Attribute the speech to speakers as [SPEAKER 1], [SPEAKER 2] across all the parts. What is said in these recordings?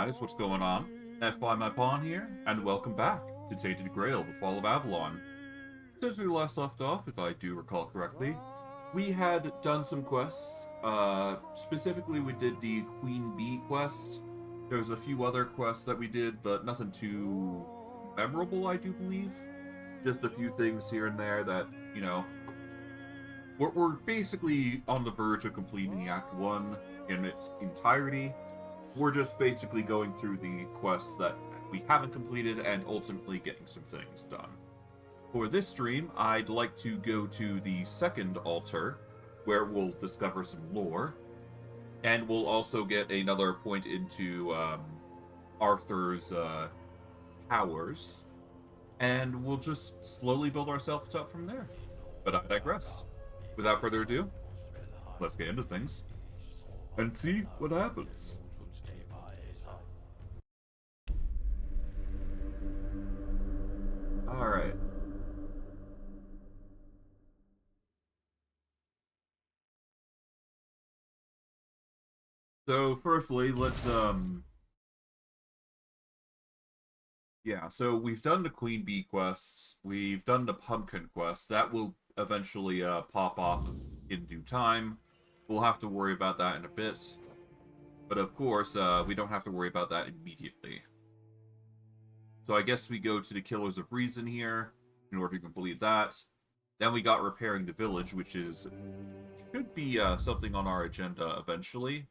[SPEAKER 1] guys, what's going on? FY my pawn here, and welcome back to Tainted Grail, the Fall of Avalon. Since we last left off, if I do recall correctly, we had done some quests. Specifically, we did the Queen Bee quest. There was a few other quests that we did, but nothing too memorable, I do believe. Just a few things here and there that, you know, we're basically on the verge of completing Act 1 in its entirety. We're just basically going through the quests that we haven't completed and ultimately getting some things done. For this stream, I'd like to go to the second altar, where we'll discover some lore, and we'll also get another point into Arthur's powers, and we'll just slowly build ourselves up from there. But I digress. Without further ado, let's get into things and see what happens. Alright. So, firstly, let's, yeah, so we've done the Queen Bee quests, we've done the Pumpkin quest, that will eventually, pop off in due time. We'll have to worry about that in a bit. But of course, we don't have to worry about that immediately. So I guess we go to the Killers of Reason here, in order to complete that. Then we got Repairing the Village, which should be something on our agenda eventually.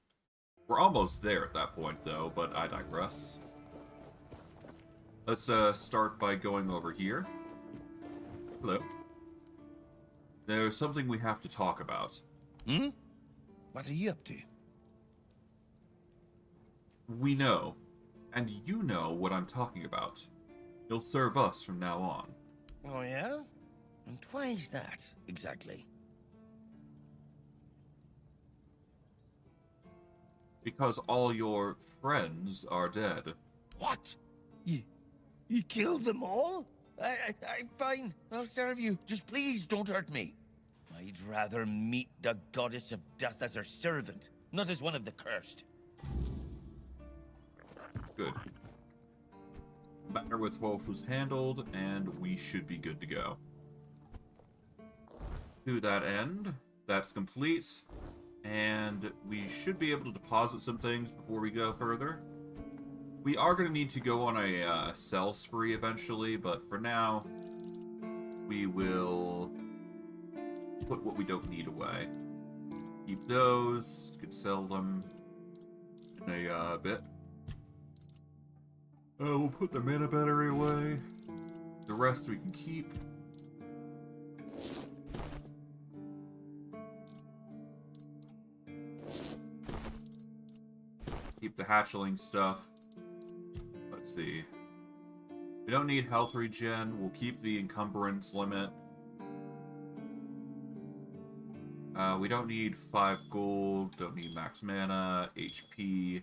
[SPEAKER 1] We're almost there at that point, though, but I digress. Let's start by going over here. Hello. There's something we have to talk about.
[SPEAKER 2] Hmm? What are you up to?
[SPEAKER 1] We know, and you know what I'm talking about. You'll serve us from now on.
[SPEAKER 2] Oh, yeah? And why is that, exactly?
[SPEAKER 1] Because all your friends are dead.
[SPEAKER 2] What? You killed them all? I'm fine. I'll serve you. Just please don't hurt me. I'd rather meet the goddess of death as her servant, not as one of the cursed.
[SPEAKER 1] Good. Matter with Wolf was handled, and we should be good to go. To that end, that's complete, and we should be able to deposit some things before we go further. We are going to need to go on a sell spree eventually, but for now, we will put what we don't need away. Keep those, could sell them in a bit. We'll put the mana battery away. The rest we can keep. Keep the hatchling stuff. Let's see. We don't need health regen. We'll keep the encumbrance limit. We don't need 5 gold. Don't need max mana, HP.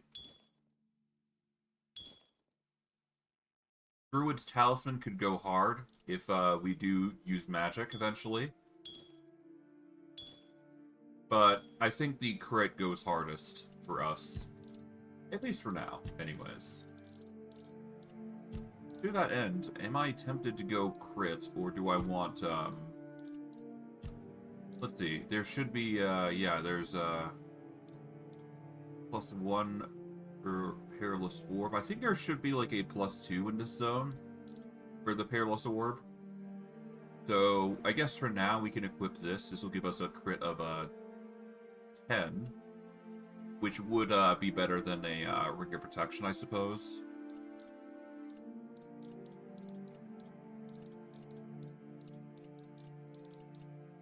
[SPEAKER 1] Druid's Talisman could go hard if we do use magic eventually. But I think the crit goes hardest for us. At least for now, anyways. To that end, am I tempted to go crit, or do I want, let's see, there should be, yeah, there's, +1 for Perilous Orb. I think there should be, like, a +2 in this zone for the Perilous Orb. So, I guess for now, we can equip this. This will give us a crit of, 10. Which would be better than a Ring of Protection, I suppose.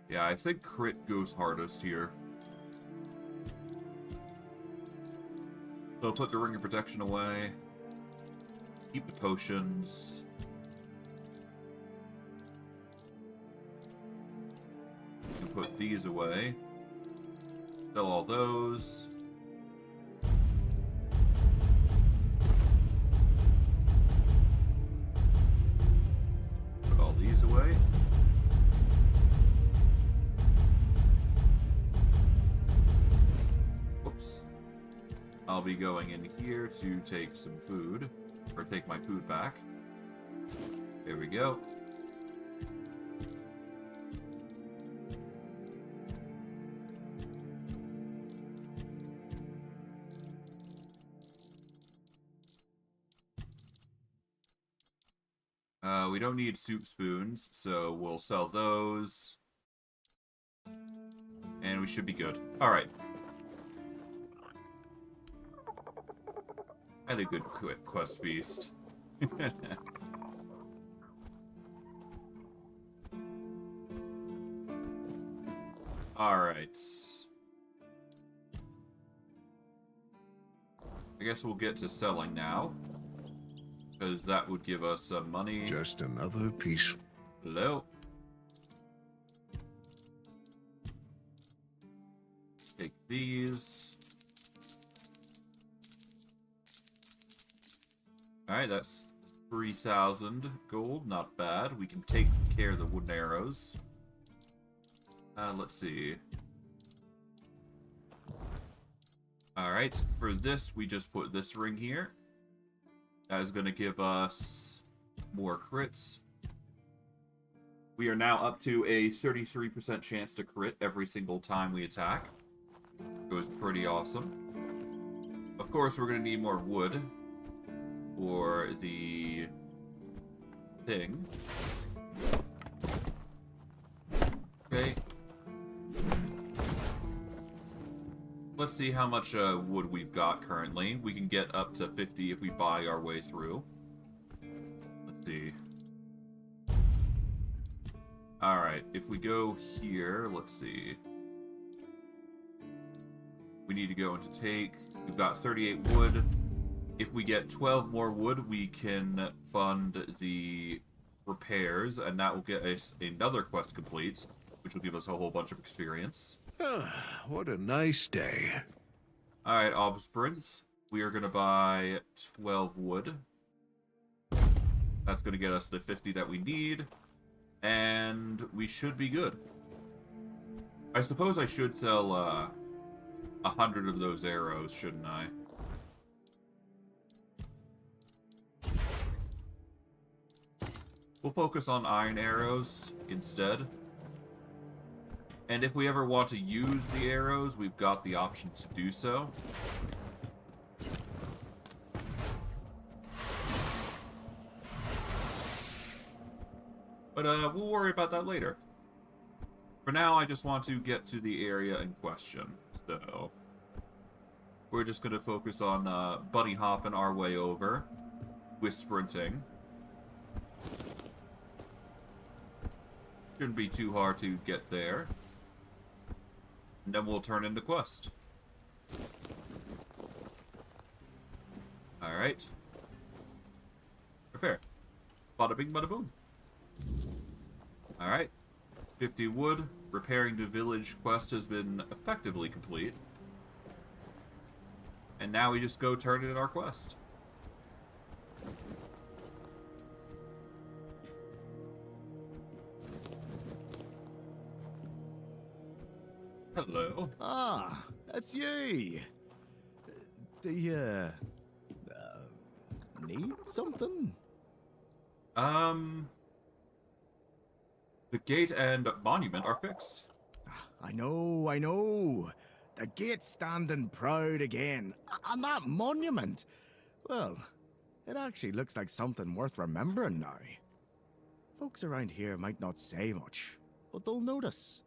[SPEAKER 1] Yeah, I think crit goes hardest here. So put the Ring of Protection away. Keep the potions. You can put these away. Sell all those. Put all these away. Whoops. I'll be going in here to take some food, or take my food back. There we go. We don't need soup spoons, so we'll sell those. And we should be good. Alright. I had a good quest feast. Alright. I guess we'll get to selling now. Because that would give us some money.
[SPEAKER 3] Just another piece.
[SPEAKER 1] Hello. Take these. Alright, that's 3,000 gold. Not bad. We can take care of the wooden arrows. Let's see. Alright, for this, we just put this ring here. That is going to give us more crits. We are now up to a 33% chance to crit every single time we attack. It was pretty awesome. Of course, we're going to need more wood for the thing. Okay. Let's see how much wood we've got currently. We can get up to 50 if we buy our way through. Let's see. Alright, if we go here, let's see. We need to go into take. We've got 38 wood. If we get 12 more wood, we can fund the repairs, and that will get us another quest complete, which will give us a whole bunch of experience.
[SPEAKER 3] What a nice day.
[SPEAKER 1] Alright, Obsprint. We are going to buy 12 wood. That's going to get us the 50 that we need. And we should be good. I suppose I should sell 100 of those arrows, shouldn't I? We'll focus on iron arrows instead. And if we ever want to use the arrows, we've got the option to do so. But we'll worry about that later. For now, I just want to get to the area in question. So we're just going to focus on bunny hopping our way over with sprinting. Shouldn't be too hard to get there. And then we'll turn into quest. Alright. Prepare. Bada bing, bada boom. Alright. 50 wood. Repairing the village quest has been effectively complete. And now we just go turn in our quest. Hello.
[SPEAKER 4] Ah, that's you. Do you need something?
[SPEAKER 1] The gate and monument are fixed.
[SPEAKER 4] I know. The gate's standing proud again. And that monument, well, it actually looks like something worth remembering now. Folks around here might not say much, but they'll notice.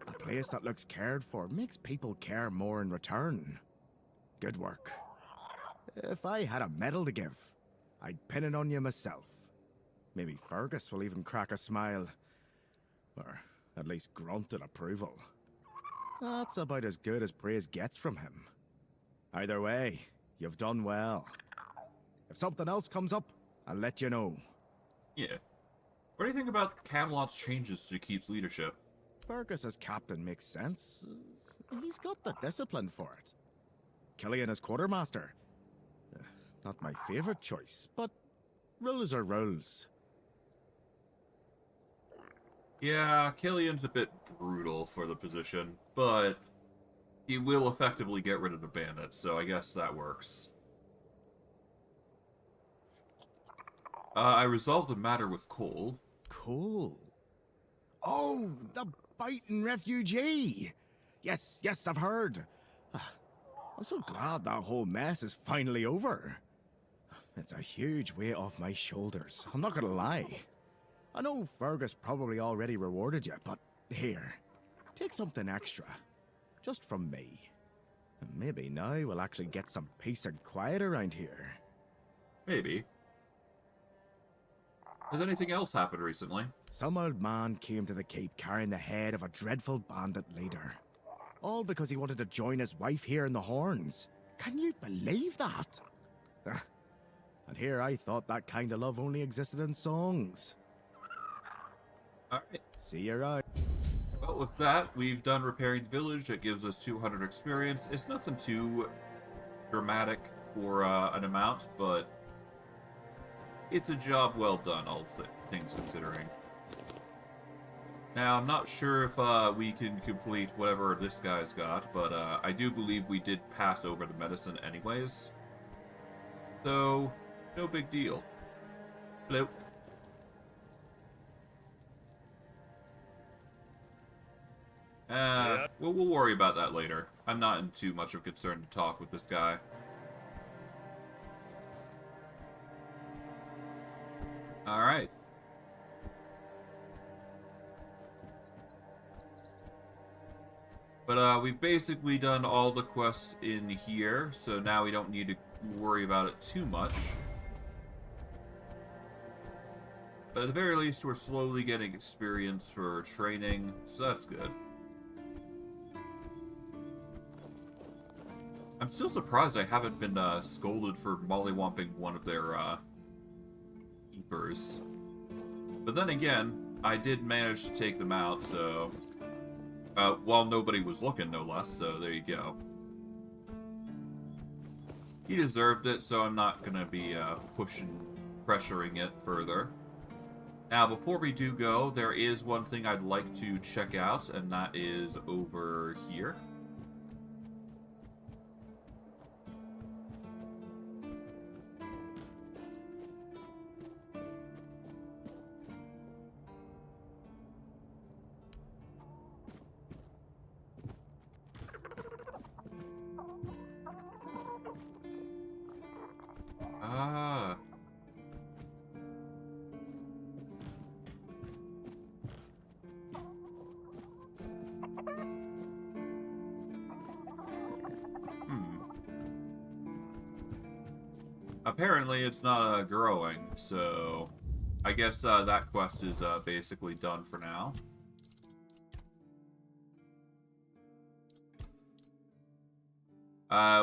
[SPEAKER 4] A place that looks cared for makes people care more in return. Good work. If I had a medal to give, I'd pin it on you myself. Maybe Fergus will even crack a smile. Or at least grunt in approval. That's about as good as praise gets from him. Either way, you've done well. If something else comes up, I'll let you know.
[SPEAKER 1] Yeah. What do you think about Camelot's changes to Keep's leadership?
[SPEAKER 4] Fergus as captain makes sense. He's got the discipline for it. Killian as quartermaster. Not my favorite choice, but rules are rules.
[SPEAKER 1] Yeah, Killian's a bit brutal for the position, but he will effectively get rid of the bandits, so I guess that works. I resolved the matter with Cole.
[SPEAKER 4] Cool. Oh, the biting refugee. Yes, yes, I've heard. I'm so glad that whole mess is finally over. It's a huge weight off my shoulders, I'm not gonna lie. I know Fergus probably already rewarded you, but here, take something extra. Just from me. And maybe now we'll actually get some peace and quiet around here.
[SPEAKER 1] Maybe. Has anything else happened recently?
[SPEAKER 4] Some old man came to the keep carrying the head of a dreadful bandit leader. All because he wanted to join his wife here in the Horns. Can you believe that? And here I thought that kind of love only existed in songs.
[SPEAKER 1] Alright.
[SPEAKER 4] See you around.
[SPEAKER 1] Well, with that, we've done repairing the village. That gives us 200 experience. It's nothing too dramatic for an amount, but it's a job well done, all things considering. Now, I'm not sure if we can complete whatever this guy's got, but I do believe we did pass over the medicine anyways. So, no big deal. Hello. We'll worry about that later. I'm not in too much of concern to talk with this guy. Alright. But we've basically done all the quests in here, so now we don't need to worry about it too much. But at the very least, we're slowly getting experience for training, so that's good. I'm still surprised I haven't been scolded for mollywomping one of their keepers. But then again, I did manage to take them out, so... while nobody was looking, no less, so there you go. He deserved it, so I'm not gonna be pressuring it further. Now, before we do go, there is one thing I'd like to check out, and that is over here. Ah. Apparently it's not growing, so I guess that quest is basically done for now.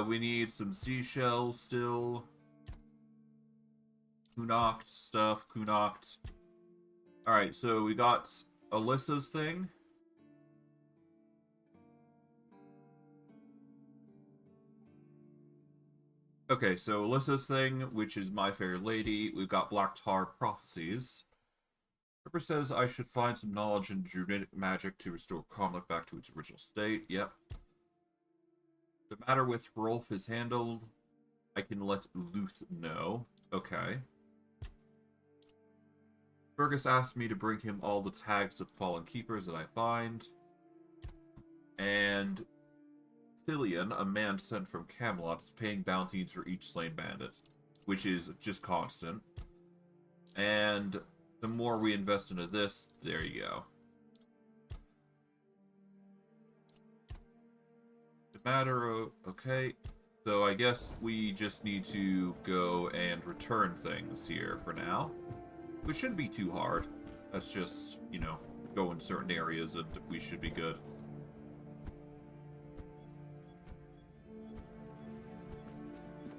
[SPEAKER 1] We need some seashells still. Kunoct stuff, Kunoct. Alright, so we got Alyssa's thing. Okay, so Alyssa's thing, which is My Fair Lady. We've got Black Tar Prophecies. Ripper says I should find some knowledge in druidic magic to restore Comlink back to its original state. Yep. The matter with Rolf is handled. I can let Luth know. Okay. Fergus asked me to bring him all the tags of fallen keepers that I find. And Cillian, a man sent from Camelot, is paying bounties for each slain bandit, which is just constant. And the more we invest into this, there you go. The matter of, okay, so I guess we just need to go and return things here for now, which shouldn't be too hard. That's just, you know, go in certain areas and we should be good.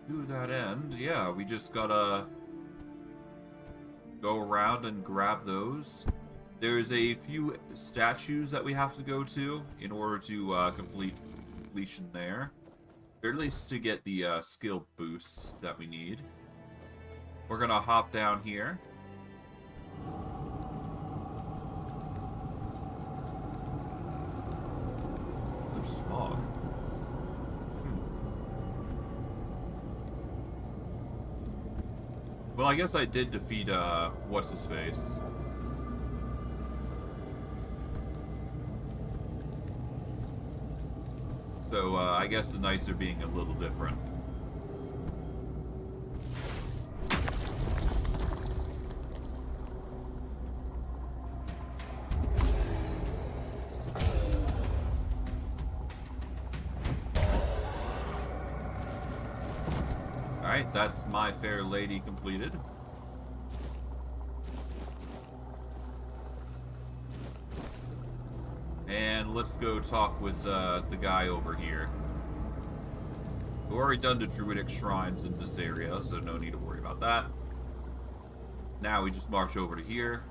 [SPEAKER 1] To that end, yeah, we just gotta go around and grab those. There's a few statues that we have to go to in order to complete completion there. Or at least to get the skill boosts that we need. We're gonna hop down here. There's smog. Well, I guess I did defeat, what's-his-face. So, I guess the knights are being a little different. Alright, that's My Fair Lady completed. And let's go talk with the guy over here. We've already done the druidic shrines in this area, so no need to worry about that. Now we just march over to here.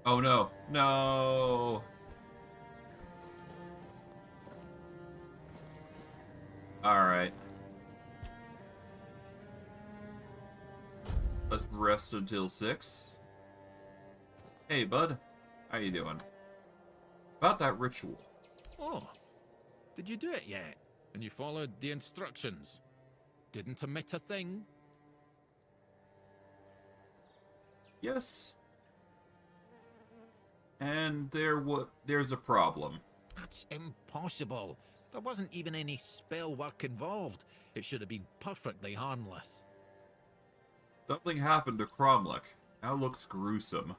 [SPEAKER 1] Oh no. No! Alright. Let's rest until 6. Hey, bud. How you doing? About that ritual.
[SPEAKER 5] Oh, did you do it yet? And you followed the instructions? Didn't omit a thing?
[SPEAKER 1] Yes. And there's a problem.
[SPEAKER 5] That's impossible. There wasn't even any spell work involved. It should have been perfectly harmless.
[SPEAKER 1] Something happened to Cromlech. Now looks gruesome.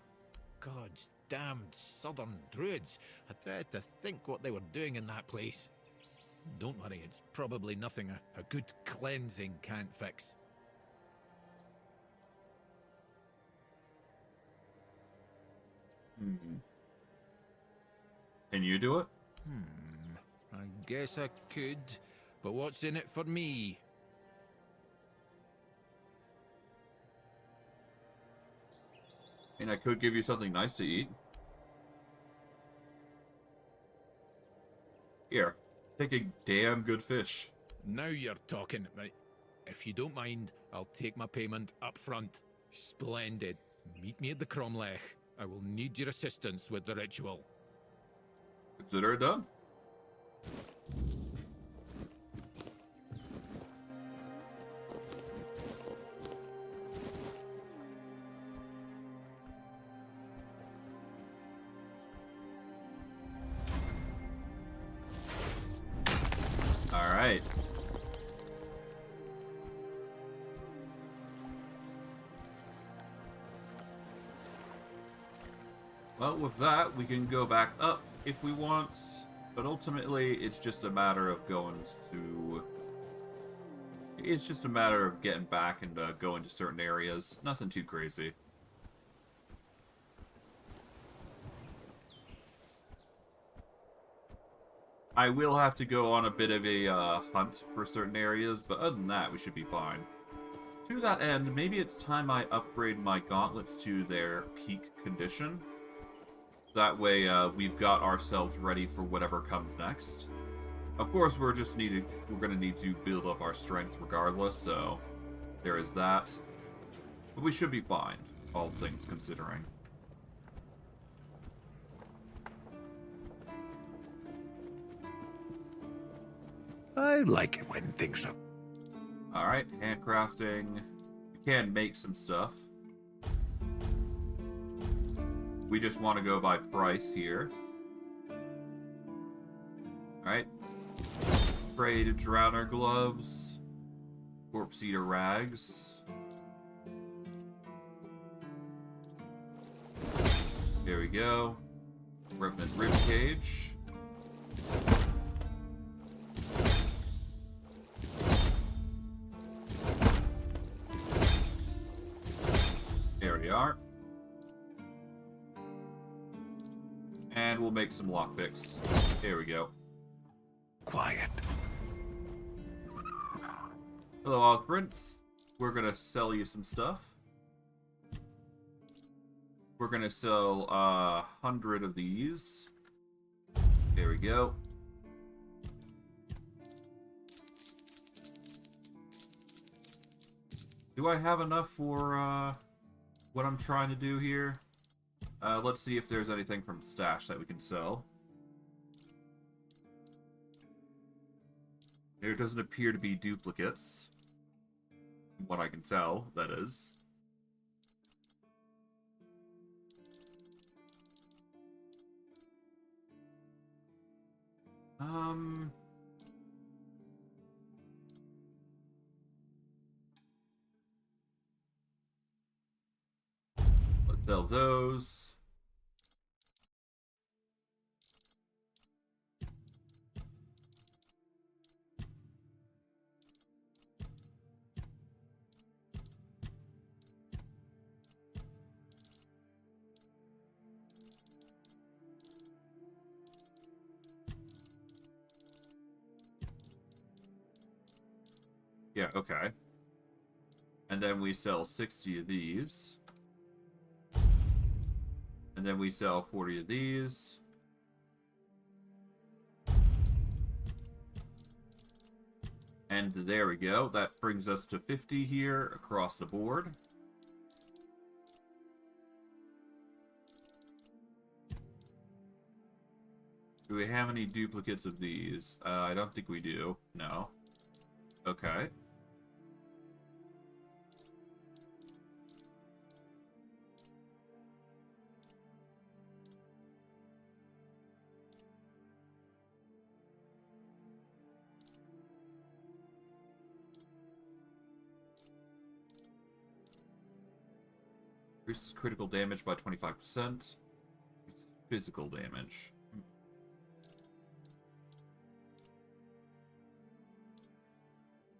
[SPEAKER 5] God's damned southern druids. I dread to think what they were doing in that place. Don't worry, it's probably nothing a good cleansing can't fix.
[SPEAKER 1] Can you do it?
[SPEAKER 5] I guess I could, but what's in it for me?
[SPEAKER 1] And I could give you something nice to eat. Here, take a damn good fish.
[SPEAKER 5] Now you're talking. Right. If you don't mind, I'll take my payment up front. Splendid. Meet me at the Cromlech. I will need your assistance with the ritual.
[SPEAKER 1] Consider it done. All right. Well, with that, we can go back up if we want, but ultimately, it's just a matter of going to... It's just a matter of getting back and going to certain areas. Nothing too crazy. I will have to go on a bit of a hunt for certain areas, but other than that, we should be fine. To that end, maybe it's time I upgrade my gauntlets to their peak condition. That way, we've got ourselves ready for whatever comes next. Of course, we're gonna need to build up our strength regardless, so there is that. But we should be fine, all things considering.
[SPEAKER 3] I like it when things are...
[SPEAKER 1] Alright, handcrafting. We can make some stuff. We just want to go by price here. Alright. Braided Drowner gloves. Corpse Eater rags. There we go. Revenant ribcage. There we are. And we'll make some lockpicks. There we go.
[SPEAKER 3] quiet.
[SPEAKER 1] Hello, Osprint. We're gonna sell you some stuff. We're gonna sell 100 of these. There we go. Do I have enough for what I'm trying to do here? Let's see if there's anything from stash that we can sell. There doesn't appear to be duplicates. From what I can tell, that is. Let's sell those. Yeah, okay. And then we sell 60 of these. And then we sell 40 of these. And there we go. That brings us to 50 here across the board. Do we have any duplicates of these? I don't think we do. No. Okay. Increases critical damage by 25%. Increases physical damage. I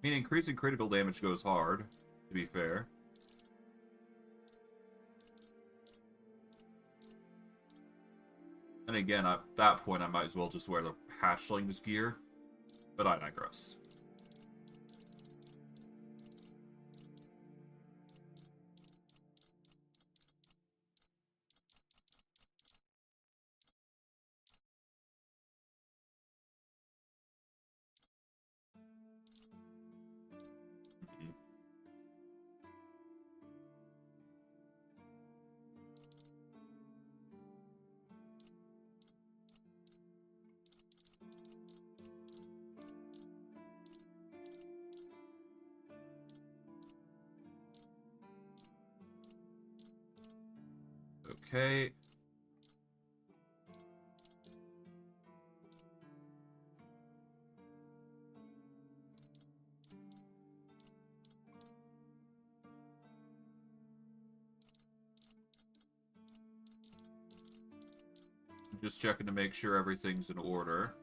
[SPEAKER 1] mean, increasing critical damage goes hard, to be fair. And again, at that point, I might as well just wear the hatchling's gear. But I digress. Okay. Just checking to make sure everything's in order.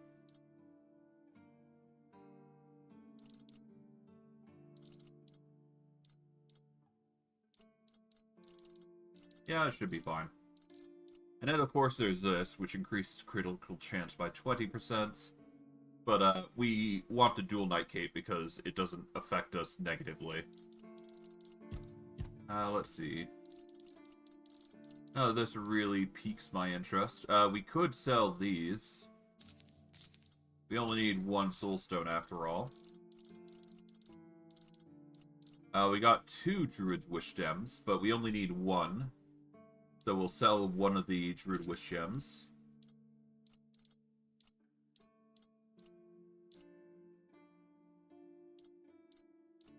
[SPEAKER 1] Yeah, it should be fine. And then, of course, there's this, which increases critical chance by 20%. But we want the dual Knight Cape because it doesn't affect us negatively. Let's see. Oh, this really piques my interest. We could sell these. We only need one soulstone after all. We got 2 Druid's Wish Gems, but we only need 1. So we'll sell one of the Druid Wish Gems.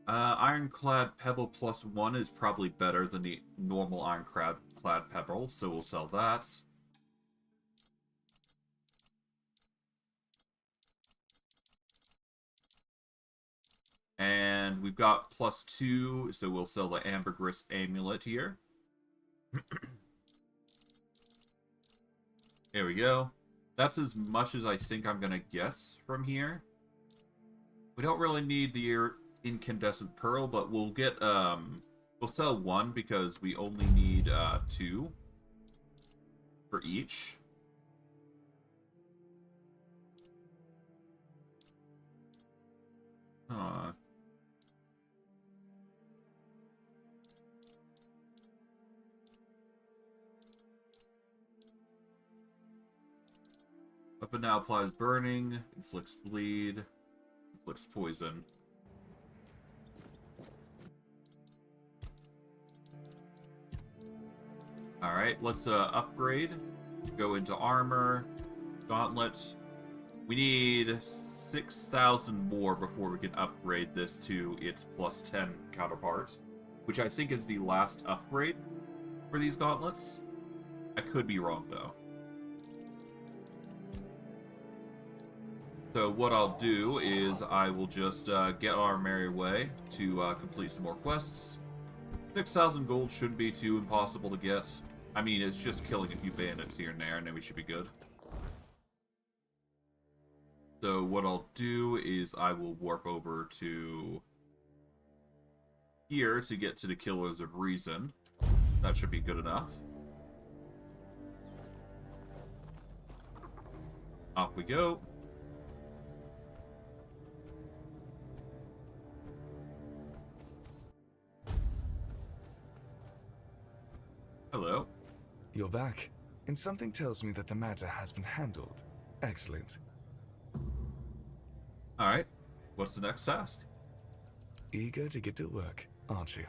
[SPEAKER 1] Ironclad Pebble +1 is probably better than the normal Ironclad Pebble, so we'll sell that. And we've got +2, so we'll sell the Ambergris Amulet here. There we go. That's as much as I think I'm gonna guess from here. We don't really need the Incandescent Pearl, but we'll get, we'll sell 1 because we only need, 2 for each. Huh. Weapon now applies burning, inflicts bleed, inflicts poison. Alright, let's upgrade. Go into armor, gauntlet. We need 6,000 more before we can upgrade this to its +10 counterpart, which I think is the last upgrade for these gauntlets. I could be wrong, though. So what I'll do is I will just get on our merry way to complete some more quests. 6,000 gold shouldn't be too impossible to get. I mean, it's just killing a few bandits here and there, and then we should be good. So what I'll do is I will warp over to here to get to the Killers of Reason. That should be good enough. Off we go. Hello.
[SPEAKER 6] You're back, and something tells me that the matter has been handled. Excellent.
[SPEAKER 1] Alright. What's the next task?
[SPEAKER 6] Eager to get to work, aren't you?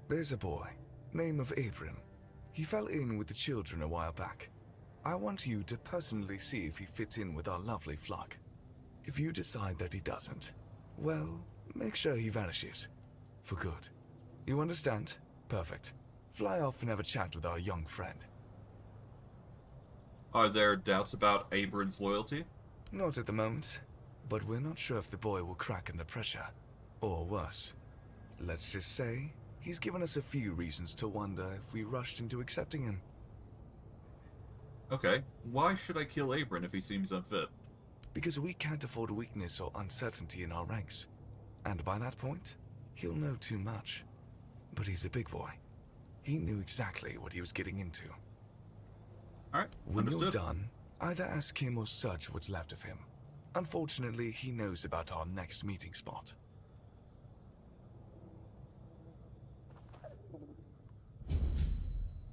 [SPEAKER 6] There's a boy, name of Abram. He fell in with the children a while back. I want you to personally see if he fits in with our lovely flock. If you decide that he doesn't, well, make sure he vanishes. For good. You understand? Perfect. Fly off and have a chat with our young friend.
[SPEAKER 1] Are there doubts about Abram's loyalty?
[SPEAKER 6] Not at the moment, but we're not sure if the boy will crack under pressure. Or worse. Let's just say, he's given us a few reasons to wonder if we rushed into accepting him.
[SPEAKER 1] Okay, why should I kill Abram if he seems unfit?
[SPEAKER 6] Because we can't afford weakness or uncertainty in our ranks. And by that point, he'll know too much. But he's a big boy. He knew exactly what he was getting into.
[SPEAKER 1] Alright,
[SPEAKER 6] When
[SPEAKER 1] understood.
[SPEAKER 6] you're done, either ask him or search what's left of him. Unfortunately, he knows about our next meeting spot.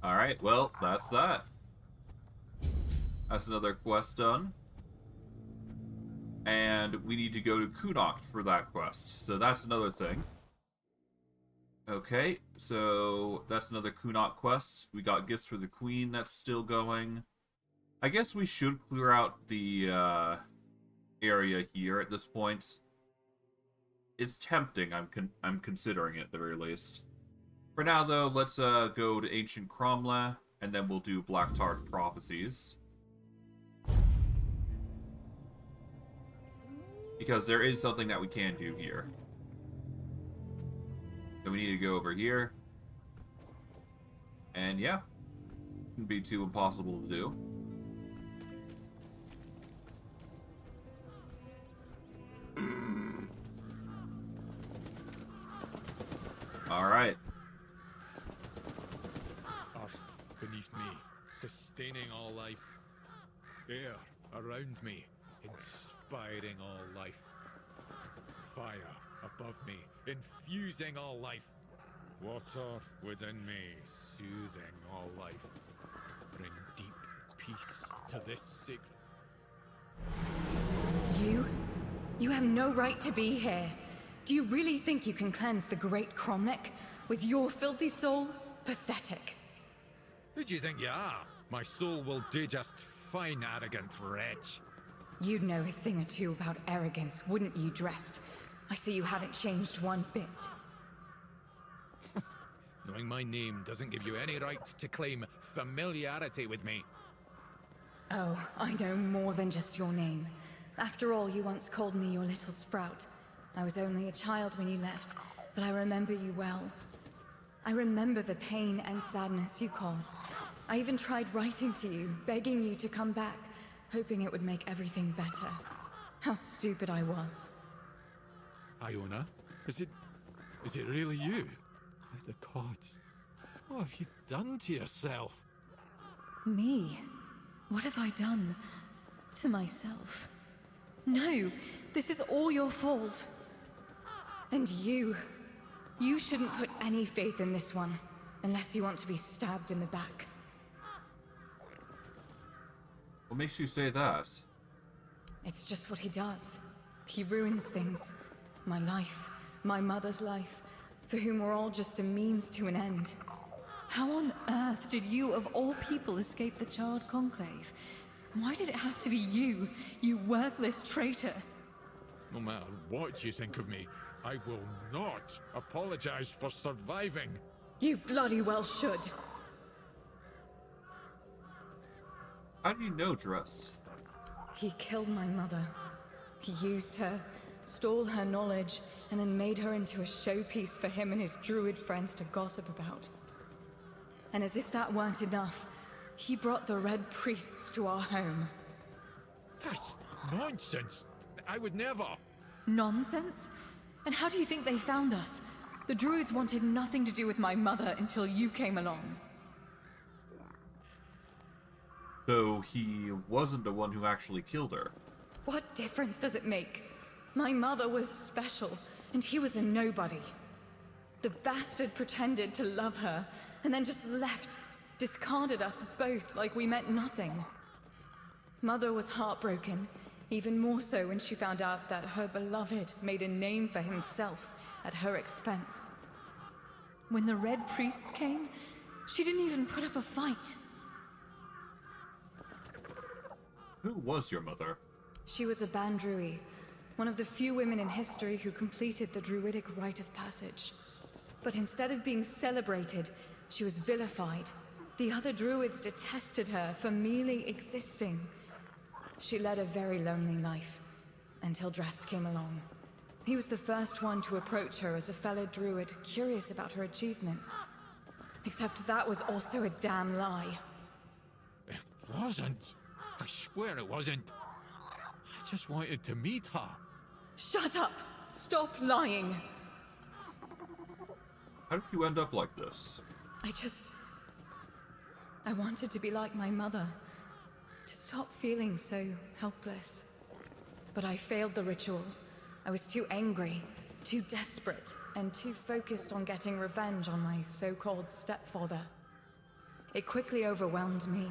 [SPEAKER 1] Alright, well, that's that. That's another quest done. And we need to go to Kunok for that quest. So that's another thing. Okay, so that's another Kunok quest. We got gifts for the Queen that's still going. I guess we should clear out the area here at this point. It's tempting. I'm considering it at the very least. For now, though, let's go to Ancient Cromlech, and then we'll do Black Tart Prophecies. Because there is something that we can do here. So we need to go over here. And yeah, shouldn't be too impossible to do. Alright.
[SPEAKER 5] Earth beneath me, sustaining all life. Air around me, inspiring all life. Fire above me, infusing all life. Water within me, soothing all life. Bring deep peace to this sacred...
[SPEAKER 7] You have no right to be here. Do you really think you can cleanse the great Cromlech with your filthy soul? Pathetic.
[SPEAKER 5] Who do you think you are? My soul will do just fine, arrogant wretch.
[SPEAKER 7] You'd know a thing or two about arrogance, wouldn't you, Dressed? I see you haven't changed one bit.
[SPEAKER 5] Knowing my name doesn't give you any right to claim familiarity with me.
[SPEAKER 7] Oh, I know more than just your name. After all, you once called me your little sprout. I was only a child when you left, but I remember you well. I remember the pain and sadness you caused. I even tried writing to you, begging you to come back, hoping it would make everything better. How stupid I was.
[SPEAKER 5] Iona, is it really you? By the gods, what have you done to yourself?
[SPEAKER 7] Me? What have I done? To myself? No, this is all your fault. And you shouldn't put any faith in this one, unless you want to be stabbed in the back.
[SPEAKER 1] What makes you say that?
[SPEAKER 7] It's just what he does. He ruins things. My life, my mother's life, for whom we're all just a means to an end. How on earth did you, of all people, escape the Charred Conclave? Why did it have to be you, you worthless traitor?
[SPEAKER 5] No matter what you think of me, I will not apologize for surviving.
[SPEAKER 7] You bloody well should.
[SPEAKER 1] How do you know Drest?
[SPEAKER 7] He killed my mother. He used her, stole her knowledge, and then made her into a showpiece for him and his druid friends to gossip about. And as if that weren't enough, he brought the Red Priests to our home.
[SPEAKER 5] That's nonsense. I would never.
[SPEAKER 7] Nonsense? And how do you think they found us? The druids wanted nothing to do with my mother until you came along.
[SPEAKER 1] So he wasn't the one who actually killed her.
[SPEAKER 7] What difference does it make? My mother was special, and he was a nobody. The bastard pretended to love her, and then just left, discarded us both like we meant nothing. Mother was heartbroken, even more so when she found out that her beloved made a name for himself at her expense. When the Red Priests came, she didn't even put up a fight.
[SPEAKER 1] Who was your mother?
[SPEAKER 7] She was a Bandrui, one of the few women in history who completed the druidic rite of passage. But instead of being celebrated, she was vilified. The other druids detested her for merely existing. She led a very lonely life, until Drest came along. He was the first one to approach her as a fellow druid, curious about her achievements. Except that was also a damn lie.
[SPEAKER 5] It wasn't. I swear it wasn't. I just wanted to meet her.
[SPEAKER 7] Shut up! Stop lying!
[SPEAKER 1] How did you end up like this?
[SPEAKER 7] I wanted to be like my mother. To stop feeling so helpless. But I failed the ritual. I was too angry, too desperate, and too focused on getting revenge on my so-called stepfather. It quickly overwhelmed me.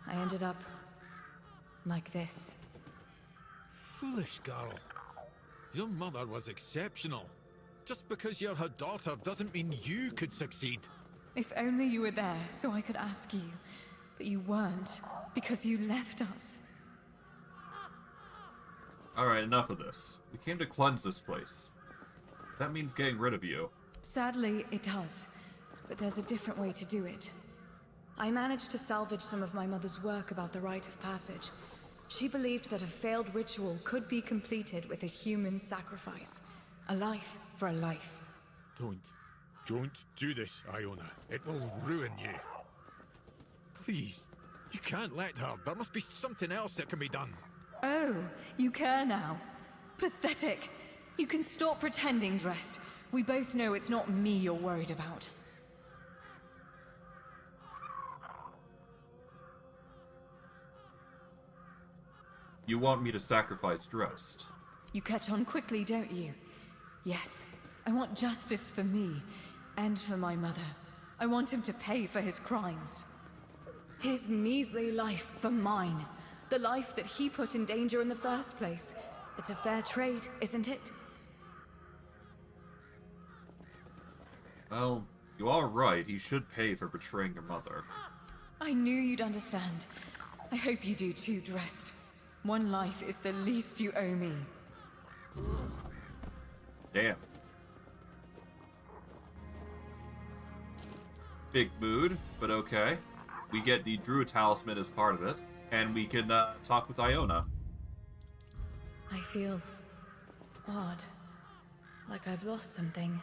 [SPEAKER 7] I ended up like this.
[SPEAKER 5] Foolish girl. Your mother was exceptional. Just because you're her daughter doesn't mean you could succeed.
[SPEAKER 7] If only you were there so I could ask you. But you weren't, because you left us.
[SPEAKER 1] Alright, enough of this. We came to cleanse this place. That means getting rid of you.
[SPEAKER 7] Sadly, it does. But there's a different way to do it. I managed to salvage some of my mother's work about the rite of passage. She believed that a failed ritual could be completed with a human sacrifice. A life for a life.
[SPEAKER 5] Don't do this, Iona. It will ruin you. Please, you can't let her. There must be something else that can be done.
[SPEAKER 7] Oh, you care now? Pathetic. You can stop pretending, Drest. We both know it's not me you're worried about.
[SPEAKER 1] You want me to sacrifice Drest?
[SPEAKER 7] You catch on quickly, don't you? Yes, I want justice for me, and for my mother. I want him to pay for his crimes. His measly life for mine. The life that he put in danger in the first place. It's a fair trade, isn't it?
[SPEAKER 1] Well, you are right. He should pay for betraying your mother.
[SPEAKER 7] I knew you'd understand. I hope you do too, Drest. One life is the least you owe me.
[SPEAKER 1] Damn. Big mood, but okay. We get the Druid Talisman as part of it, and we can talk with Iona.
[SPEAKER 7] I feel odd. Like I've lost something.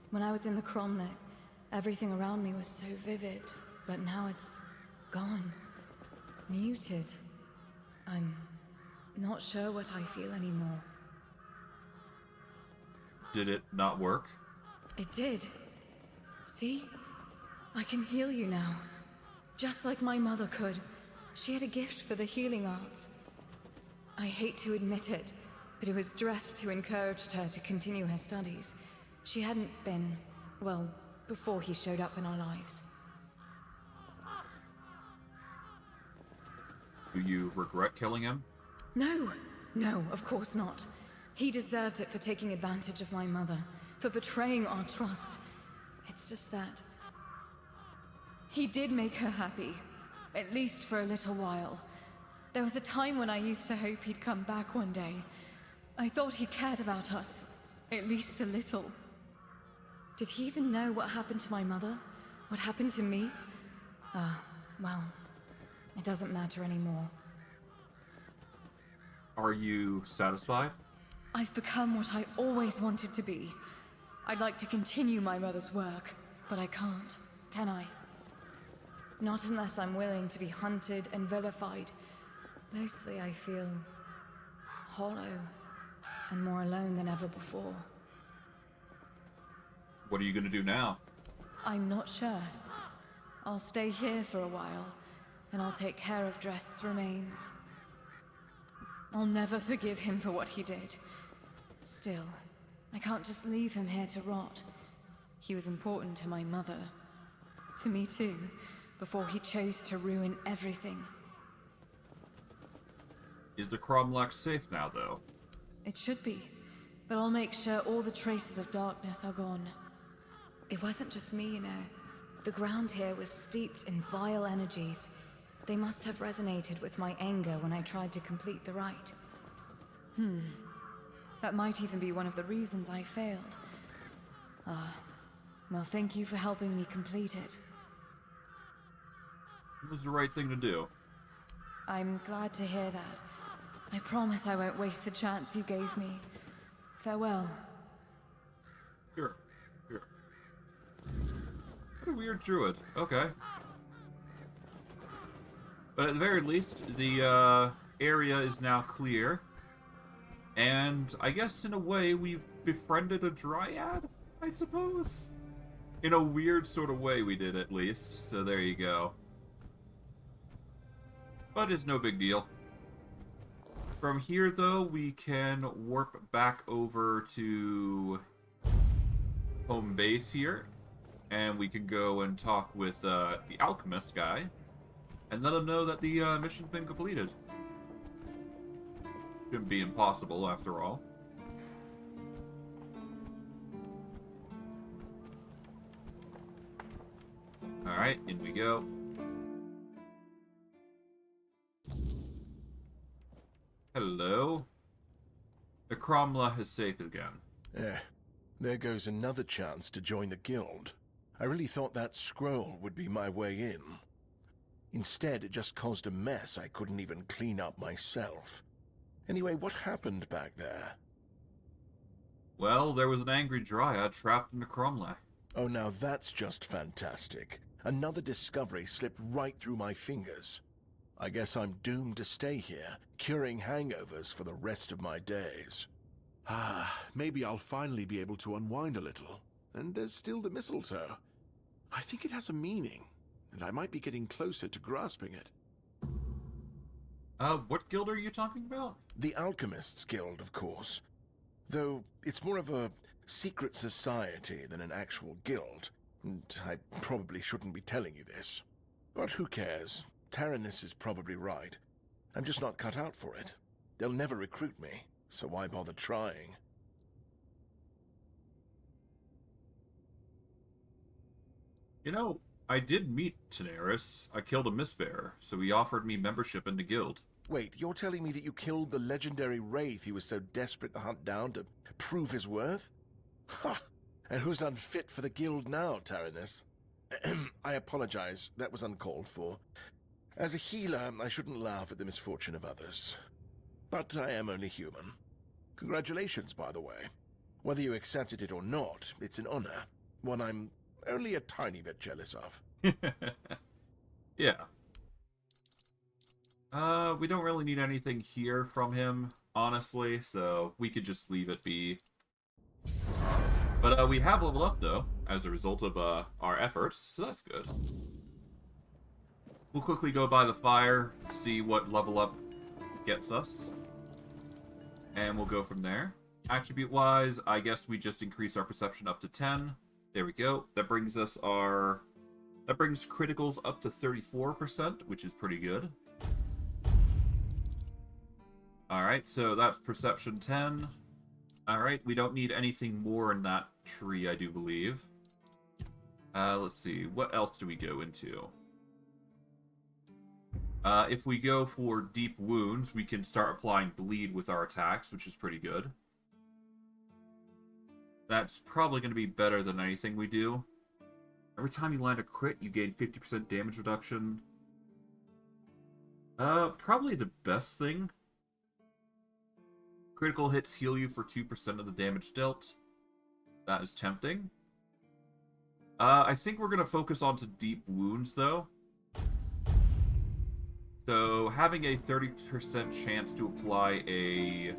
[SPEAKER 7] When I was in the Cromlech, everything around me was so vivid, but now it's gone. Muted. I'm not sure what I feel anymore.
[SPEAKER 1] Did it not work?
[SPEAKER 7] It did. See? I can heal you now. Just like my mother could. She had a gift for the healing arts. I hate to admit it, but it was Drest who encouraged her to continue her studies. She hadn't been, well, before he showed up in our lives.
[SPEAKER 1] Do you regret killing him?
[SPEAKER 7] No, of course not. He deserved it for taking advantage of my mother, for betraying our trust. It's just that he did make her happy. at least for a little while. There was a time when I used to hope he'd come back one day. I thought he cared about us, at least a little. Did he even know what happened to my mother? What happened to me? Well, it doesn't matter anymore.
[SPEAKER 1] Are you satisfied?
[SPEAKER 7] I've become what I always wanted to be. I'd like to continue my mother's work, but I can't, can I? Not unless I'm willing to be hunted and vilified. Mostly I feel hollow and more alone than ever before.
[SPEAKER 1] What are you gonna do now?
[SPEAKER 7] I'm not sure. I'll stay here for a while, and I'll take care of Drest's remains. I'll never forgive him for what he did. Still, I can't just leave him here to rot. He was important to my mother. To me too, before he chose to ruin everything.
[SPEAKER 1] Is the Cromlech safe now, though?
[SPEAKER 7] It should be, but I'll make sure all the traces of darkness are gone. It wasn't just me, you know. The ground here was steeped in vile energies. They must have resonated with my anger when I tried to complete the rite. That might even be one of the reasons I failed. Well, thank you for helping me complete it.
[SPEAKER 1] It was the right thing to do.
[SPEAKER 7] I'm glad to hear that. I promise I won't waste the chance you gave me. Farewell.
[SPEAKER 1] Sure. What a weird druid. Okay. But at the very least, the area is now clear. And I guess in a way we've befriended a dryad, I suppose? In a weird sort of way we did, at least. So there you go. But it's no big deal. From here, though, we can warp back over to home base here. And we can go and talk with the alchemist guy. And let him know that the mission's been completed. Shouldn't be impossible, after all. Alright, in we go. Hello. The Cromla has saved again.
[SPEAKER 8] There goes another chance to join the guild. I really thought that scroll would be my way in. Instead, it just caused a mess I couldn't even clean up myself. Anyway, what happened back there?
[SPEAKER 1] Well, there was an angry dryad trapped in the Cromlech.
[SPEAKER 8] Oh, now that's just fantastic. Another discovery slipped right through my fingers. I guess I'm doomed to stay here, curing hangovers for the rest of my days.
[SPEAKER 9] Maybe I'll finally be able to unwind a little. And there's still the mistletoe. I think it has a meaning, and I might be getting closer to grasping it.
[SPEAKER 1] What guild are you talking about?
[SPEAKER 8] The Alchemists Guild, of course. Though it's more of a secret society than an actual guild. And I probably shouldn't be telling you this. But who cares? Taranis is probably right. I'm just not cut out for it. They'll never recruit me, so why bother trying?
[SPEAKER 1] You know, I did meet Daenerys. I killed a mistbearer, so he offered me membership in the guild.
[SPEAKER 8] Wait, you're telling me that you killed the legendary wraith he was so desperate to hunt down to prove his worth? Ha! And who's unfit for the guild now, Taranis? I apologize, that was uncalled for. As a healer, I shouldn't laugh at the misfortune of others. But I am only human. Congratulations, by the way. Whether you accepted it or not, it's an honor. One I'm only a tiny bit jealous of.
[SPEAKER 1] Yeah. We don't really need anything here from him, honestly, so we could just leave it be. But we have leveled up, though, as a result of our efforts, so that's good. We'll quickly go by the fire, see what level up gets us. And we'll go from there. Attribute-wise, I guess we just increase our perception up to 10. There we go. That brings us our... That brings criticals up to 34%, which is pretty good. Alright, so that's perception 10. Alright, we don't need anything more in that tree, I do believe. Let's see, what else do we go into? If we go for deep wounds, we can start applying bleed with our attacks, which is pretty good. That's probably going to be better than anything we do. Every time you land a crit, you gain 50% damage reduction. Probably the best thing. Critical hits heal you for 2% of the damage dealt. That is tempting. I think we're going to focus on to deep wounds, though. So, having a 30% chance to apply a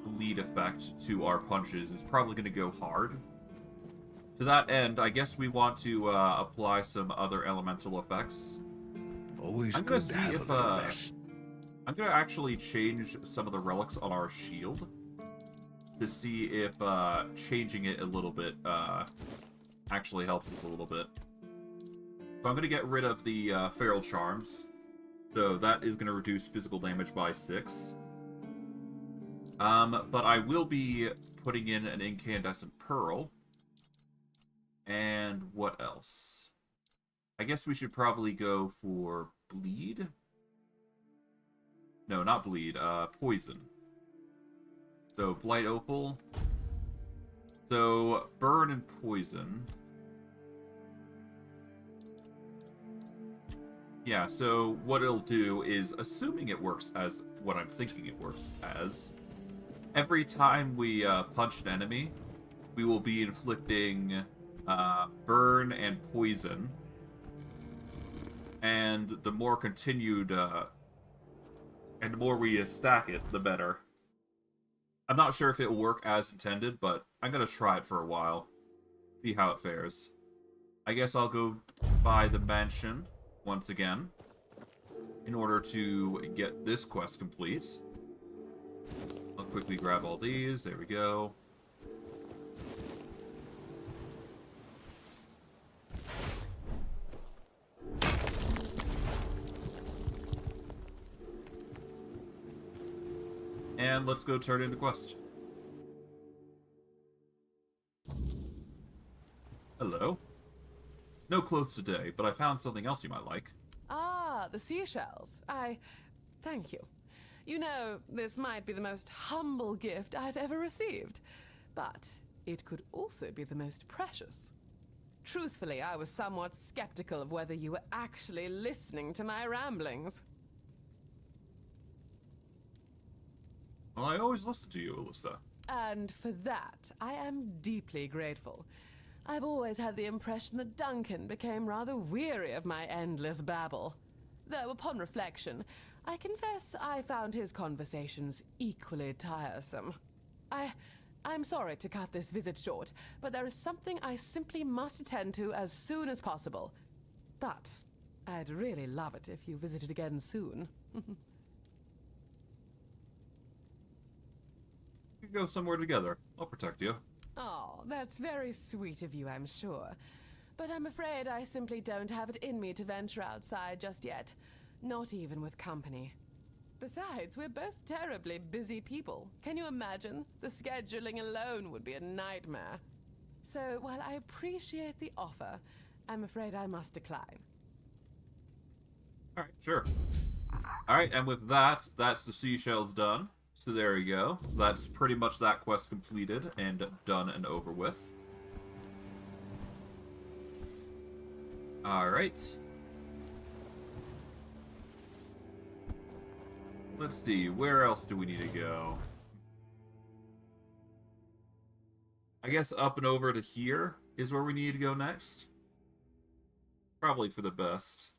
[SPEAKER 1] bleed effect to our punches is probably going to go hard. To that end, I guess we want to apply some other elemental effects.
[SPEAKER 3] Always
[SPEAKER 1] I'm gonna
[SPEAKER 3] good to
[SPEAKER 1] see
[SPEAKER 3] have
[SPEAKER 1] if
[SPEAKER 3] a little rest.
[SPEAKER 1] I'm gonna actually change some of the relics on our shield to see if changing it a little bit actually helps us a little bit. So I'm gonna get rid of the feral charms. So that is gonna reduce physical damage by 6. But I will be putting in an incandescent pearl. And what else? I guess we should probably go for bleed? No, not bleed, poison. So, blight opal. So, burn and poison. Yeah, so what it'll do is, assuming it works as what I'm thinking it works as, every time we punch an enemy, we will be inflicting burn and poison. And the more continued, and the more we stack it, the better. I'm not sure if it will work as intended, but I'm going to try it for a while. See how it fares. I guess I'll go by the mansion once again in order to get this quest complete. I'll quickly grab all these. There we go. And let's go turn in the quest. Hello. No clothes today, but I found something else you might like.
[SPEAKER 10] Ah, the seashells. Thank you. You know, this might be the most humble gift I've ever received, but it could also be the most precious. Truthfully, I was somewhat skeptical of whether you were actually listening to my ramblings.
[SPEAKER 1] Well, I always listen to you, Alyssa.
[SPEAKER 10] And for that, I am deeply grateful. I've always had the impression that Duncan became rather weary of my endless babble. Though, upon reflection, I confess I found his conversations equally tiresome. I'm sorry to cut this visit short, but there is something I simply must attend to as soon as possible. But I'd really love it if you visited again soon.
[SPEAKER 1] We can go somewhere together. I'll protect you.
[SPEAKER 10] Oh, that's very sweet of you, I'm sure. But I'm afraid I simply don't have it in me to venture outside just yet. Not even with company. Besides, we're both terribly busy people. Can you imagine? The scheduling alone would be a nightmare. So, while I appreciate the offer, I'm afraid I must decline.
[SPEAKER 1] Alright, sure. Alright, and with that, that's the seashells done. So there you go. That's pretty much that quest completed and done and over with. Alright. Let's see, where else do we need to go? I guess up and over to here is where we need to go next. Probably for the best.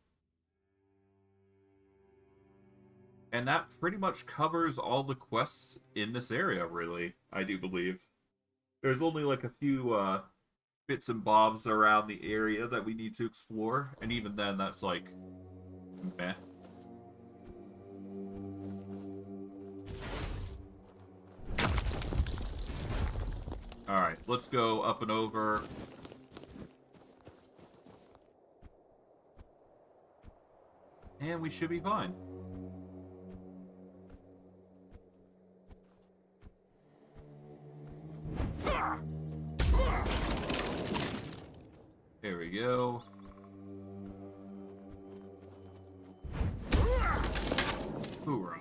[SPEAKER 1] And that pretty much covers all the quests in this area, really, I do believe. There's only like a few bits and bobs around the area that we need to explore, and even then, that's like, meh. Alright, let's go up and over. And we should be fine. There we go. Hoorah.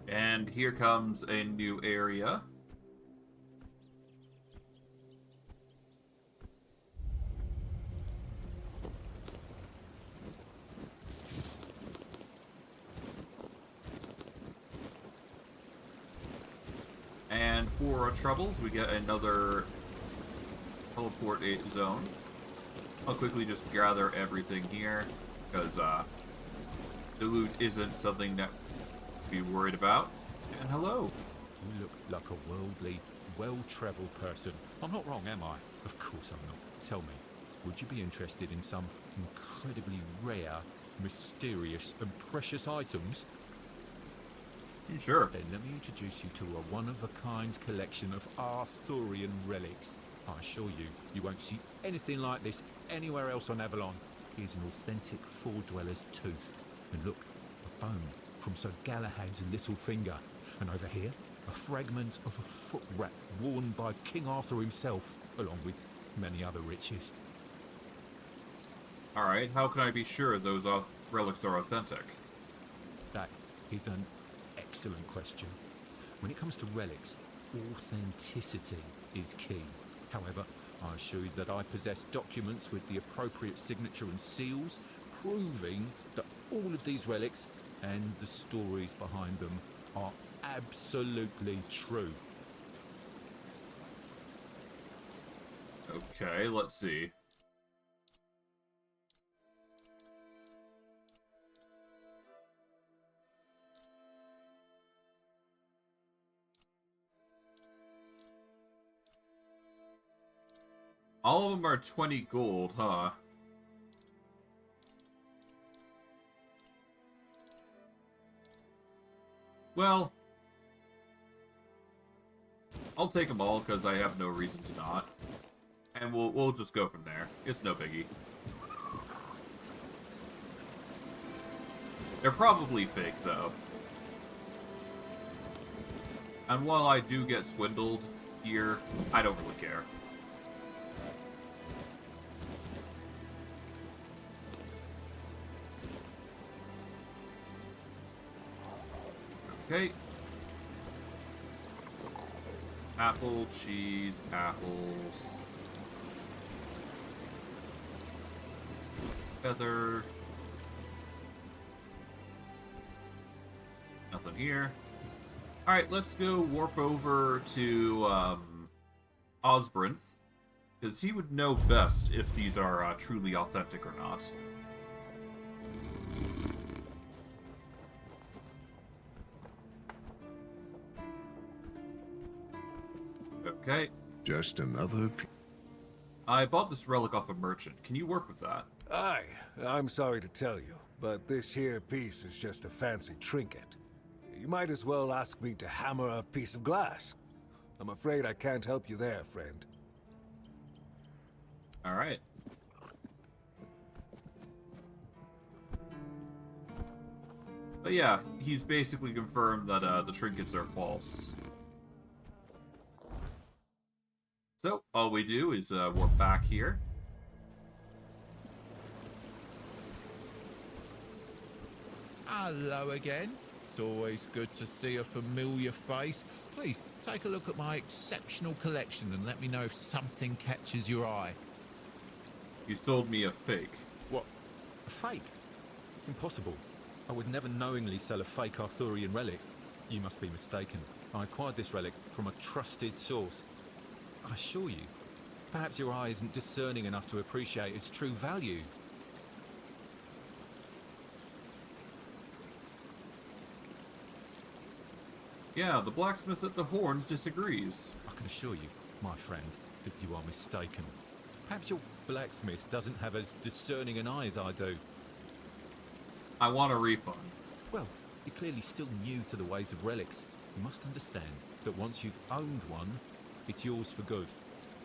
[SPEAKER 1] And here comes a new area. And for our troubles, we get another teleport zone. I'll quickly just gather everything here, because the loot isn't something that be worried about. And hello.
[SPEAKER 11] You look like a worldly, well-travelled person. I'm not wrong, am I? Of course I'm not. Tell me, would you be interested in some incredibly rare, mysterious and precious items?
[SPEAKER 1] Sure.
[SPEAKER 11] Then let me introduce you to a one-of-a-kind collection of Arthurian relics. I assure you, you won't see anything like this anywhere else on Avalon. Here's an authentic Four-Dweller's tooth. And look, a bone from Sir Galahad's little finger. And over here, a fragment of a foot wrap worn by King Arthur himself, along with many other riches.
[SPEAKER 1] Alright, how can I be sure those relics are authentic?
[SPEAKER 11] That is an excellent question. When it comes to relics, authenticity is key. However, I assure you that I possess documents with the appropriate signature and seals, proving that all of these relics and the stories behind them are absolutely true.
[SPEAKER 1] Okay, let's see. All of them are 20 gold, huh? Well, I'll take them all because I have no reason to not. And we'll just go from there. It's no biggie. They're probably fake, though. And while I do get swindled here, I don't really care. Okay. Apple, cheese, apples. Feather. Nothing here. Alright, let's go warp over to Osborne, because he would know best if these are truly authentic or not. Okay.
[SPEAKER 3] Just another...
[SPEAKER 1] I bought this relic off a merchant. Can you work with that?
[SPEAKER 12] Aye, I'm sorry to tell you, but this here piece is just a fancy trinket. You might as well ask me to hammer a piece of glass. I'm afraid I can't help you there, friend.
[SPEAKER 1] Alright. But yeah, he's basically confirmed that the trinkets are false. So, all we do is warp back here.
[SPEAKER 5] Hello again. It's always good to see a familiar face. Please, take a look at my exceptional collection and let me know if something catches your eye.
[SPEAKER 1] You sold me a fake.
[SPEAKER 11] What? A fake? Impossible. I would never knowingly sell a fake Arthurian relic. You must be mistaken. I acquired this relic from a trusted source. I assure you, perhaps your eye isn't discerning enough to appreciate its true value.
[SPEAKER 1] Yeah, the blacksmith at the horns disagrees.
[SPEAKER 11] I can assure you, my friend, that you are mistaken. Perhaps your blacksmith doesn't have as discerning an eye as I do.
[SPEAKER 1] I want a refund.
[SPEAKER 11] Well, you're clearly still new to the ways of relics. You must understand that once you've owned one, it's yours for good.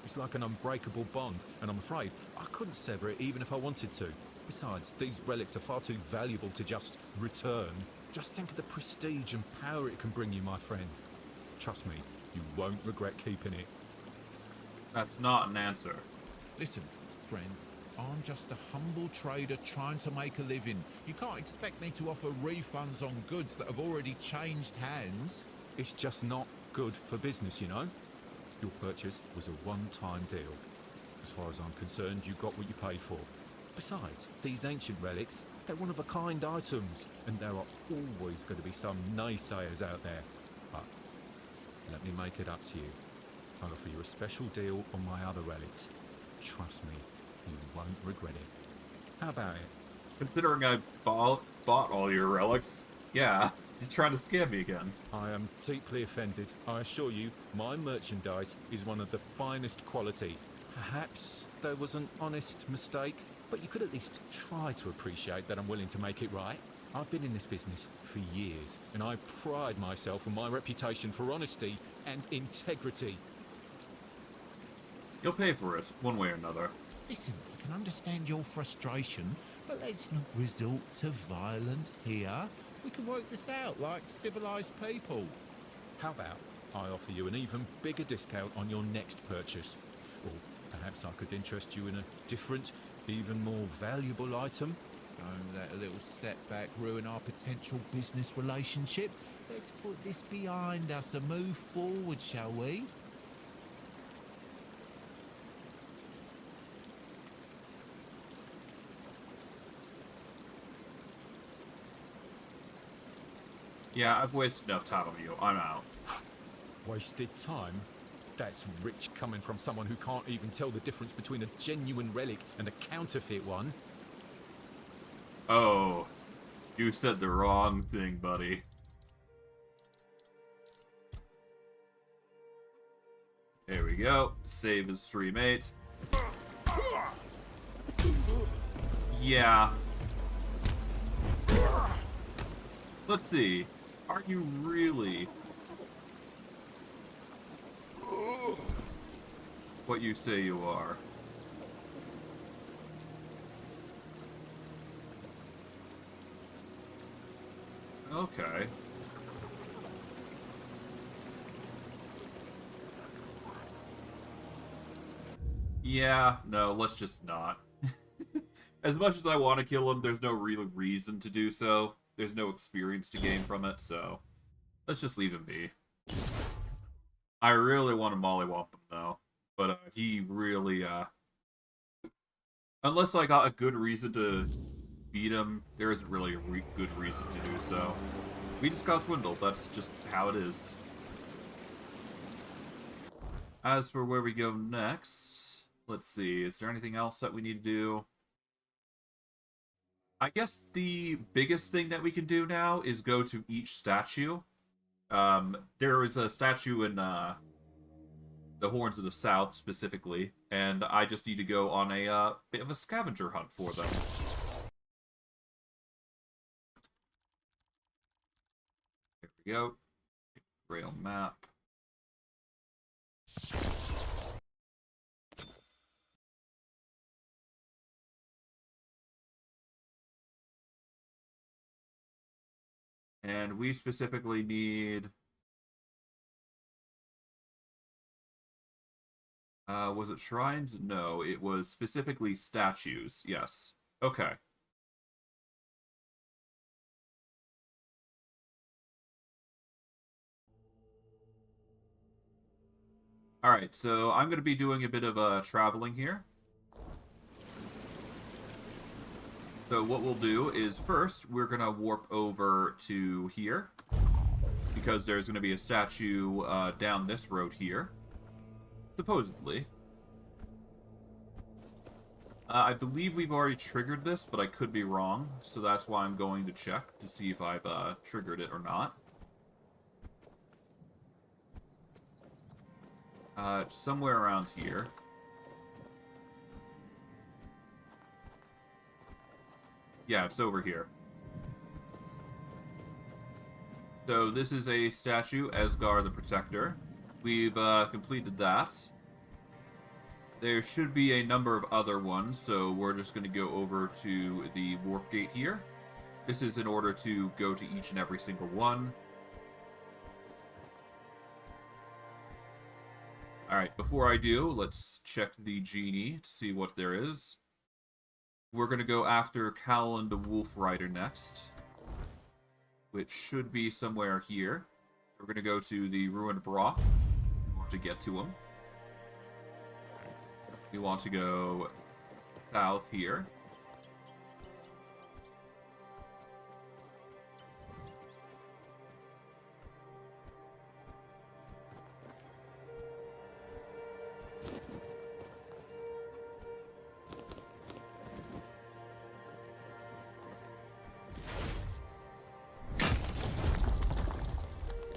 [SPEAKER 11] It's like an unbreakable bond, and I'm afraid I couldn't sever it even if I wanted to. Besides, these relics are far too valuable to just return. Just think of the prestige and power it can bring you, my friend. Trust me, you won't regret keeping it.
[SPEAKER 1] That's not an answer.
[SPEAKER 11] Listen, friend, I'm just a humble trader trying to make a living. You can't expect me to offer refunds on goods that have already changed hands. It's just not good for business, you know? Your purchase was a one-time deal. As far as I'm concerned, you got what you paid for. Besides, these ancient relics, they're one-of-a-kind items, and there are always going to be some naysayers out there. But let me make it up to you. I'll offer you a special deal on my other relics. Trust me, you won't regret it. How about it?
[SPEAKER 1] Considering I bought all your relics, yeah, you're trying to scam me again.
[SPEAKER 11] I am deeply offended. I assure you, my merchandise is one of the finest quality. Perhaps there was an honest mistake, but you could at least try to appreciate that I'm willing to make it right. I've been in this business for years, and I pride myself on my reputation for honesty and integrity.
[SPEAKER 1] You'll pay for it, one way or another.
[SPEAKER 11] Listen, I can understand your frustration, but let's not resort to violence here. We can work this out like civilized people. How about I offer you an even bigger discount on your next purchase? Or perhaps I could interest you in a different, even more valuable item? Don't let a little setback ruin our potential business relationship. Let's put this behind us and move forward, shall we?
[SPEAKER 1] Yeah, I've wasted enough time on you. I'm out.
[SPEAKER 11] Wasted time? That's rich coming from someone who can't even tell the difference between a genuine relic and a counterfeit one.
[SPEAKER 1] Oh, you said the wrong thing, buddy. There we go. Save as stream 8. Yeah. Let's see. Are you really what you say you are? Okay. Yeah, no, let's just not. As much as I want to kill him, there's no real reason to do so. There's no experience to gain from it, so let's just leave him be. I really want to mollywop him, though. But he really, unless I got a good reason to beat him, there isn't really a good reason to do so. We just got swindled. That's just how it is. As for where we go next, let's see. Is there anything else that we need to do? I guess the biggest thing that we can do now is go to each statue. There is a statue in the Horns of the South specifically, and I just need to go on a bit of a scavenger hunt for them. There we go. Grail map. And we specifically need... was it shrines? No, it was specifically statues. Yes. Okay. Alright, so I'm going to be doing a bit of traveling here. So what we'll do is first, we're going to warp over to here. Because there's going to be a statue down this road here. Supposedly. I believe we've already triggered this, but I could be wrong. So that's why I'm going to check to see if I've triggered it or not. Somewhere around here. Yeah, it's over here. So this is a statue, Esgar the Protector. We've completed that. There should be a number of other ones, so we're just going to go over to the warp gate here. This is in order to go to each and every single one. Alright, before I do, let's check the genie to see what there is. We're gonna go after Callan the Wolf Rider next, which should be somewhere here. We're gonna go to the Ruined Brock to get to him. We want to go south here.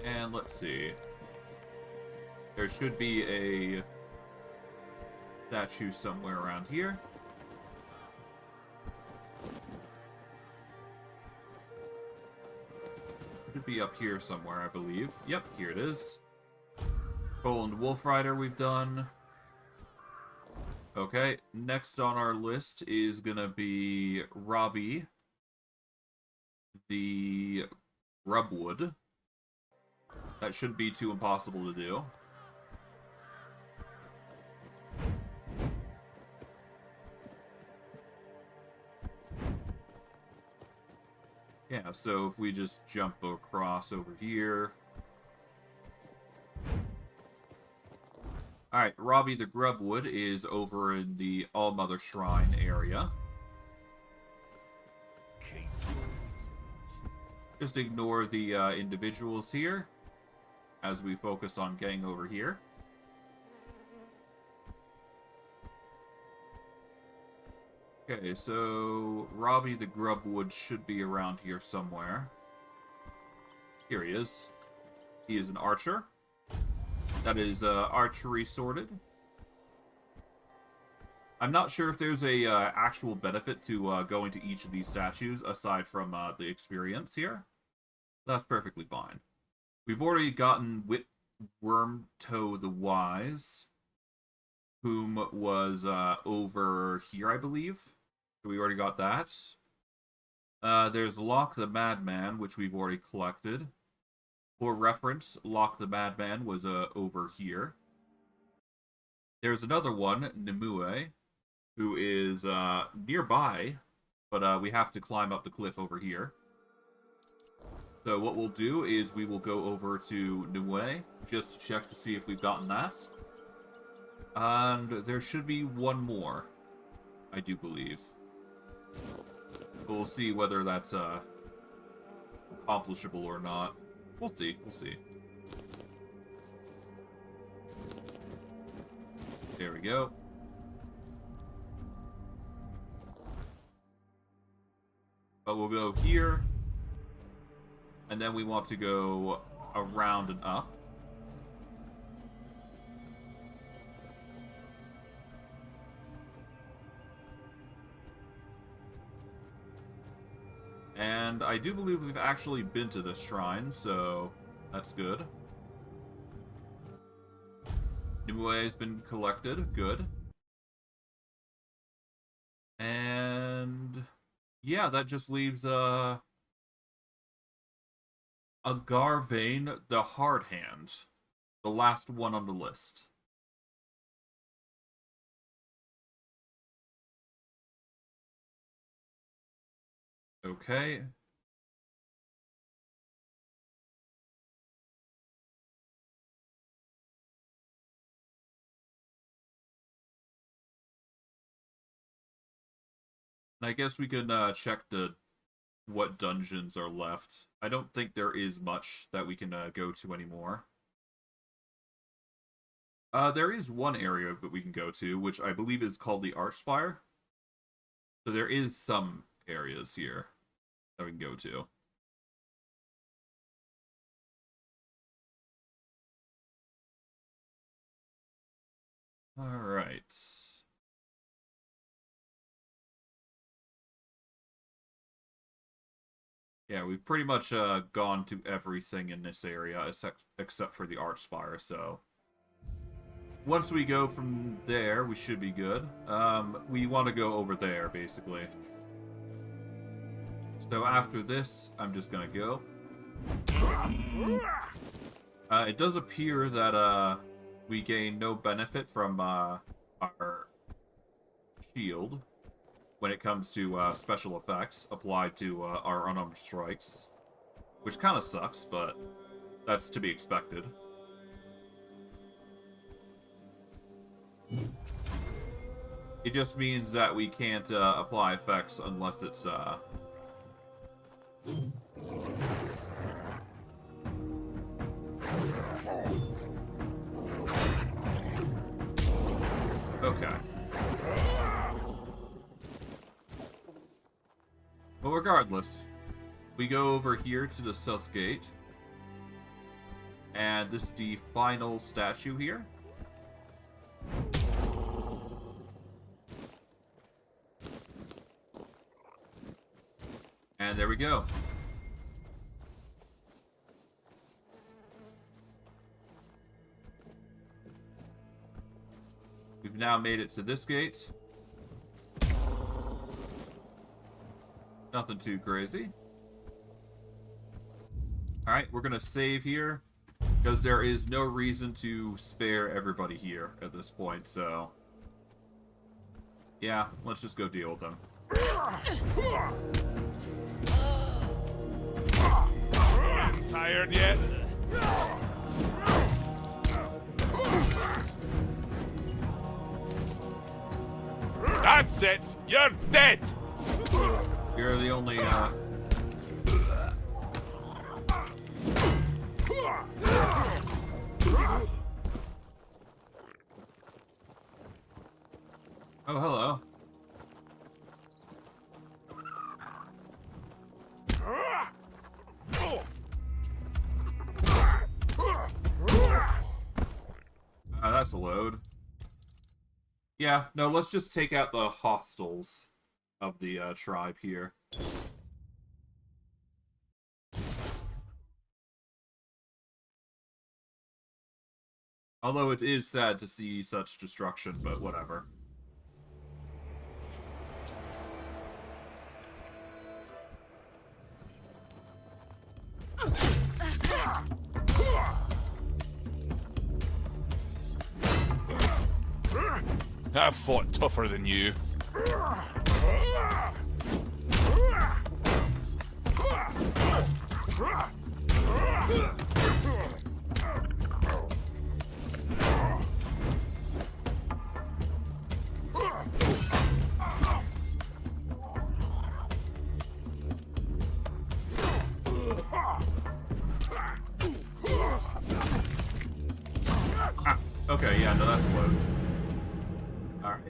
[SPEAKER 1] And let's see. There should be a statue somewhere around here. Should be up here somewhere, I believe. Yep, here it is. Poland Wolf Rider we've done. Okay, next on our list is gonna be Robbie the Grubwood. That shouldn't be too impossible to do. Yeah, so if we just jump across over here. Alright, Robbie the Grubwood is over in the All-Mother Shrine area. Just ignore the individuals here as we focus on getting over here. Okay, so Robbie the Grubwood should be around here somewhere. Here he is. He is an archer. That is archery sorted. I'm not sure if there's a actual benefit to going to each of these statues aside from the experience here. That's perfectly fine. We've already gotten Wormtoe the Wise, whom was over here, I believe. So we already got that. There's Locke the Madman, which we've already collected. For reference, Locke the Madman was over here. There's another one, Nimue, who is nearby, but we have to climb up the cliff over here. So what we'll do is we will go over to Nimue, just to check to see if we've gotten that. And there should be one more, I do believe. We'll see whether that's accomplishable or not. We'll see, we'll see. There we go. But we'll go here. And then we want to go around and up. And I do believe we've actually been to this shrine, so that's good. Nimue has been collected, good. And yeah, that just leaves a Garvane the Hard Hand, the last one on the list. Okay. I guess we can check what dungeons are left. I don't think there is much that we can go to anymore. There is one area that we can go to, which I believe is called the Archspire. So there is some areas here that we can go to. Alright. Yeah, we've pretty much gone to everything in this area except for the Archspire, so once we go from there, we should be good. We want to go over there, basically. So after this, I'm just gonna go. It does appear that we gain no benefit from our shield when it comes to special effects applied to our unarmed strikes, which kind of sucks, but that's to be expected. It just means that we can't apply effects unless it's okay. Well, regardless, we go over here to the south gate, and this is the final statue here. And there we go. We've now made it to this gate. Nothing too crazy. Alright, we're gonna save here, because there is no reason to spare everybody here at this point, so... yeah, let's just go deal with them.
[SPEAKER 5] Tired yet? That's it! You're dead!
[SPEAKER 1] You're the only, oh, hello. That's a load. Yeah, no, let's just take out the hostiles of the tribe here. Although it is sad to see such destruction, but whatever.
[SPEAKER 5] I've fought tougher than you.
[SPEAKER 1] Okay, yeah, no, that's a load. Alright.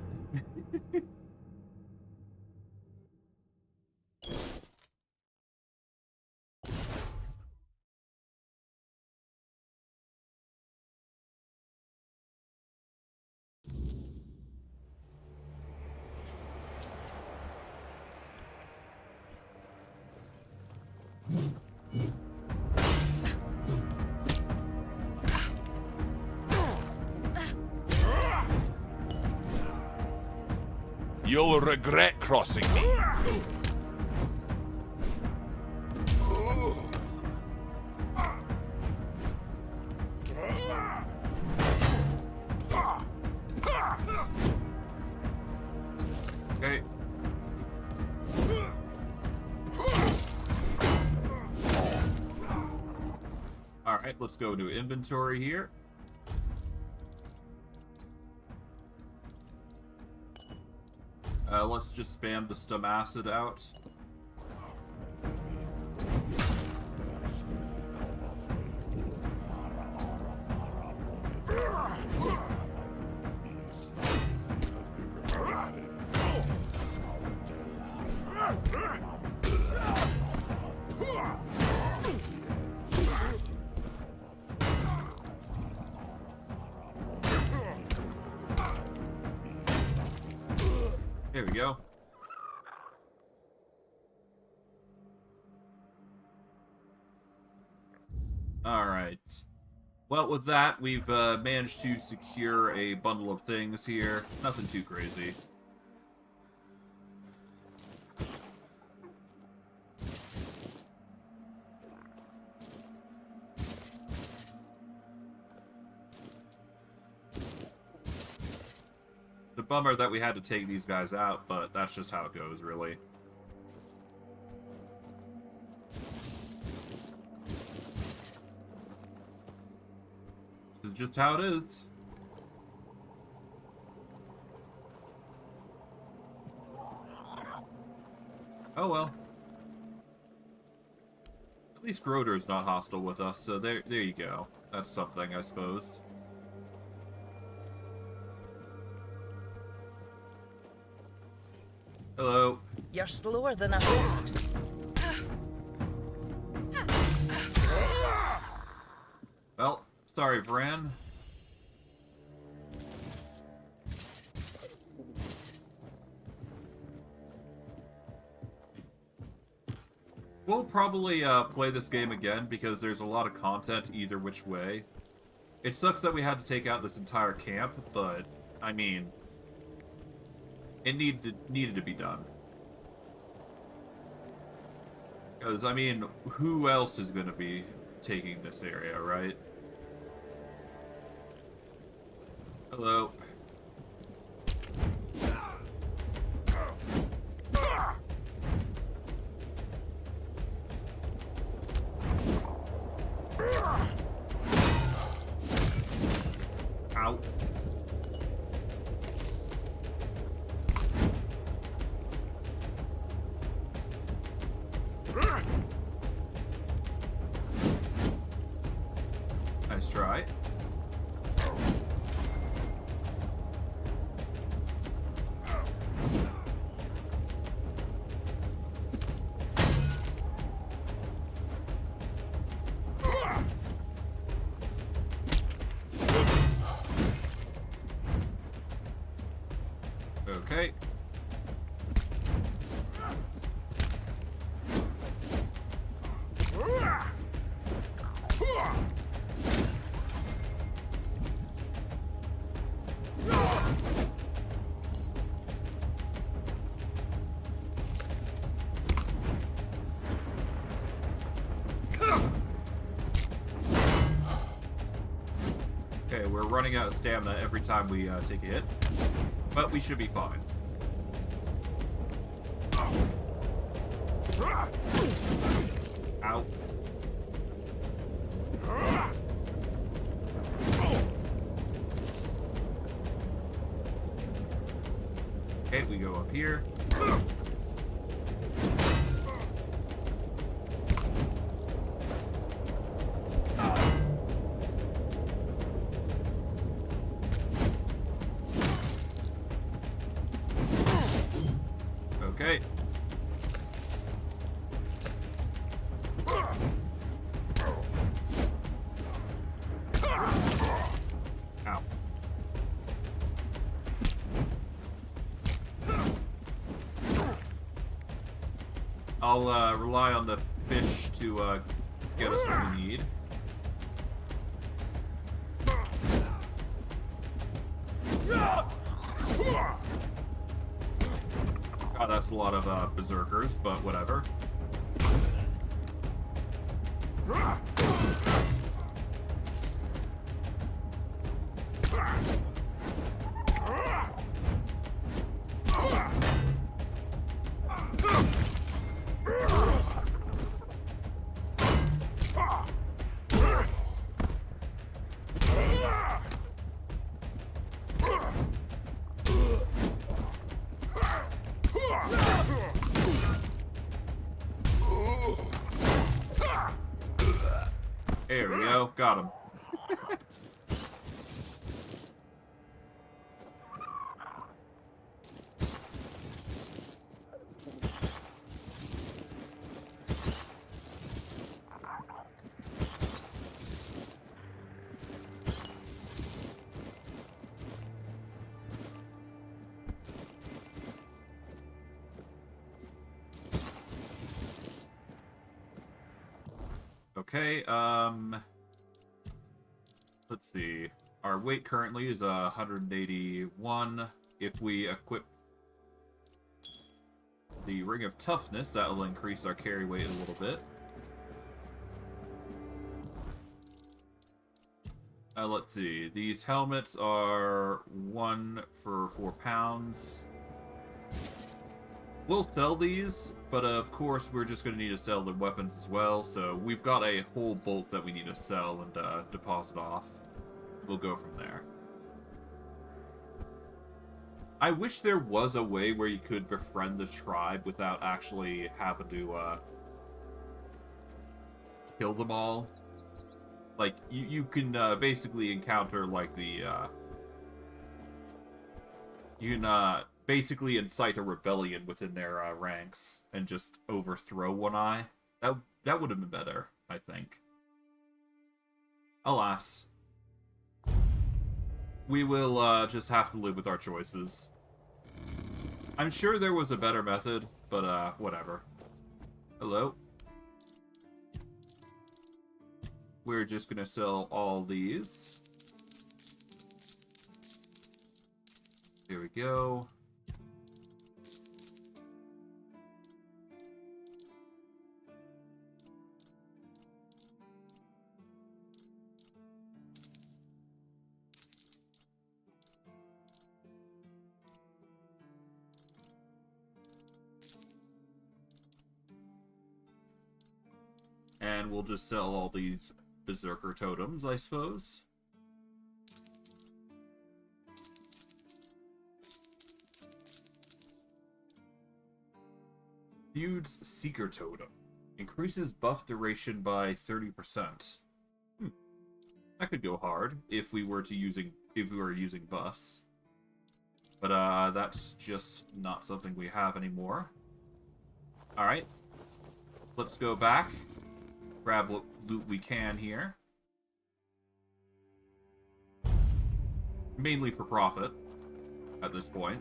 [SPEAKER 5] You'll regret crossing me.
[SPEAKER 1] Okay. Alright, let's go to inventory here. Let's just spam the stum acid out. There we go. Alright. Well, with that, we've managed to secure a bundle of things here. Nothing too crazy. bummer that we had to take these guys out, but that's just how it goes, really. This is just how it is. Oh well. At least Groder's not hostile with us, so there you go. That's something, I suppose. Hello.
[SPEAKER 13] You're slower than I thought.
[SPEAKER 1] Well, sorry, Vran. We'll probably play this game again because there's a lot of content either which way. It sucks that we had to take out this entire camp, but, I mean, it needed to be done. Because, I mean, who else is going to be taking this area, right? Hello. Ow. Nice try. Okay. Okay, we're running out of stamina every time we take a hit, but we should be fine. Ow. Okay, we go up here. Okay. Ow. I'll rely on the fish to get us what we need. God, that's a lot of berserkers, but whatever. There we go, got him. Okay, let's see. Our weight currently is 181. If we equip the Ring of Toughness, that will increase our carry weight a little bit. Let's see. These helmets are 1 for £4. We'll sell these, but of course we're just going to need to sell the weapons as well. So we've got a whole bolt that we need to sell and deposit off. We'll go from there. I wish there was a way where you could befriend the tribe without actually having to kill them all. Like, you can basically encounter, like, the, you can basically incite a rebellion within their ranks and just overthrow One Eye. That would have been better, I think. Alas. We will just have to live with our choices. I'm sure there was a better method, but whatever. Hello? We're just gonna sell all these. Here we go. And we'll just sell all these Berserker totems, I suppose. Feud's Seeker Totem. Increases buff duration by 30%. That could go hard if we were using buffs. But that's just not something we have anymore. Alright. Let's go back. Grab what loot we can here. Mainly for profit at this point.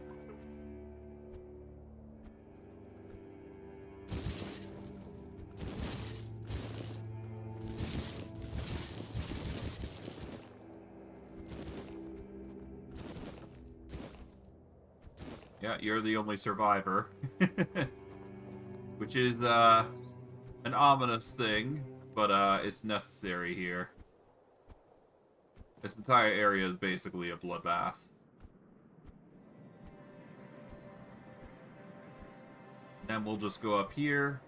[SPEAKER 1] Yeah, you're the only survivor. Which is an ominous thing. But it's necessary here. This entire area is basically a bloodbath. And then we'll just go up here,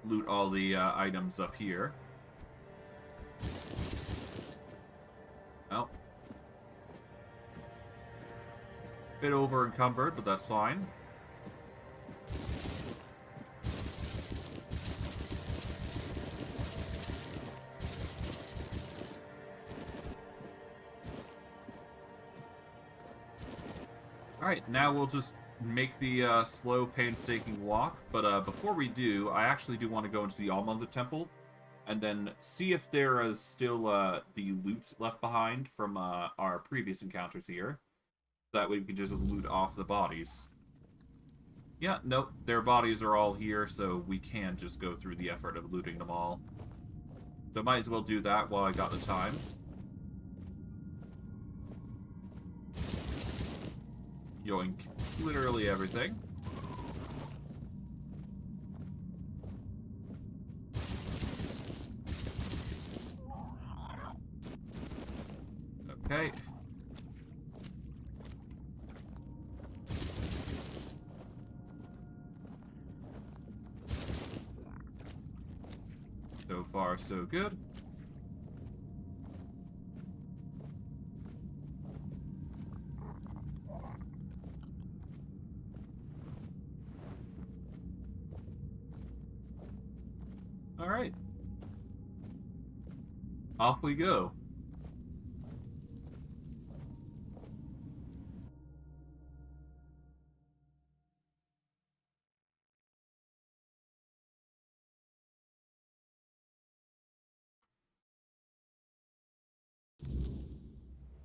[SPEAKER 1] loot all the items up here. Oh. Bit over encumbered, but that's fine. Alright, now we'll just make the slow, painstaking walk. But before we do, I actually do want to go into the Almond Temple and then see if there is still the loot left behind from our previous encounters here. That way we can just loot off the bodies. Yeah, nope, their bodies are all here, so we can just go through the effort of looting them all. So might as well do that while I got the time. Yoink. Literally everything. Okay. So far, so good. All right. Off we go.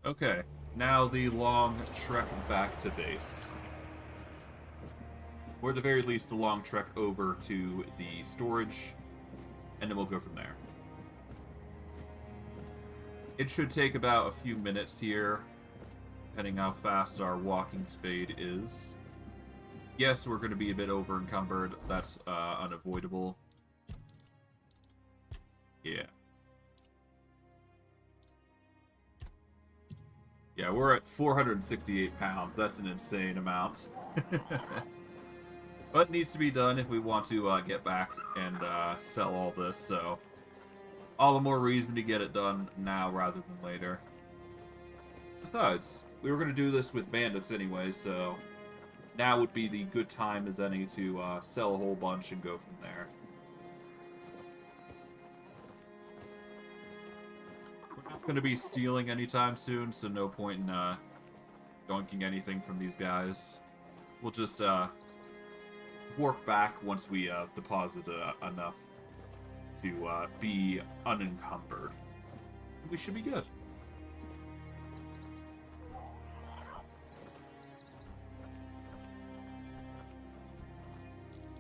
[SPEAKER 1] Okay, now the long trek back to base. Or at the very least, the long trek over to the storage, and then we'll go from there. It should take about a few minutes here, depending how fast our walking speed is. Yes, we're going to be a bit over encumbered. That's unavoidable. Yeah. Yeah, we're at 468 pounds. That's an insane amount. But it needs to be done if we want to get back and sell all this, so all the more reason to get it done now rather than later. Besides, we were going to do this with bandits anyway, so now would be the good time as any to sell a whole bunch and go from there. We're not going to be stealing anytime soon, so no point in doinking anything from these guys. We'll just work back once we deposit enough to be unencumbered. We should be good.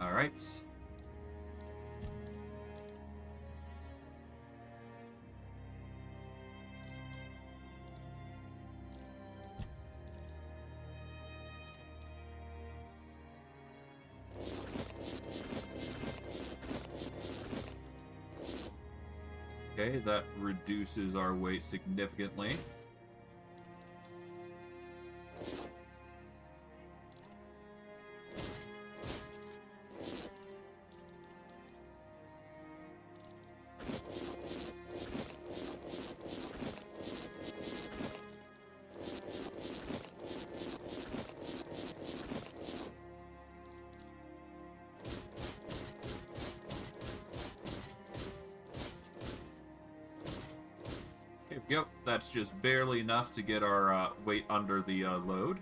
[SPEAKER 1] All right. Okay, that reduces our weight significantly. Yep, that's just barely enough to get our weight under the load.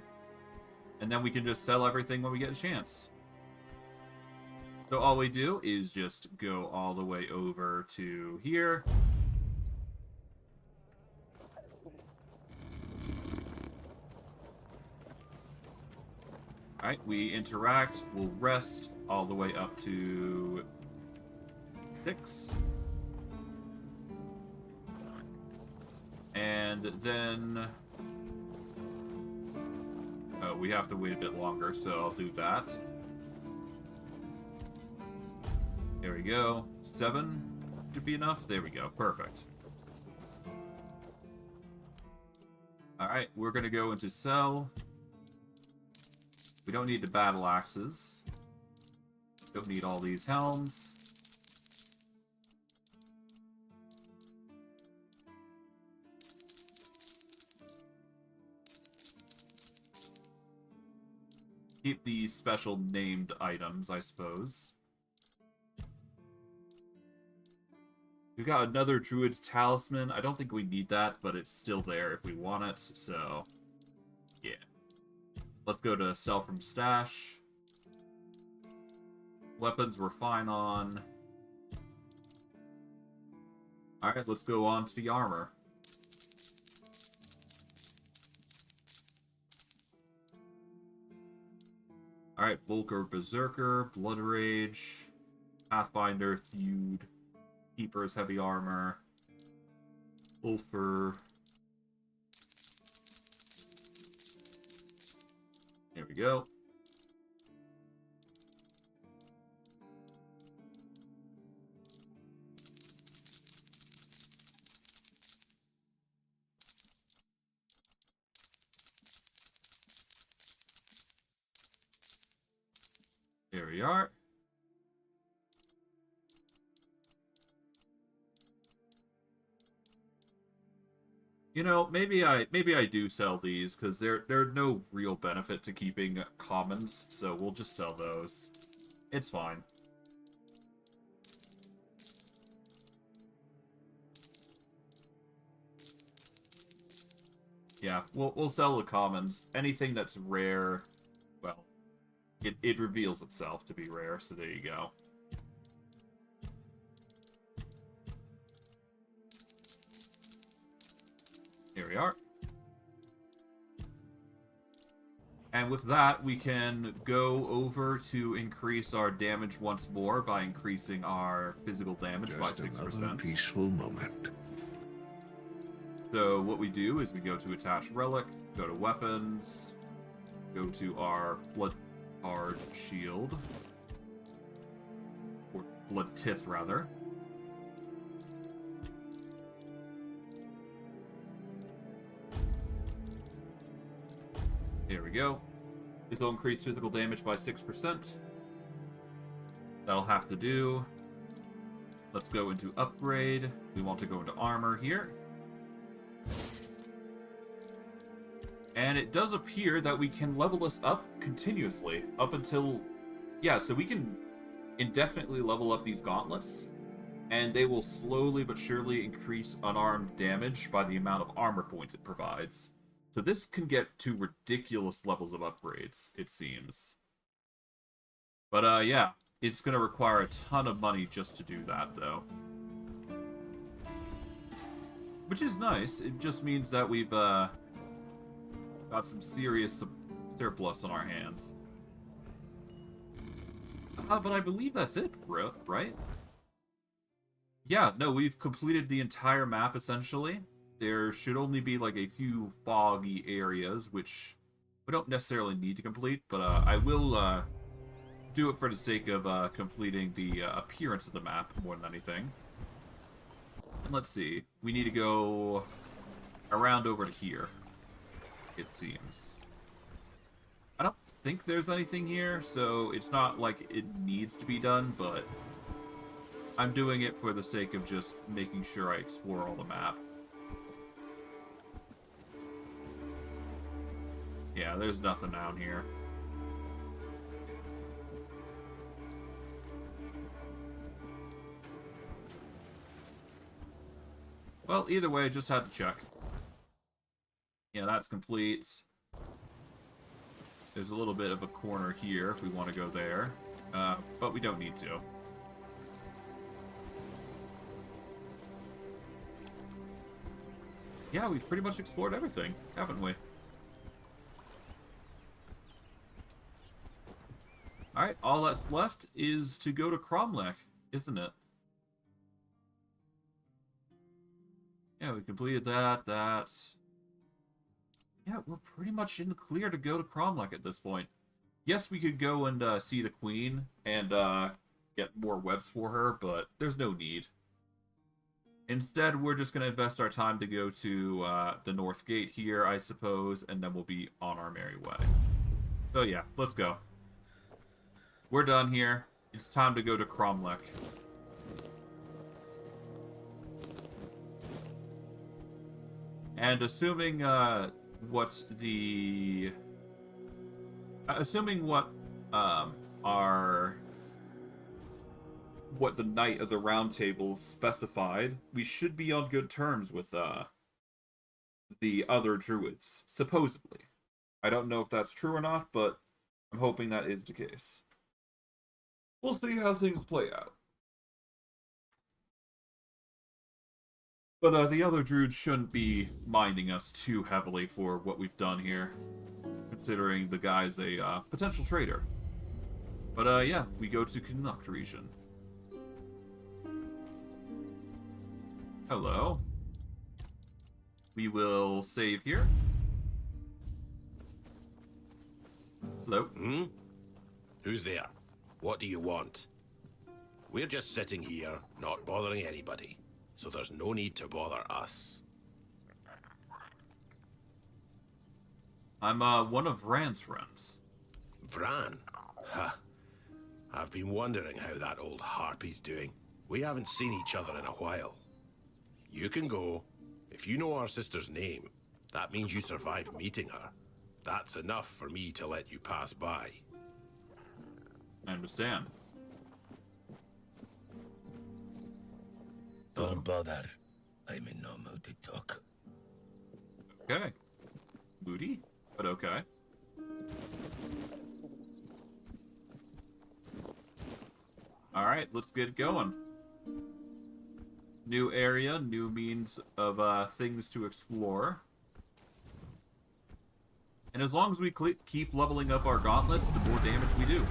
[SPEAKER 1] And then we can just sell everything when we get a chance. So all we do is just go all the way over to here. Alright, we interact, we'll rest all the way up to 6. And then... oh, we have to wait a bit longer, so I'll do that. There we go. 7 should be enough. There we go. Perfect. Alright, we're going to go into sell. We don't need the battle axes. Don't need all these helms. Keep these special named items, I suppose. We've got another Druid's Talisman. I don't think we need that, but it's still there if we want it, so... yeah. Let's go to sell from stash. Weapons we're fine on. Alright, let's go on to the armor. Alright, Volker Berserker, Blood Rage, Pathfinder, Feud, Keeper's Heavy Armor, Ulfer. There we go. There we are. You know, maybe I do sell these because they're no real benefit to keeping commons, so we'll just sell those. It's fine. Yeah, we'll sell the commons. Anything that's rare, well, it reveals itself to be rare, so there you go. Here we are. And with that, we can go over to increase our damage once more by increasing our physical damage by 6%.
[SPEAKER 3] Another peaceful moment.
[SPEAKER 1] So what we do is we go to attach relic, go to weapons, go to our blood card shield, or blood tith rather. There we go. This will increase physical damage by 6%. That'll have to do. Let's go into upgrade. We want to go into armor here. And it does appear that we can level this up continuously up until... Yeah, so we can indefinitely level up these gauntlets, and they will slowly but surely increase unarmed damage by the amount of armor points it provides. So this can get to ridiculous levels of upgrades, it seems. But yeah, it's going to require a ton of money just to do that, though. Which is nice. It just means that we've got some serious surplus on our hands. But I believe that's it, right? Yeah, no, we've completed the entire map, essentially. There should only be, like, a few foggy areas, which we don't necessarily need to complete, but I will do it for the sake of completing the appearance of the map more than anything. And let's see. We need to go around over to here, it seems. I don't think there's anything here, so it's not like it needs to be done, but I'm doing it for the sake of just making sure I explore all the map. Yeah, there's nothing down here. Well, either way, just had to check. Yeah, that's complete. There's a little bit of a corner here if we want to go there, but we don't need to. Yeah, we've pretty much explored everything, haven't we? Alright, all that's left is to go to Cromlech, isn't it? Yeah, we completed that. Yeah, we're pretty much in the clear to go to Cromlech at this point. Yes, we could go and see the Queen and get more webs for her, but there's no need. Instead, we're just going to invest our time to go to the North Gate here, I suppose, and then we'll be on our merry way. So yeah, let's go. We're done here. It's time to go to Cromlech. And assuming what the Knight of the Round Table specified, we should be on good terms with the other druids, supposedly. I don't know if that's true or not, but I'm hoping that is the case. We'll see how things play out. But the other druids shouldn't be minding us too heavily for what we've done here, considering the guy's a potential traitor. But yeah, we go to Connacht region. Hello. We will save here. Hello.
[SPEAKER 14] Hmm? Who's there? What do you want? We're just sitting here, not bothering anybody, so there's no need to bother us.
[SPEAKER 1] I'm one of Vran's friends.
[SPEAKER 14] Vran? Ha. I've been wondering how that old harpy's doing. We haven't seen each other in a while. You can go. If you know our sister's name, that means you survived meeting her. That's enough for me to let you pass by.
[SPEAKER 1] I understand.
[SPEAKER 2] Don't bother. I'm in no mood to talk.
[SPEAKER 1] Okay. Moody, but okay. Alright, let's get going. New area, new means of things to explore. And as long as we keep leveling up our gauntlets, the more damage we do.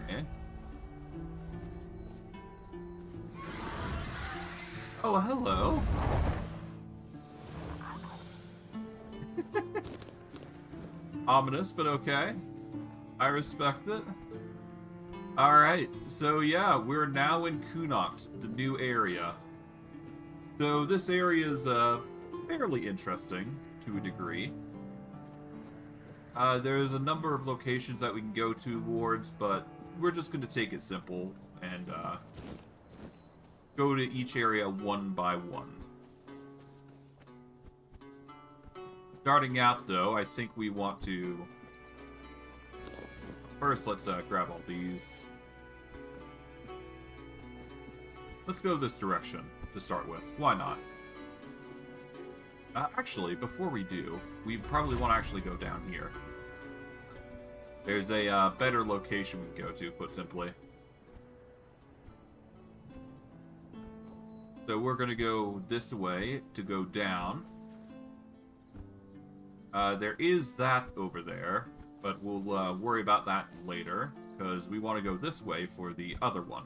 [SPEAKER 1] Okay. Oh, hello. Ominous, but okay. I respect it. Alright, so yeah, we're now in Connacht, the new area. So this area is fairly interesting to a degree. There's a number of locations that we can go towards, but we're just going to take it simple and go to each area one by one. Starting out, though, I think we want to... First, let's grab all these. Let's go this direction to start with. Why not? Actually, before we do, we probably want to actually go down here. There's a better location we can go to, put simply. So we're going to go this way to go down. There is that over there, but we'll worry about that later, because we want to go this way for the other one.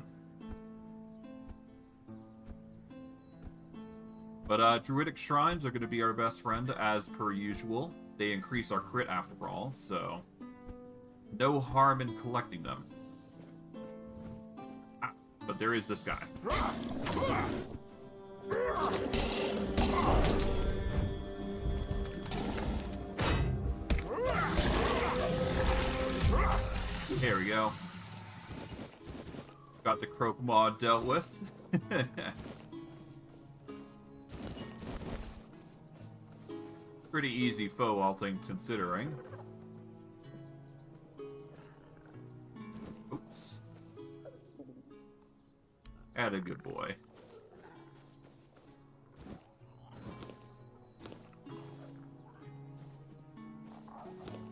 [SPEAKER 1] But druidic shrines are going to be our best friend, as per usual. They increase our crit after all, so no harm in collecting them. Ah, but there is this guy. There we go. Got the croak maw dealt with. Pretty easy foe, all things considering. Oops. And a good boy.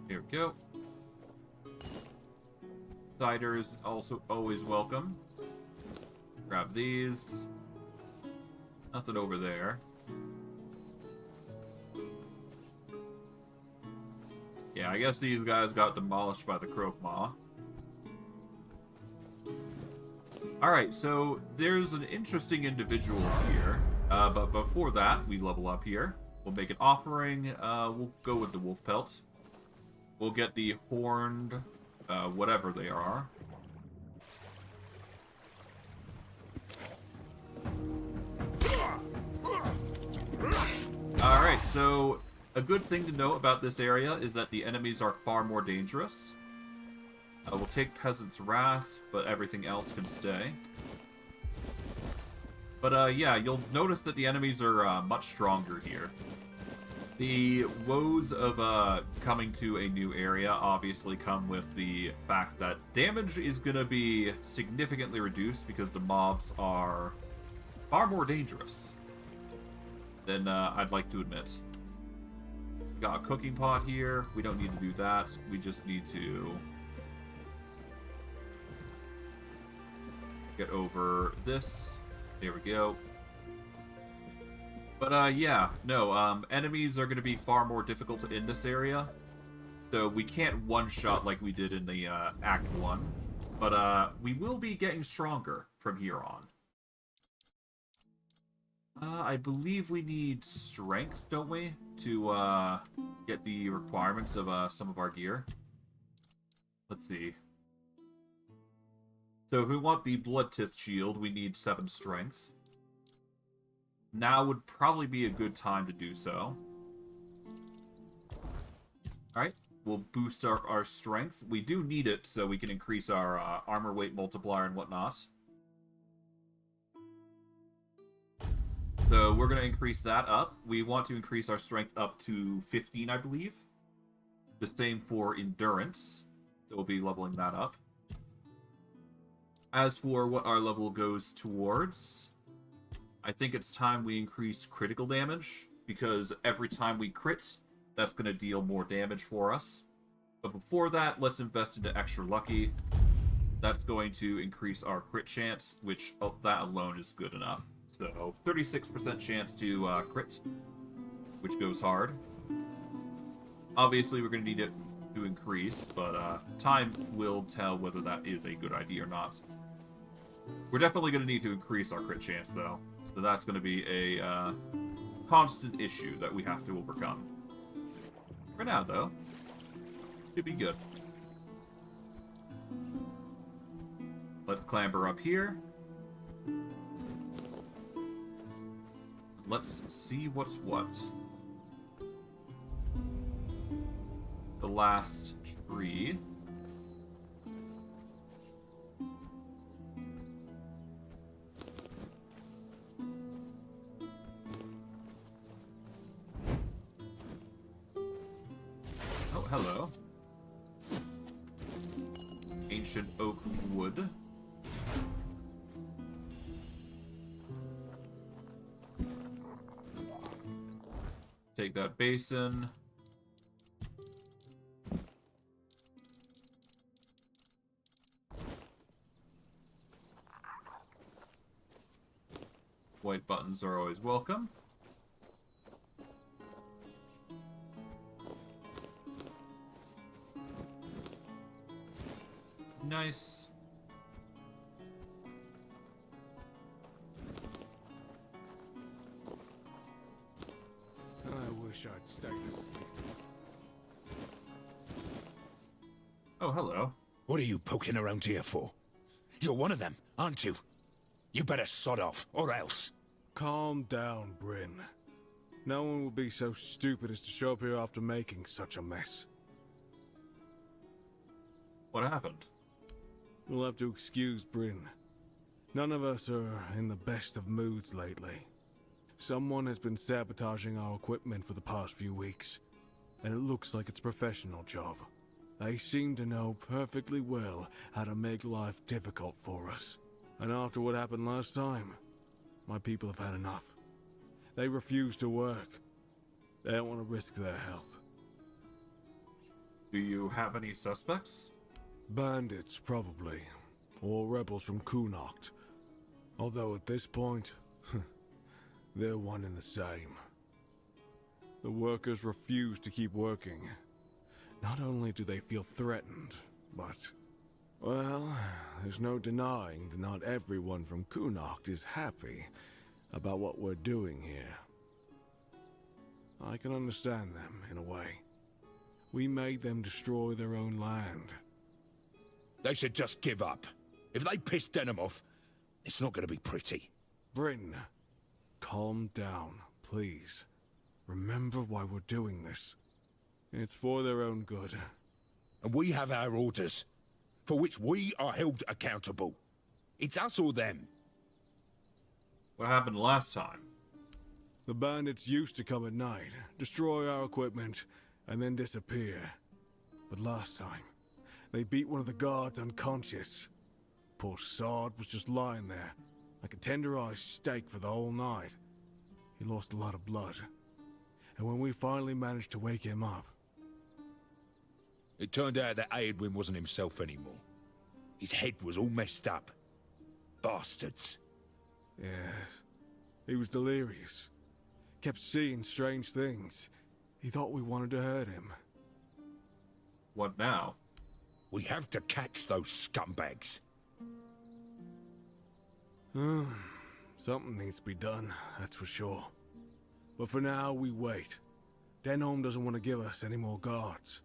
[SPEAKER 1] Here we go. Cider is also always welcome. Grab these. Nothing over there. Yeah, I guess these guys got demolished by the croak maw. Alright, so there's an interesting individual here. But before that, we level up here. We'll make an offering. We'll go with the wolf pelt. We'll get the horned, whatever they are. Alright, so a good thing to know about this area is that the enemies are far more dangerous. We'll take Peasant's Wrath, but everything else can stay. But yeah, you'll notice that the enemies are much stronger here. The woes of coming to a new area obviously come with the fact that damage is going to be significantly reduced because the mobs are far more dangerous than I'd like to admit. Got a cooking pot here. We don't need to do that. We just need to get over this. There we go. But yeah, no, enemies are going to be far more difficult in this area. So we can't one-shot like we did in the Act 1. But we will be getting stronger from here on. I believe we need strength, don't we? To get the requirements of some of our gear. Let's see. So if we want the Bloodtith shield, we need 7 strength. Now would probably be a good time to do so. Alright, we'll boost our strength. We do need it so we can increase our armor weight multiplier and whatnot. So we're going to increase that up. We want to increase our strength up to 15, I believe. The same for endurance. So we'll be leveling that up. As for what our level goes towards, I think it's time we increase critical damage, because every time we crit, that's going to deal more damage for us. But before that, let's invest into extra lucky. That's going to increase our crit chance, which that alone is good enough. So 36% chance to crit, which goes hard. Obviously, we're going to need it to increase, but time will tell whether that is a good idea or not. We're definitely going to need to increase our crit chance, though. So that's going to be a constant issue that we have to overcome. For now, though, should be good. Let's clamber up here. let's see what's what. The last tree. Oh, hello. Ancient oak wood. Take that basin. White buttons are always welcome. Nice.
[SPEAKER 12] I wish I'd stayed asleep.
[SPEAKER 1] Oh, hello.
[SPEAKER 3] What are you poking around here for? You're one of them, aren't you? You better sod off, or else.
[SPEAKER 12] Calm down, Bryn. No one will be so stupid as to show up here after making such a mess.
[SPEAKER 1] What happened?
[SPEAKER 12] You'll have to excuse Bryn. None of us are in the best of moods lately. Someone has been sabotaging our equipment for the past few weeks, and it looks like it's a professional job. They seem to know perfectly well how to make life difficult for us. And after what happened last time, my people have had enough. They refuse to work. They don't want to risk their health.
[SPEAKER 1] Do you have any suspects?
[SPEAKER 12] Bandits, probably. Or rebels from Kunocht. Although at this point, they're one and the same. The workers refuse to keep working. Not only do they feel threatened, but... well, there's no denying that not everyone from Kunocht is happy about what we're doing here. I can understand them, in a way. We made them destroy their own land.
[SPEAKER 3] They should just give up. If they piss Denham off, it's not going to be pretty.
[SPEAKER 12] Bryn, calm down, please. Remember why we're doing this. It's for their own good.
[SPEAKER 3] And we have our orders, for which we are held accountable. It's us or them.
[SPEAKER 1] What happened last time?
[SPEAKER 12] The bandits used to come at night, destroy our equipment, and then disappear. But last time, they beat one of the guards unconscious. Poor sod was just lying there, like a tenderized steak for the whole night. He lost a lot of blood. And when we finally managed to wake him up...
[SPEAKER 3] It turned out that Aedwin wasn't himself anymore. His head was all messed up. Bastards.
[SPEAKER 12] Yes, he was delirious. Kept seeing strange things. He thought we wanted to hurt him.
[SPEAKER 1] What now?
[SPEAKER 3] We have to catch those scumbags.
[SPEAKER 12] Something needs to be done, that's for sure. But for now, we wait. Danheim doesn't want to give us any more guards.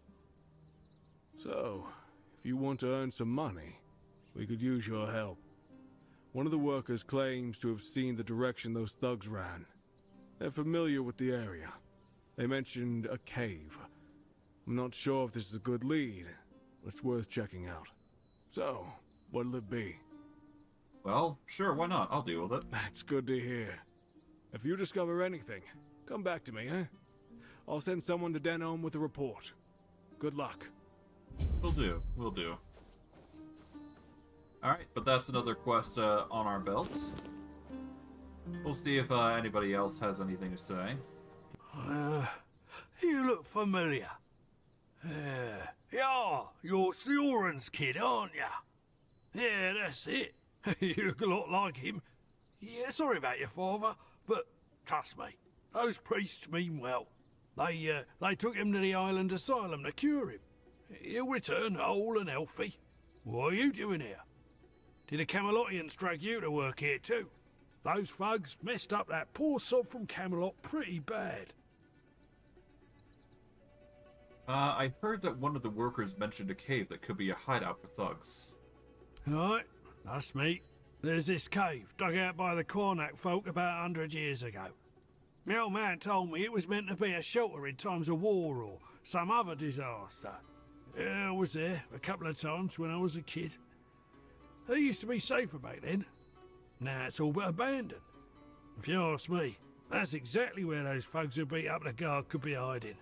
[SPEAKER 12] So, if you want to earn some money, we could use your help. One of the workers claims to have seen the direction those thugs ran. They're familiar with the area. They mentioned a cave. I'm not sure if this is a good lead, but it's worth checking out. So, what'll it be?
[SPEAKER 1] Well, sure, why not? I'll deal with it.
[SPEAKER 12] That's good to hear. If you discover anything, come back to me, eh? I'll send someone to Danheim with a report. Good luck.
[SPEAKER 1] Will do, will do. Alright, but that's another quest on our belts. We'll see if anybody else has anything to say.
[SPEAKER 15] You look familiar. Yeah, you're Sioran's kid, aren't ya? Yeah, that's it. You look a lot like him. Yeah, sorry about your father, but trust me, those priests mean well. They took him to the island asylum to cure him. He'll return whole and healthy. What are you doing here? Did the Camelotians drag you to work here too? Those thugs messed up that poor sod from Camelot pretty bad.
[SPEAKER 1] I heard that one of the workers mentioned a cave that could be a hideout for thugs.
[SPEAKER 15] Right, that's me. There's this cave dug out by the Cornac folk about 100 years ago. My old man told me it was meant to be a shelter in times of war or some other disaster. Yeah, I was there a couple of times when I was a kid. It used to be safer back then. Now it's all but abandoned. If you ask me, that's exactly where those thugs who beat up the guard could be hiding.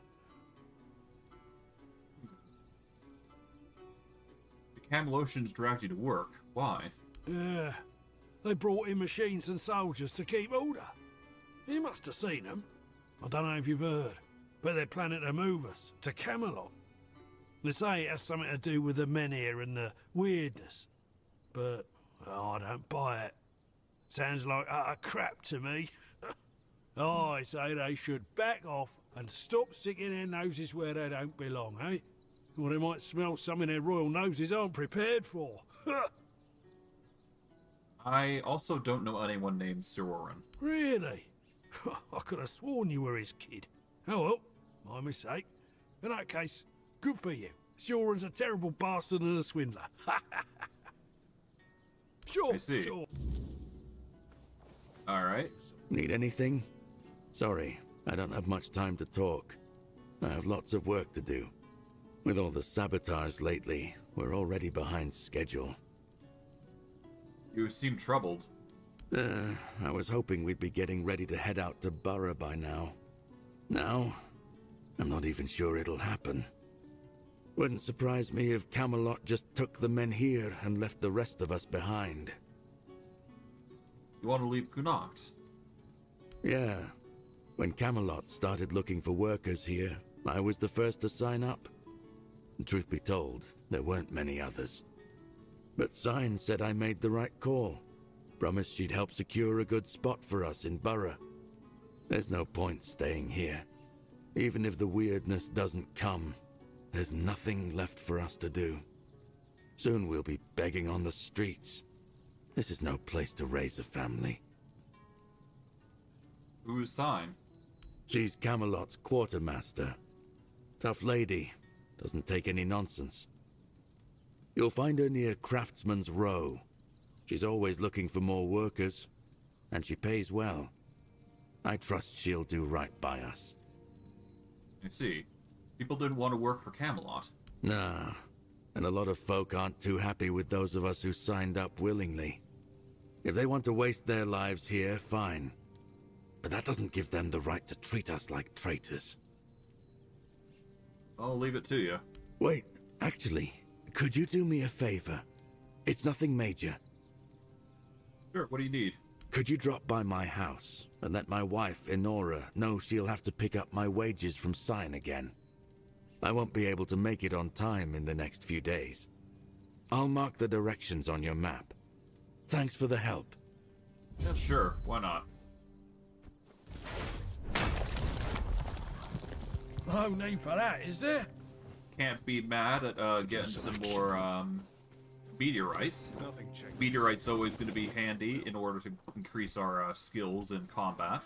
[SPEAKER 1] The Camelosians dragged you to work. Why?
[SPEAKER 15] Yeah, they brought in machines and soldiers to keep order. You must have seen them. I don't know if you've heard, but they're planning to move us to Camelot. They say it has something to do with the men here and the weirdness. But I don't buy it. Sounds like utter crap to me. I say they should back off and stop sticking their noses where they don't belong, eh? Or they might smell something their royal noses aren't prepared for.
[SPEAKER 1] I also don't know anyone named Sir Oren.
[SPEAKER 15] Really? I could have sworn you were his kid. Oh well, my mistake. In that case, good for you. Sioran's a terrible bastard and a swindler. Sure,
[SPEAKER 1] I see.
[SPEAKER 15] sure.
[SPEAKER 1] Alright.
[SPEAKER 16] Need anything? Sorry, I don't have much time to talk. I have lots of work to do. With all the sabotage lately, we're already behind schedule.
[SPEAKER 1] You seem troubled.
[SPEAKER 16] I was hoping we'd be getting ready to head out to Borough by now. Now, I'm not even sure it'll happen. Wouldn't surprise me if Camelot just took the men here and left the rest of us behind.
[SPEAKER 1] You want to leave Kunox?
[SPEAKER 16] Yeah. When Camelot started looking for workers here, I was the first to sign up. And truth be told, there weren't many others. But Sign said I made the right call. Promised she'd help secure a good spot for us in Borough. There's no point staying here. Even if the weirdness doesn't come, there's nothing left for us to do. Soon we'll be begging on the streets. This is no place to raise a family.
[SPEAKER 1] Who is Sign?
[SPEAKER 16] She's Camelot's quartermaster. Tough lady. Doesn't take any nonsense. You'll find her near Craftsman's Row. She's always looking for more workers, and she pays well. I trust she'll do right by us.
[SPEAKER 1] I see. People didn't want to work for Camelot.
[SPEAKER 16] Nah, and a lot of folk aren't too happy with those of us who signed up willingly. If they want to waste their lives here, fine. But that doesn't give them the right to treat us like traitors.
[SPEAKER 1] I'll leave it to you.
[SPEAKER 16] Wait, actually, could you do me a favor? It's nothing major.
[SPEAKER 1] Sure, what do you need?
[SPEAKER 16] Could you drop by my house and let my wife, Enora, know she'll have to pick up my wages from Sign again? I won't be able to make it on time in the next few days. I'll mark the directions on your map. Thanks for the help.
[SPEAKER 1] Yeah, sure, why not?
[SPEAKER 15] No need for that, is there?
[SPEAKER 1] Can't be mad at getting some more meteorites. Meteorites always going to be handy in order to increase our skills in combat.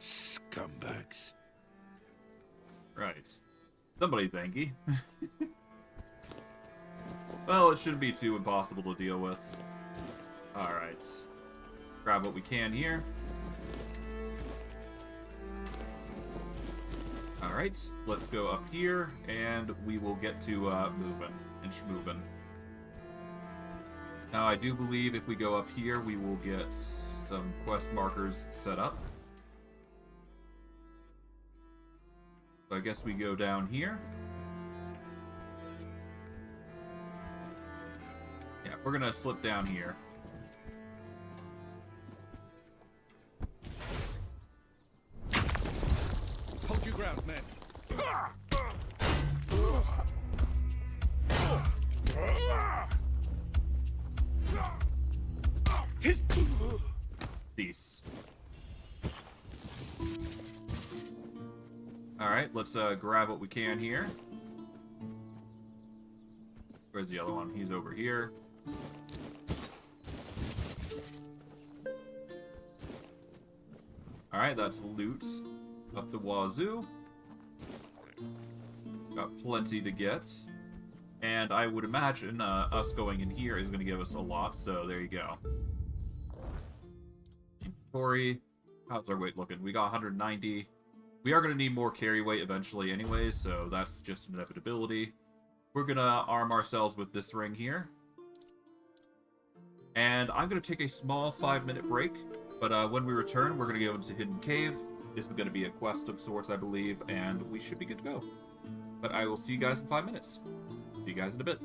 [SPEAKER 3] Scumbags.
[SPEAKER 1] Right. Somebody's angry. Well, it shouldn't be too impossible to deal with. Alright. Grab what we can here. Alright, let's go up here, and we will get to moving and schmoving. Now, I do believe if we go up here, we will get some quest markers set up. So I guess we go down here. Yeah, we're gonna slip down here.
[SPEAKER 3] Hold your ground, men.
[SPEAKER 1] Cease. Alright, let's grab what we can here. Where's the other one? He's over here. Alright, that's loot up the wazoo. Got plenty to get. And I would imagine us going in here is going to give us a lot, so there you go. Inventory. How's our weight looking? We got 190. We are going to need more carry weight eventually anyway, so that's just an inevitability. We're going to arm ourselves with this ring here. And I'm going to take a small 5-minute break, but when we return, we're going to go into Hidden Cave. This is going to be a quest of sorts, I believe, and we should be good to go. But I will see you guys in 5 minutes. See you guys in a bit.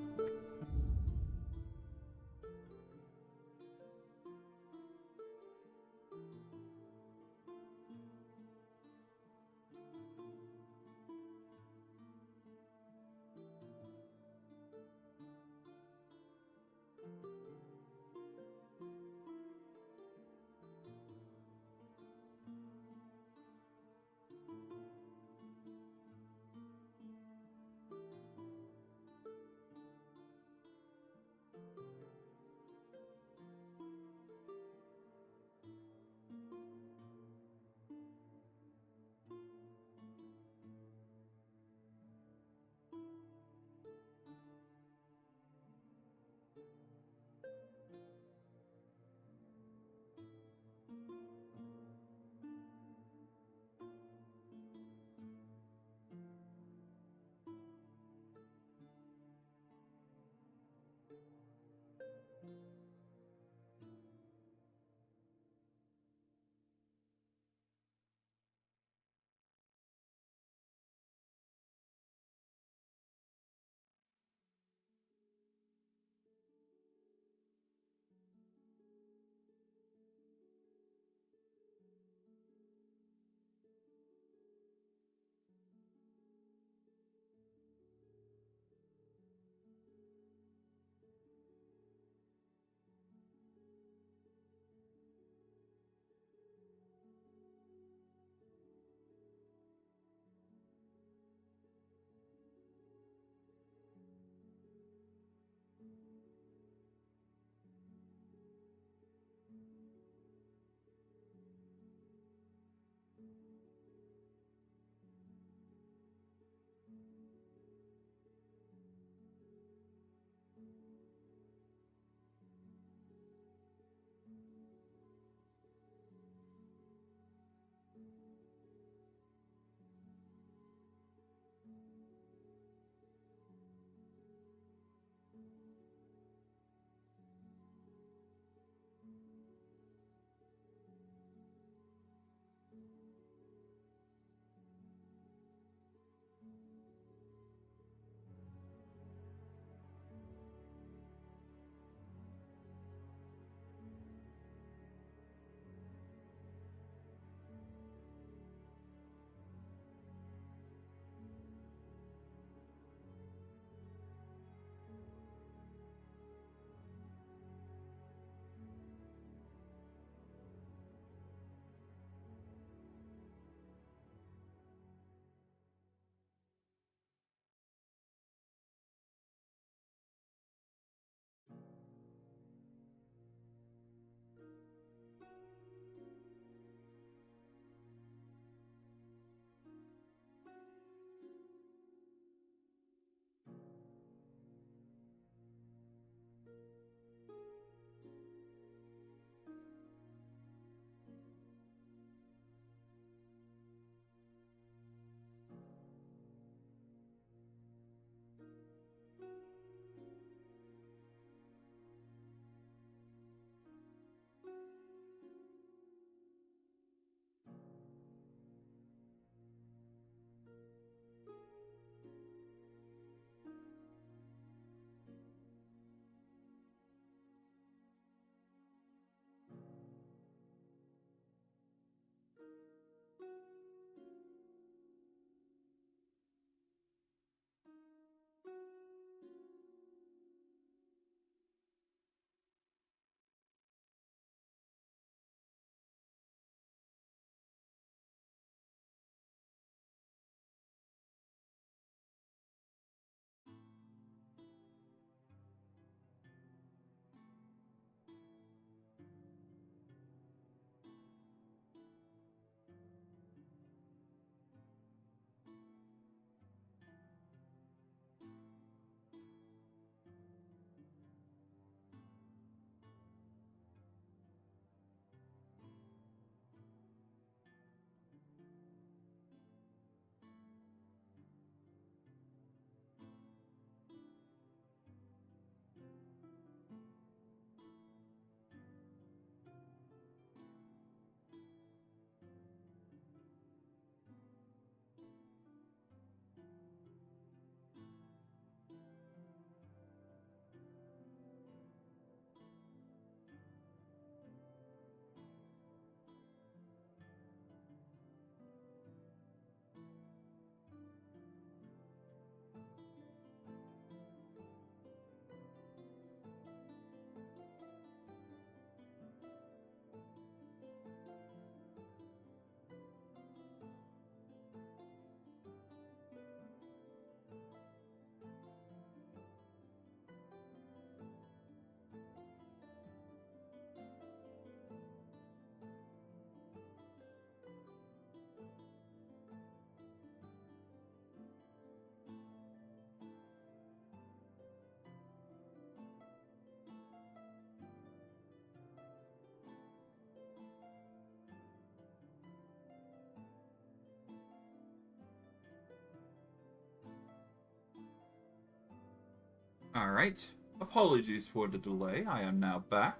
[SPEAKER 1] Alright. Apologies for the delay. I am now back.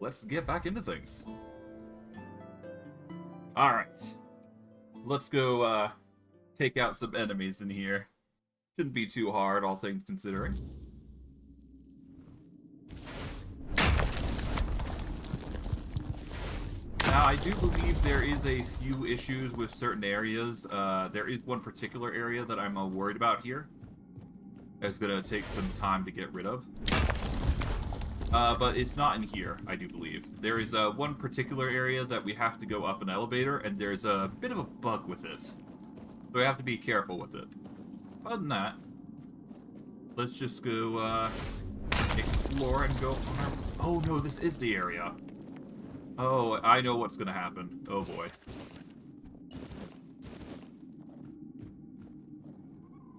[SPEAKER 1] Let's get back into things. Alright. Let's go take out some enemies in here. Shouldn't be too hard, all things considering. Now, I do believe there is a few issues with certain areas. There is one particular area that I'm worried about here. It's going to take some time to get rid of. But it's not in here, I do believe. There is one particular area that we have to go up an elevator, and there's a bit of a bug with it. So we have to be careful with it. Other than that, let's just go explore and go on our... Oh no, this is the area. Oh, I know what's gonna happen. Oh boy.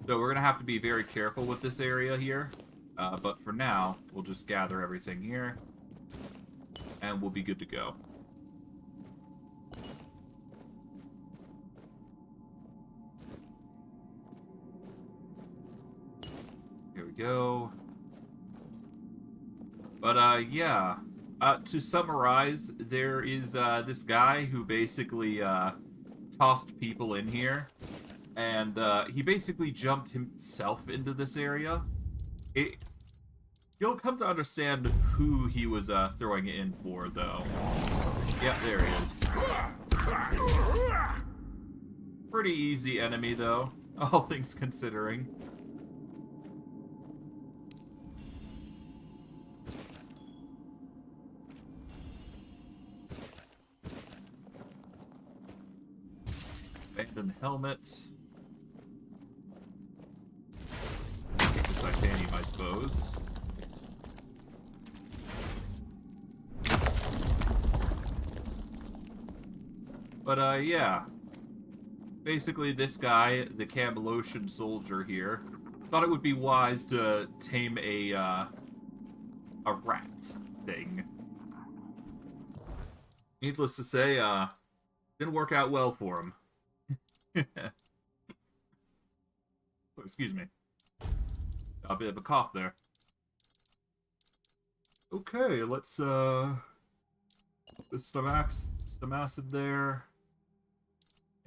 [SPEAKER 1] So we're gonna have to be very careful with this area here. But for now, we'll just gather everything here. And we'll be good to go. Here we go. But, yeah. To summarize, there is this guy who basically tossed people in here, and he basically jumped himself into this area. You'll come to understand who he was throwing it in for, though. Yep, there he is. Pretty easy enemy, though, all things considering. Abandoned helmet. Take the titanium, I suppose. But, yeah. Basically, this guy, the Camelosian soldier here, thought it would be wise to tame a rat thing. Needless to say, didn't work out well for him. Oh, excuse me. Got a bit of a cough there. Okay, let's put the stomacid there.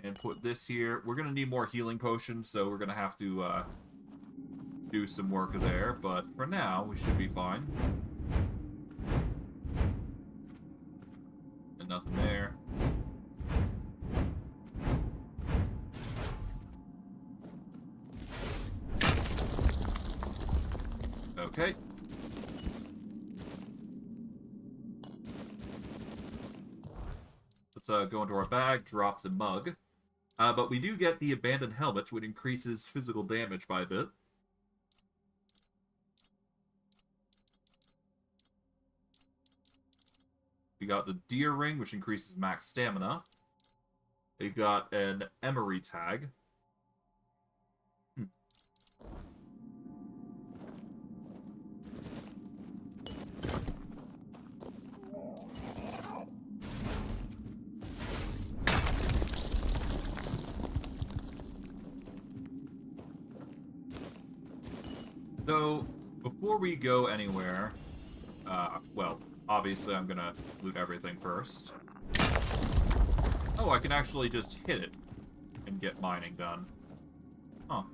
[SPEAKER 1] And put this here. We're gonna need more healing potions, so we're gonna have to do some work there, but for now we should be fine. And nothing there. Okay. Let's go into our bag, drop the mug. But we do get the abandoned helmet, which increases physical damage by a bit. We got the deer ring, which increases max stamina. We got an emery tag. So, before we go anywhere, well, obviously I'm gonna loot everything first. Oh, I can actually just hit it and get mining done. Huh.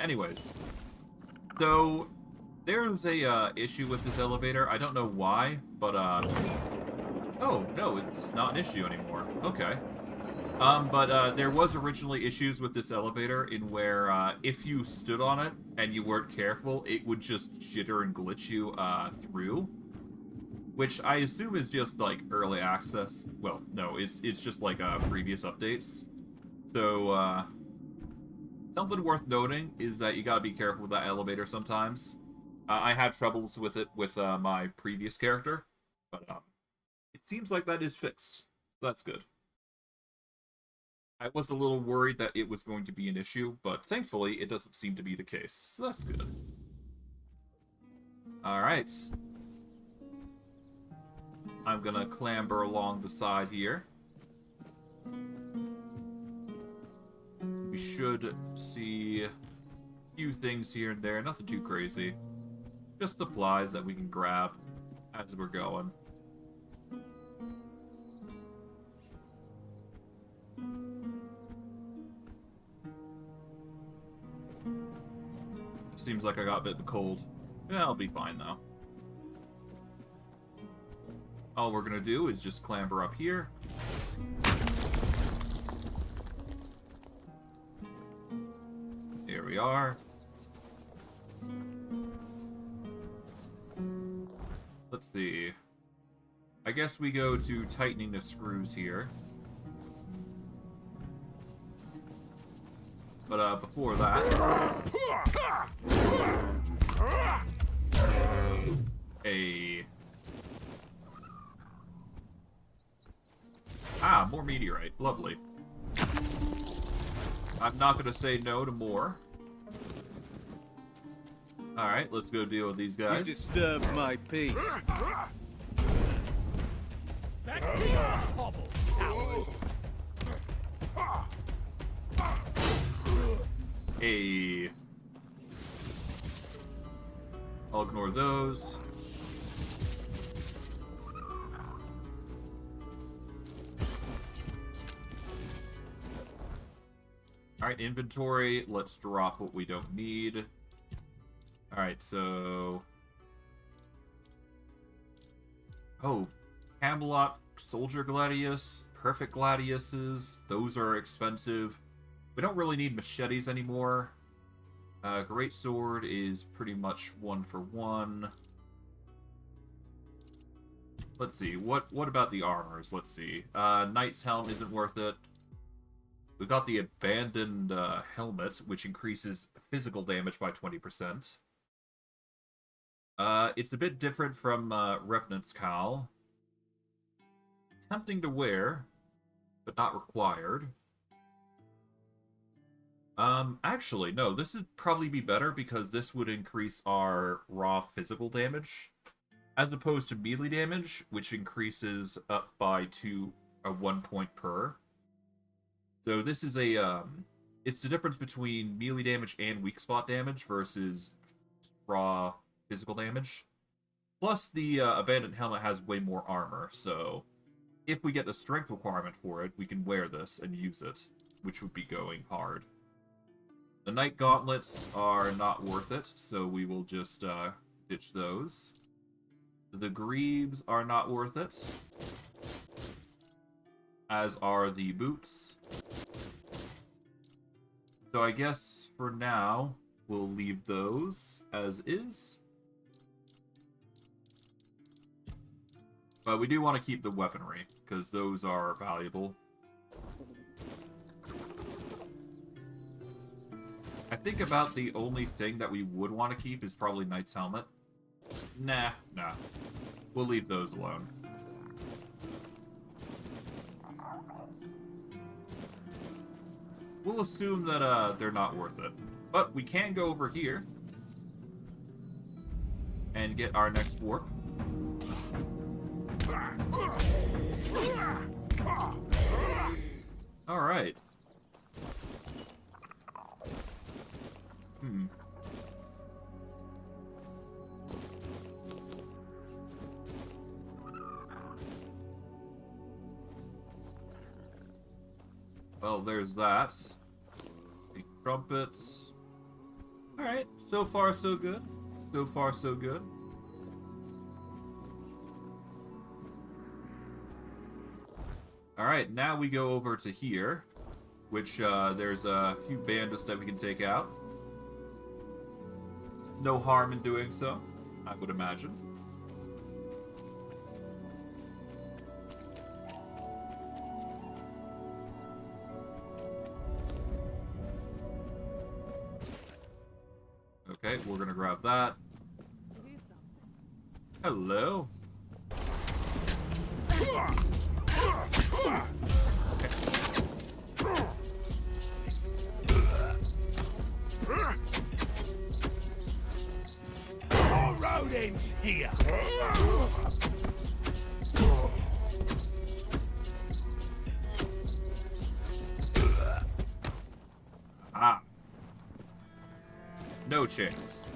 [SPEAKER 1] Anyways. So, there's a issue with this elevator. I don't know why, but, oh, no, it's not an issue anymore. Okay. But there was originally issues with this elevator in where if you stood on it and you weren't careful, it would just jitter and glitch you through. Which I assume is just like early access. Well, no, it's just like previous updates. So something worth noting is that you gotta be careful with that elevator sometimes. I had troubles with it with my previous character, but it seems like that is fixed. So that's good. I was a little worried that it was going to be an issue, but thankfully it doesn't seem to be the case, so that's good. Alright. I'm gonna clamber along the side here. We should see few things here and there, nothing too crazy. Just supplies that we can grab as we're going. Seems like I got a bit of a cold. Yeah, I'll be fine though. All we're gonna do is just clamber up here. Here we are. Let's see. I guess we go to tightening the screws here. But before that... more meteorite. Lovely. I'm not gonna say no to more. Alright, let's go deal with these guys.
[SPEAKER 17] You disturbed my peace.
[SPEAKER 15] Back to your hovel, cowards.
[SPEAKER 1] Hey. I'll ignore those. Alright, inventory. Let's drop what we don't need. Alright, so... Oh, Camelot, Soldier Gladius, Perfect Gladiuses. Those are expensive. We don't really need machetes anymore. Great Sword is pretty much 1 for 1. Let's see, what about the armors? Let's see. Knight's Helm isn't worth it. We've got the Abandoned Helmet, which increases physical damage by 20%. It's a bit different from Revenant's Cowl. Tempting to wear, but not required. Actually, no, this would probably be better because this would increase our raw physical damage, as opposed to melee damage, which increases up by 1 point per. So this is a, it's the difference between melee damage and weak spot damage versus raw physical damage. Plus, the Abandoned Helmet has way more armor, so if we get the strength requirement for it, we can wear this and use it, which would be going hard. The Knight Gauntlets are not worth it, so we will just ditch those. The Greaves are not worth it, as are the Boots. So I guess for now, we'll leave those as is. But we do want to keep the weaponry, because those are valuable. I think about the only thing that we would want to keep is probably Knight's Helmet. Nah. We'll leave those alone. We'll assume that they're not worth it. But we can go over here and get our next warp. Alright. Well, there's that. The trumpets. Alright, so far so good. So far so good. Alright, now we go over to here, which there's a few bandits that we can take out. No harm in doing so, I would imagine. Okay, we're gonna grab that. Hello.
[SPEAKER 15] Our road ends here.
[SPEAKER 1] No chance.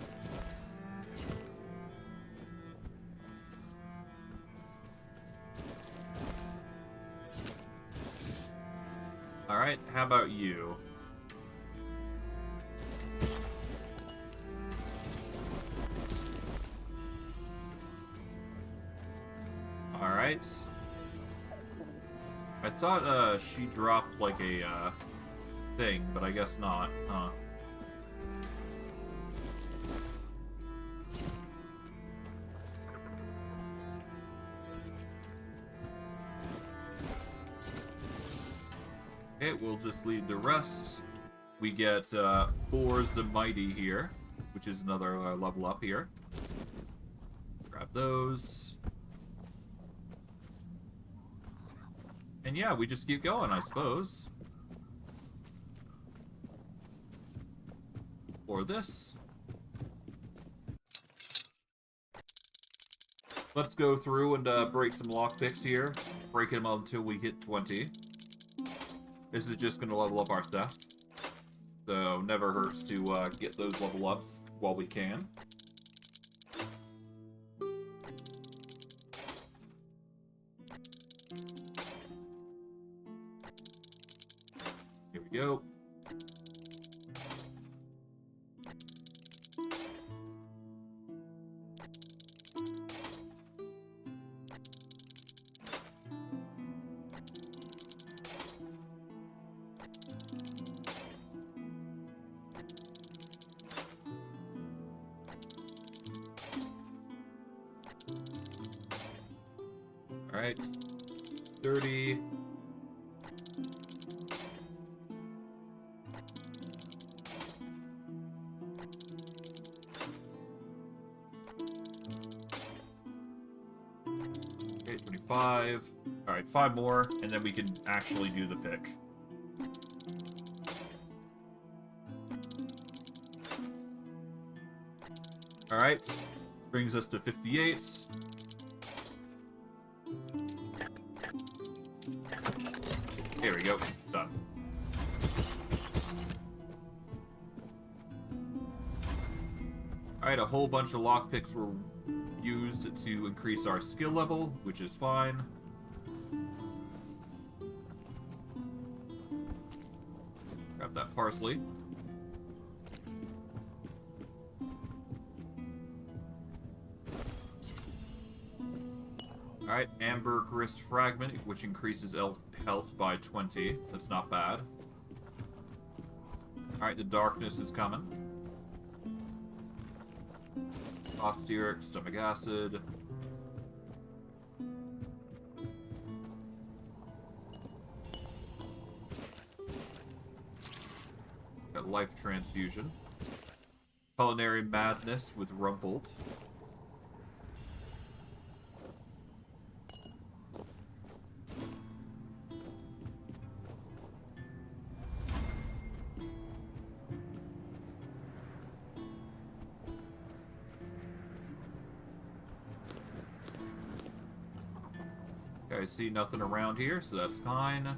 [SPEAKER 1] Alright, how about you? Alright. I thought she dropped like a thing, but I guess not, huh? Okay, we'll just leave the rest. We get Thor's the Mighty here, which is another level up here. Grab those. And yeah, we just keep going, I suppose. Or this. Let's go through and break some lockpicks here. Break them until we hit 20. This is just going to level up our theft. So, never hurts to get those level ups while we can. Here we go. Alright. 30. Okay, 25. Alright, 5 more, and then we can actually do the pick. Alright. Brings us to 58. Here we go. Done. Alright, a whole bunch of lockpicks were used to increase our skill level, which is fine. Grab that parsley. Alright, ambergris fragment, which increases health by 20. That's not bad. Alright, the darkness is coming. Osteric, stomach acid. Got life transfusion. Culinary madness with rumpled. I see nothing around here, so that's fine.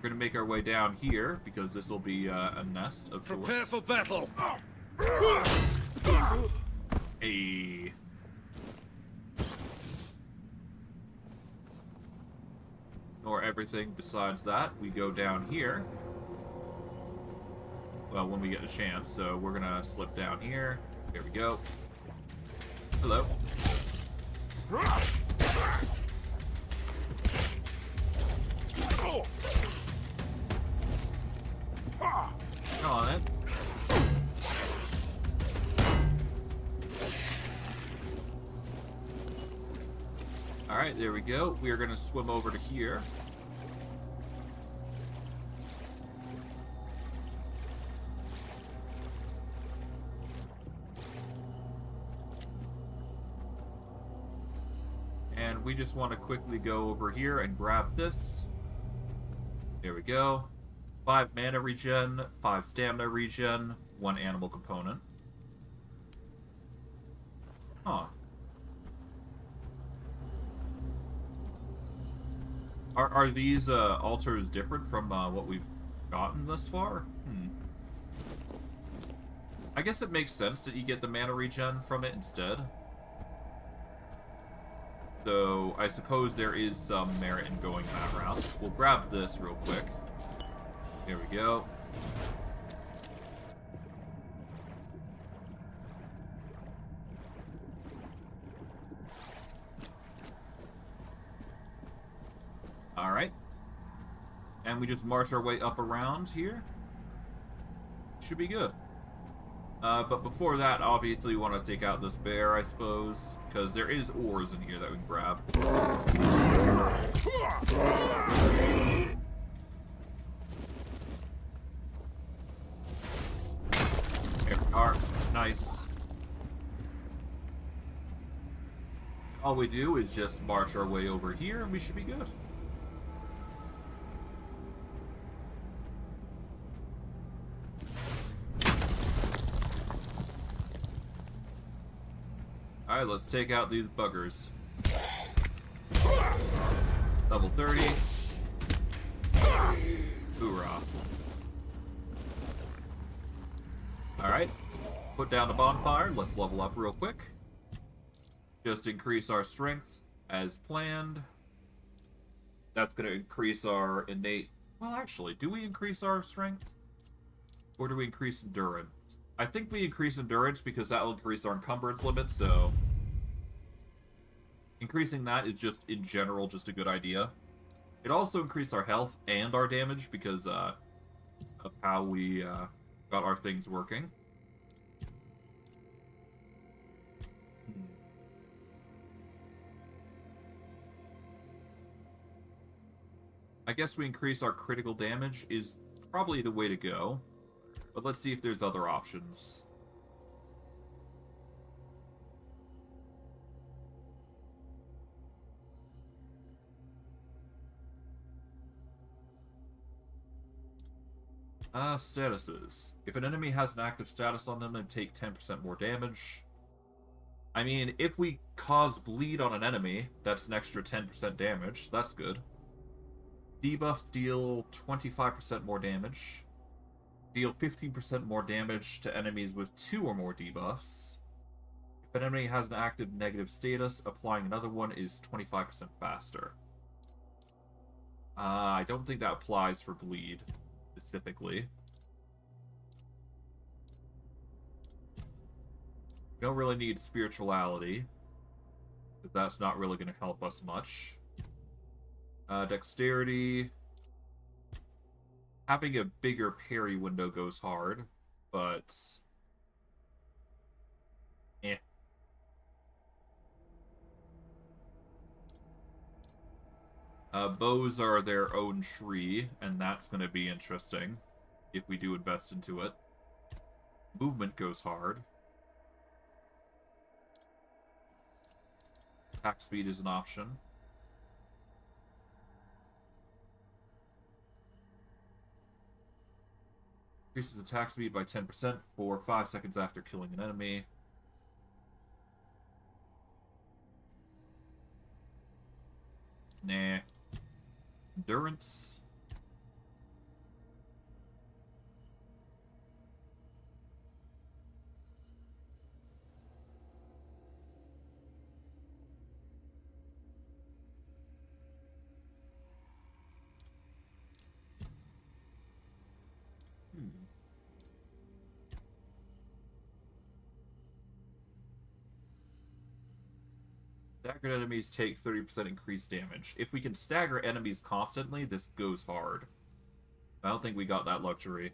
[SPEAKER 1] We're gonna make our way down here, because this will be a nest of sorts.
[SPEAKER 15] Prepare for battle!
[SPEAKER 1] Hey. Ignore everything besides that. We go down here. Well, when we get a chance, so we're gonna slip down here. Here we go. Hello. Come on, then. Alright, there we go. We are going to swim over to here. And we just want to quickly go over here and grab this. There we go. 5 mana regen, 5 stamina regen, 1 animal component. Huh. Are these altars different from what we've gotten thus far? I guess it makes sense that you get the mana regen from it instead. So I suppose there is some merit in going that route. We'll grab this real quick. Here we go. Alright. And we just march our way up around here. Should be good. But before that, obviously we want to take out this bear, I suppose. Because there is ores in here that we can grab. There we are. Nice. All we do is just march our way over here and we should be good. Alright, let's take out these buggers. Level 30. Hoorah. Alright. Put down the bonfire. Let's level up real quick. Just increase our strength as planned. That's going to increase our innate... Well, actually, do we increase our strength? Or do we increase endurance? I think we increase endurance because that will increase our encumbrance limit, so... Increasing that is just, in general, just a good idea. It also increased our health and our damage because of how we got our things working. I guess we increase our critical damage is probably the way to go. But let's see if there's other options. Statuses. If an enemy has an active status on them, then take 10% more damage. I mean, if we cause bleed on an enemy, that's an extra 10% damage. That's good. Debuffs deal 25% more damage. Deal 15% more damage to enemies with 2 or more debuffs. If an enemy has an active negative status, applying another one is 25% faster. I don't think that applies for bleed, specifically. We don't really need spirituality, but that's not really going to help us much. Dexterity. Having a bigger parry window goes hard, but... eh. Bows are their own tree, and that's going to be interesting if we do invest into it. Movement goes hard. Attack speed is an option. Increases attack speed by 10% for 5 seconds after killing an enemy. Nah. Endurance. Staggered enemies take 30% increased damage. If we can stagger enemies constantly, this goes hard. I don't think we got that luxury.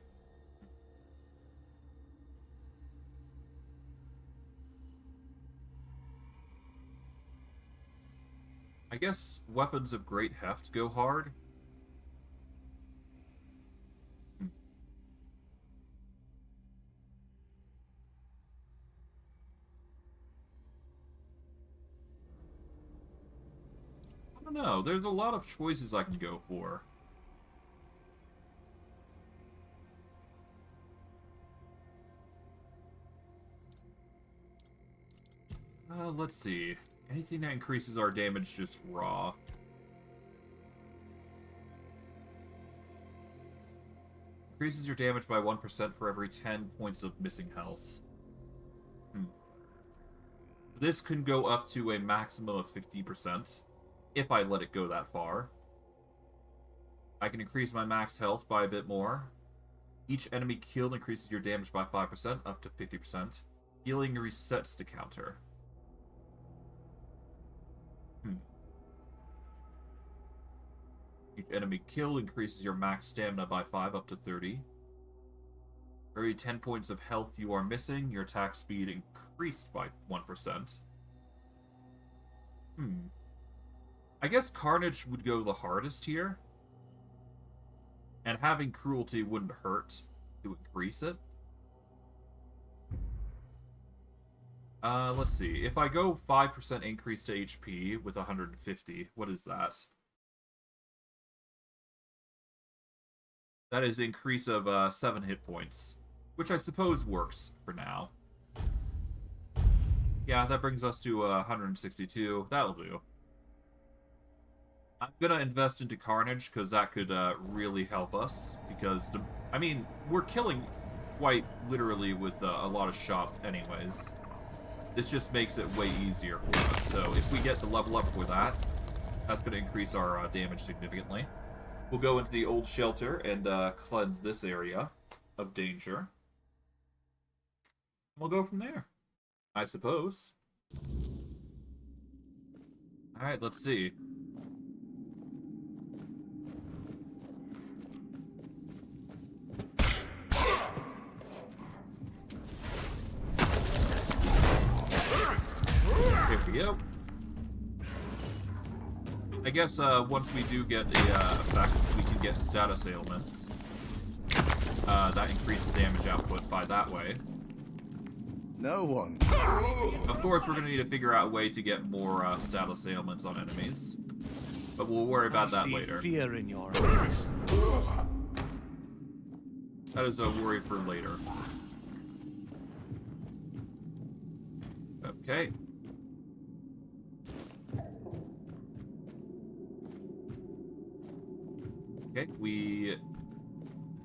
[SPEAKER 1] I guess weapons of great heft go hard. I don't know. There's a lot of choices I can go for. Let's see. Anything that increases our damage just raw. Increases your damage by 1% for every 10 points of missing health. This can go up to a maximum of 50% if I let it go that far. I can increase my max health by a bit more. Each enemy killed increases your damage by 5% up to 50%. Healing resets to counter. Each enemy killed increases your max stamina by 5 up to 30. For every 10 points of health you are missing, your attack speed increased by 1%. I guess Carnage would go the hardest here. And having Cruelty wouldn't hurt to increase it. Let's see. If I go 5% increase to HP with 150, what is that? That is increase of 7 hit points, which I suppose works for now. Yeah, that brings us to 162. That'll do. I'm gonna invest into Carnage because that could really help us. Because I mean, we're killing quite literally with a lot of shots, anyways. This just makes it way easier for us. So if we get the level up for that, that's gonna increase our damage significantly. We'll go into the old shelter and cleanse this area of danger. We'll go from there, I suppose. Alright, let's see. Here we go. I guess once we do get the effect, we can get status ailments. That increases damage output by that way.
[SPEAKER 4] No one.
[SPEAKER 1] Of course, we're going to need to figure out a way to get more status ailments on enemies. But we'll worry about that later.
[SPEAKER 2] Fear in your eyes.
[SPEAKER 1] That is a worry for later. Okay. Okay, we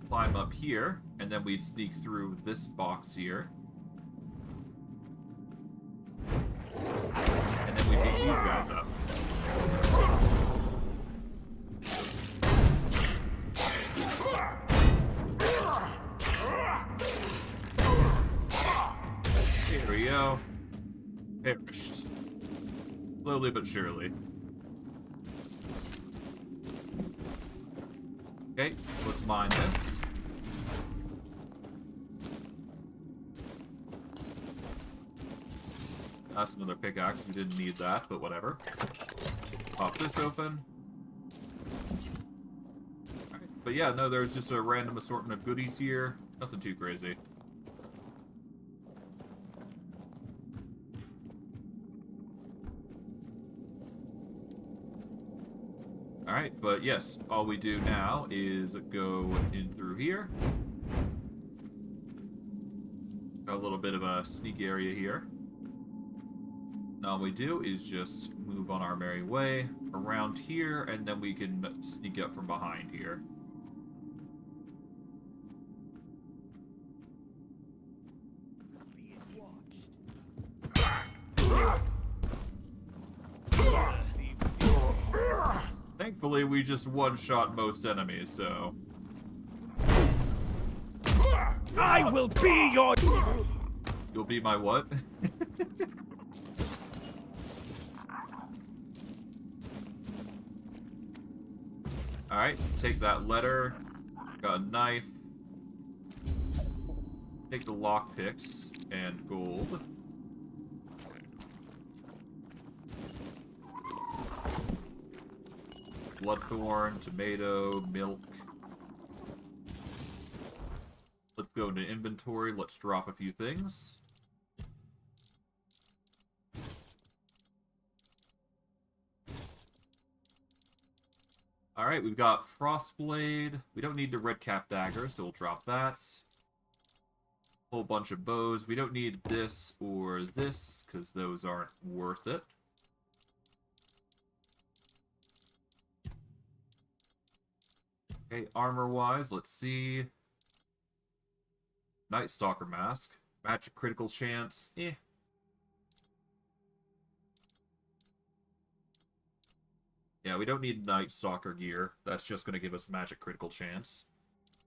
[SPEAKER 1] climb up here, and then we sneak through this box here. And then we beat these guys up. Here we go. Perished. Slowly but surely. Okay, let's mine this. That's another pickaxe. We didn't need that, but whatever. Pop this open. Alright. But yeah, no, there's just a random assortment of goodies here. Nothing too crazy. Alright, but yes, all we do now is go in through here. Got a little bit of a sneak area here. And all we do is just move on our merry way around here, and then we can sneak up from behind here. Thankfully, we just one-shot most enemies, so...
[SPEAKER 2] I will be your...
[SPEAKER 1] You'll be my what? Alright, take that letter. Got a knife. Take the lockpicks and gold. Bloodthorn, tomato, milk. Let's go into inventory. Let's drop a few things. Alright, we've got Frostblade. We don't need the red cap dagger, so we'll drop that. Whole bunch of bows. We don't need this or this, because those aren't worth it. Okay, armor-wise, let's see. Night Stalker mask. Magic critical chance. Eh. Yeah, we don't need Night Stalker gear. That's just going to give us magic critical chance.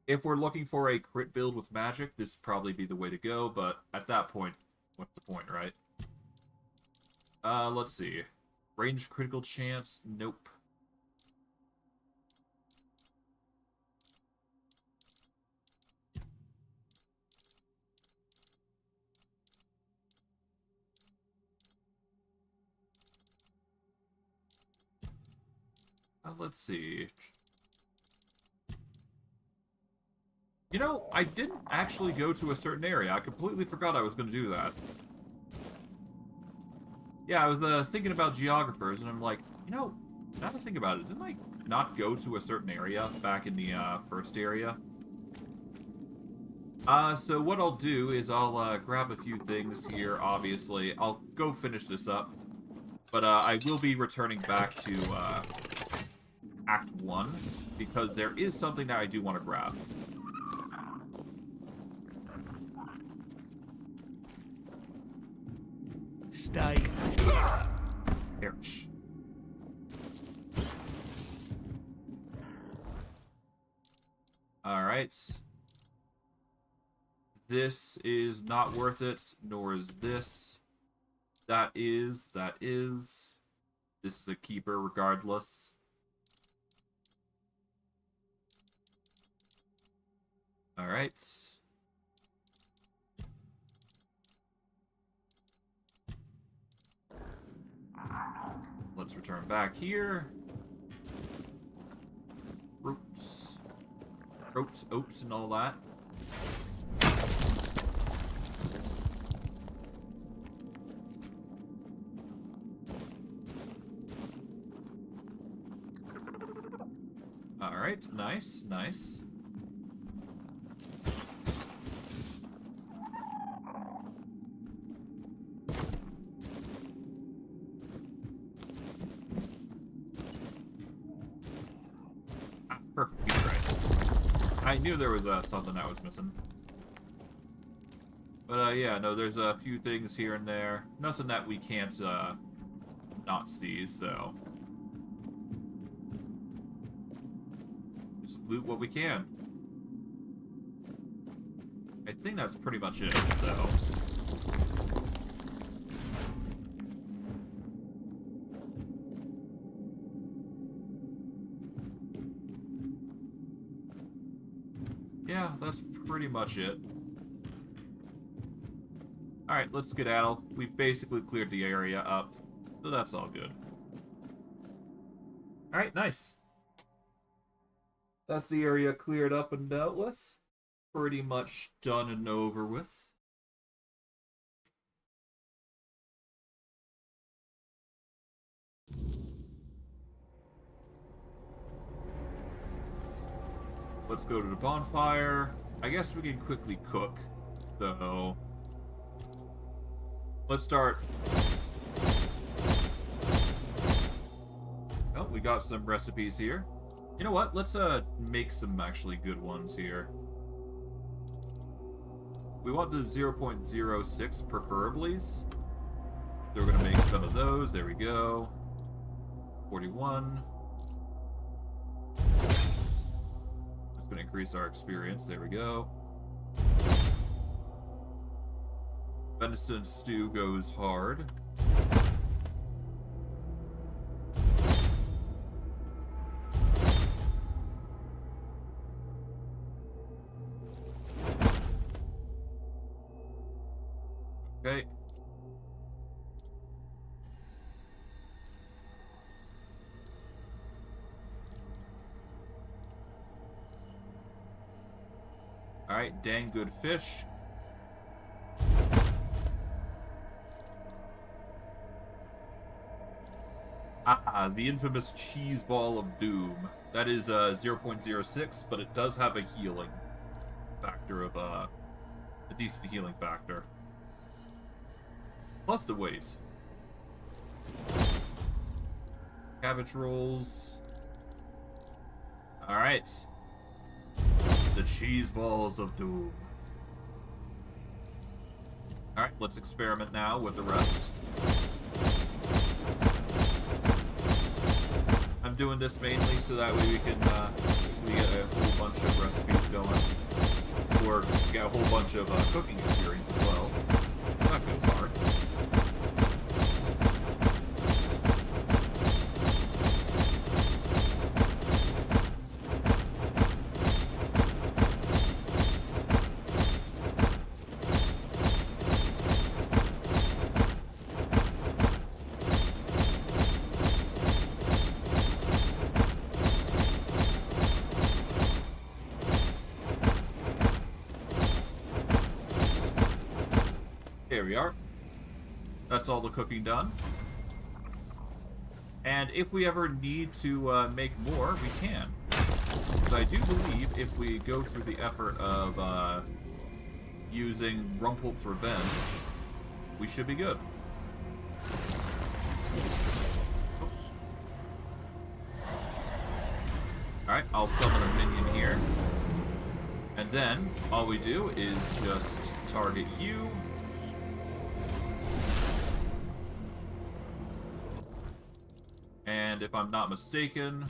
[SPEAKER 1] If we're looking for a crit build with magic, this would probably be the way to go, but at that point, what's the point, right? Let's see. Range critical chance? Nope. Let's see. You know, I didn't actually go to a certain area. I completely forgot I was going to do that. Yeah, I was thinking about geographers, and I'm like, you know, now that I think about it, didn't I not go to a certain area back in the first area? So what I'll do is I'll grab a few things here, obviously. I'll go finish this up. But I will be returning back to Act 1, because there is something that I do want to grab.
[SPEAKER 15] Stay.
[SPEAKER 1] Perish. Alright. This is not worth it, nor is this. That is. This is a keeper regardless. Alright. Let's return back here. Roots, oats, and all that. Alright, nice, nice. Perfect, right. I knew there was something that was missing. But yeah, no, there's a few things here and there. Nothing that we can't not see, so just loot what we can. I think that's pretty much it, though. Yeah, that's pretty much it. Alright, let's skedaddle. We've basically cleared the area up, so that's all good. Alright, nice. That's the area cleared up and dealt with. Pretty much done and over with. Let's go to the bonfire. I guess we can quickly cook, so let's start. Oh, we got some recipes here. You know what? Let's make some actually good ones here. We want the 0.06 preferably. So we're gonna make some of those. There we go. 41. It's gonna increase our experience. There we go. Venison stew goes hard. Okay. Alright, dang good fish. Ah, the infamous cheese ball of doom. That is 0.06, but it does have a healing factor of a decent healing factor. Plus the weight. Cabbage rolls. Alright. The cheese balls of doom. Alright, let's experiment now with the rest. I'm doing this mainly so that way we can get a whole bunch of recipes going. Or get a whole bunch of cooking experience as well. That feels hard. Here we are. That's all the cooking done. And if we ever need to make more, we can. Because I do believe if we go through the effort of using Rumpolt's Revenge, we should be good. Alright, I'll summon a minion here. And then, all we do is just target you. And if I'm not mistaken...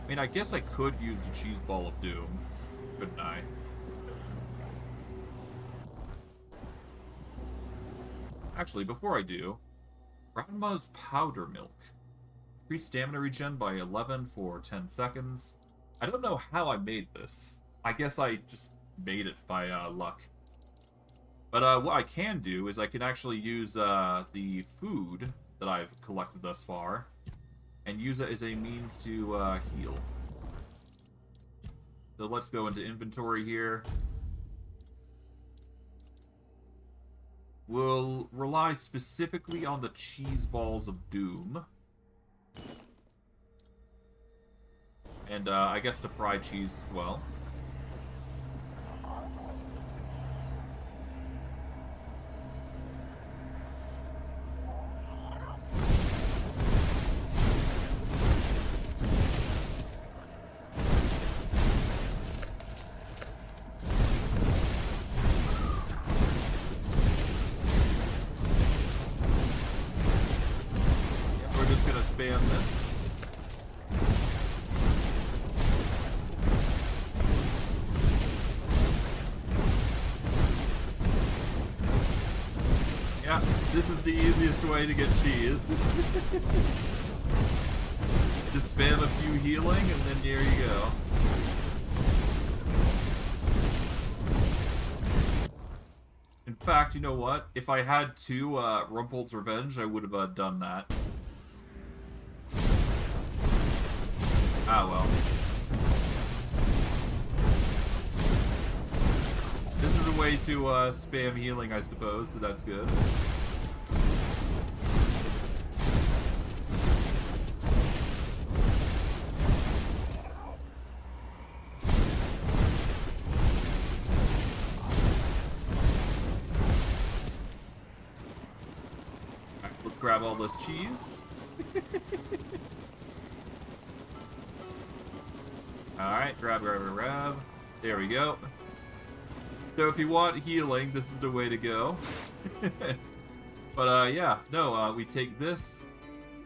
[SPEAKER 1] I mean, I guess I could use the Cheese Ball of Doom, couldn't I? Actually, before I do, Grandma's Powder Milk. Increase stamina regen by 11 for 10 seconds. I don't know how I made this. I guess I just made it by luck. But what I can do is I can actually use the food that I've collected thus far and use it as a means to heal. So let's go into inventory here. We'll rely specifically on the Cheese Balls of Doom. And I guess the fried cheese as well. Spam this. Yeah, this is the easiest way to get cheese. Just spam a few healing and then there you go. In fact, you know what? If I had two Rumpolt's Revenge, I would have done that. Ah, well. This is a way to spam healing, I suppose, so that's good. Alright, let's grab all this cheese. Alright, grab. There we go. So if you want healing, this is the way to go. But yeah, no, we take this,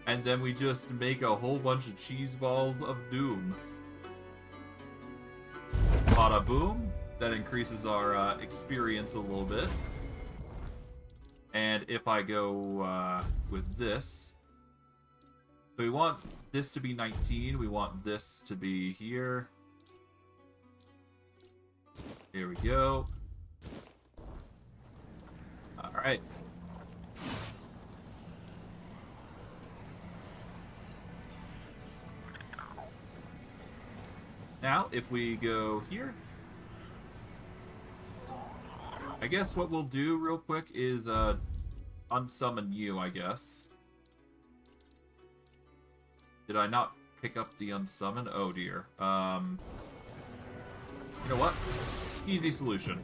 [SPEAKER 1] and then we just make a whole bunch of Cheese Balls of Doom. Bada boom. That increases our experience a little bit. And if I go with this... So we want this to be 19, we want this to be here. Here we go. Alright. Now, if we go here, I guess what we'll do real quick is unsummon you, I guess. Did I not pick up the unsummon? Oh dear. You know what? Easy solution.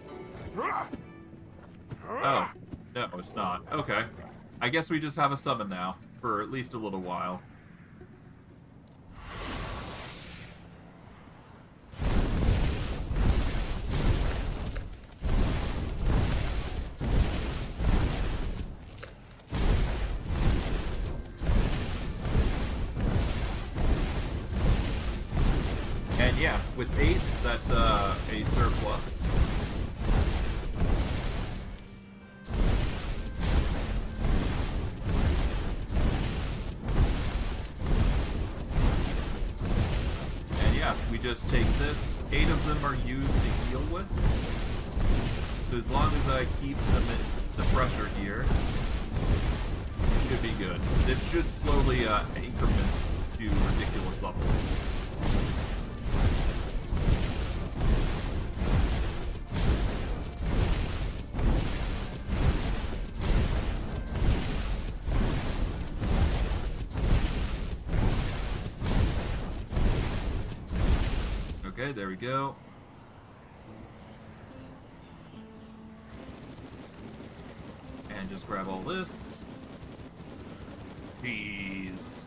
[SPEAKER 1] Oh. No, it's not. Okay. I guess we just have a summon now, for at least a little while. And yeah, with 8, that's a surplus. We just take this. 8 of them are used to heal with. So as long as I keep them in the pressure here, it should be good. This should slowly increment to ridiculous levels. Okay, there we go. And just grab all this. Cheese.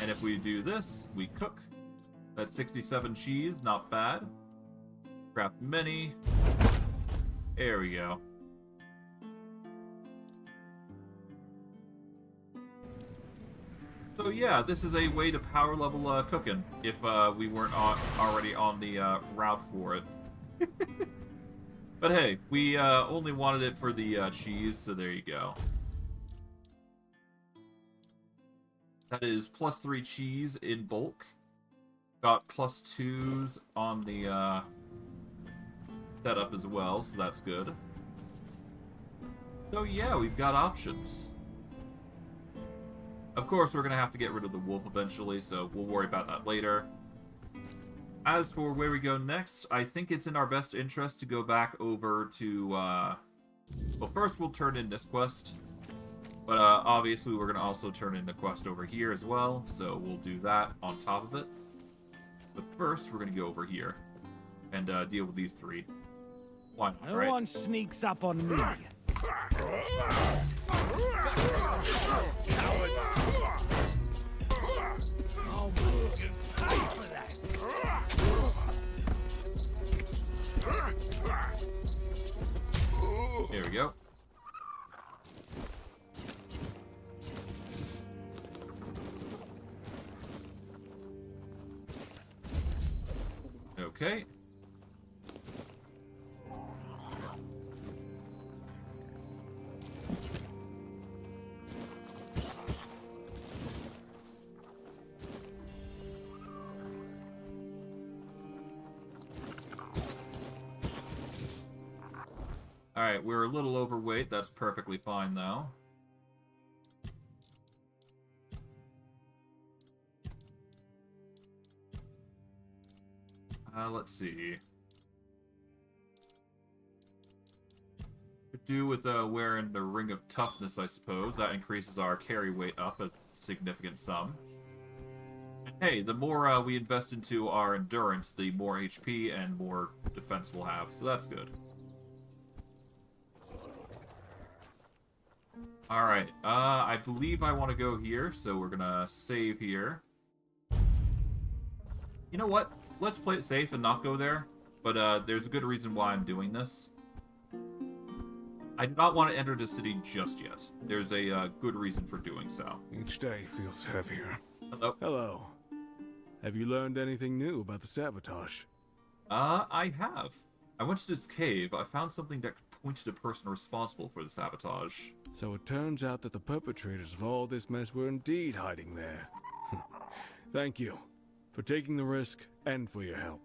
[SPEAKER 1] And if we do this, we cook. That's 67 cheese, not bad. Craft many. There we go. So yeah, this is a way to power level cooking, if we weren't already on the route for it. But hey, we only wanted it for the cheese, so there you go. That is +3 cheese in bulk. Got +2s on the setup as well, so that's good. So yeah, we've got options. Of course, we're going to have to get rid of the wolf eventually, so we'll worry about that later. As for where we go next, I think it's in our best interest to go back over to... well, first we'll turn in this quest. But obviously we're going to also turn in the quest over here as well, so we'll do that on top of it. But first, we're going to go over here and deal with these 3. One,
[SPEAKER 4] No
[SPEAKER 1] right?
[SPEAKER 4] one sneaks up on me.
[SPEAKER 1] There we go. Okay. Alright, we're a little overweight. That's perfectly fine, though. Let's see. Could do with wearing the Ring of Toughness, I suppose. That increases our carry weight up a significant sum. And hey, the more we invest into our endurance, the more HP and more defense we'll have, so that's good. Alright, I believe I want to go here, so we're gonna save here. You know what? Let's play it safe and not go there, but there's a good reason why I'm doing this. I do not want to enter the city just yet. There's a good reason for doing so.
[SPEAKER 6] Each day feels heavier.
[SPEAKER 1] Hello.
[SPEAKER 17] Hello. Have you learned anything new about the sabotage?
[SPEAKER 1] I have. I went to this cave. I found something that could point to the person responsible for the sabotage.
[SPEAKER 17] So it turns out that the perpetrators of all this mess were indeed hiding there. Thank you for taking the risk and for your help.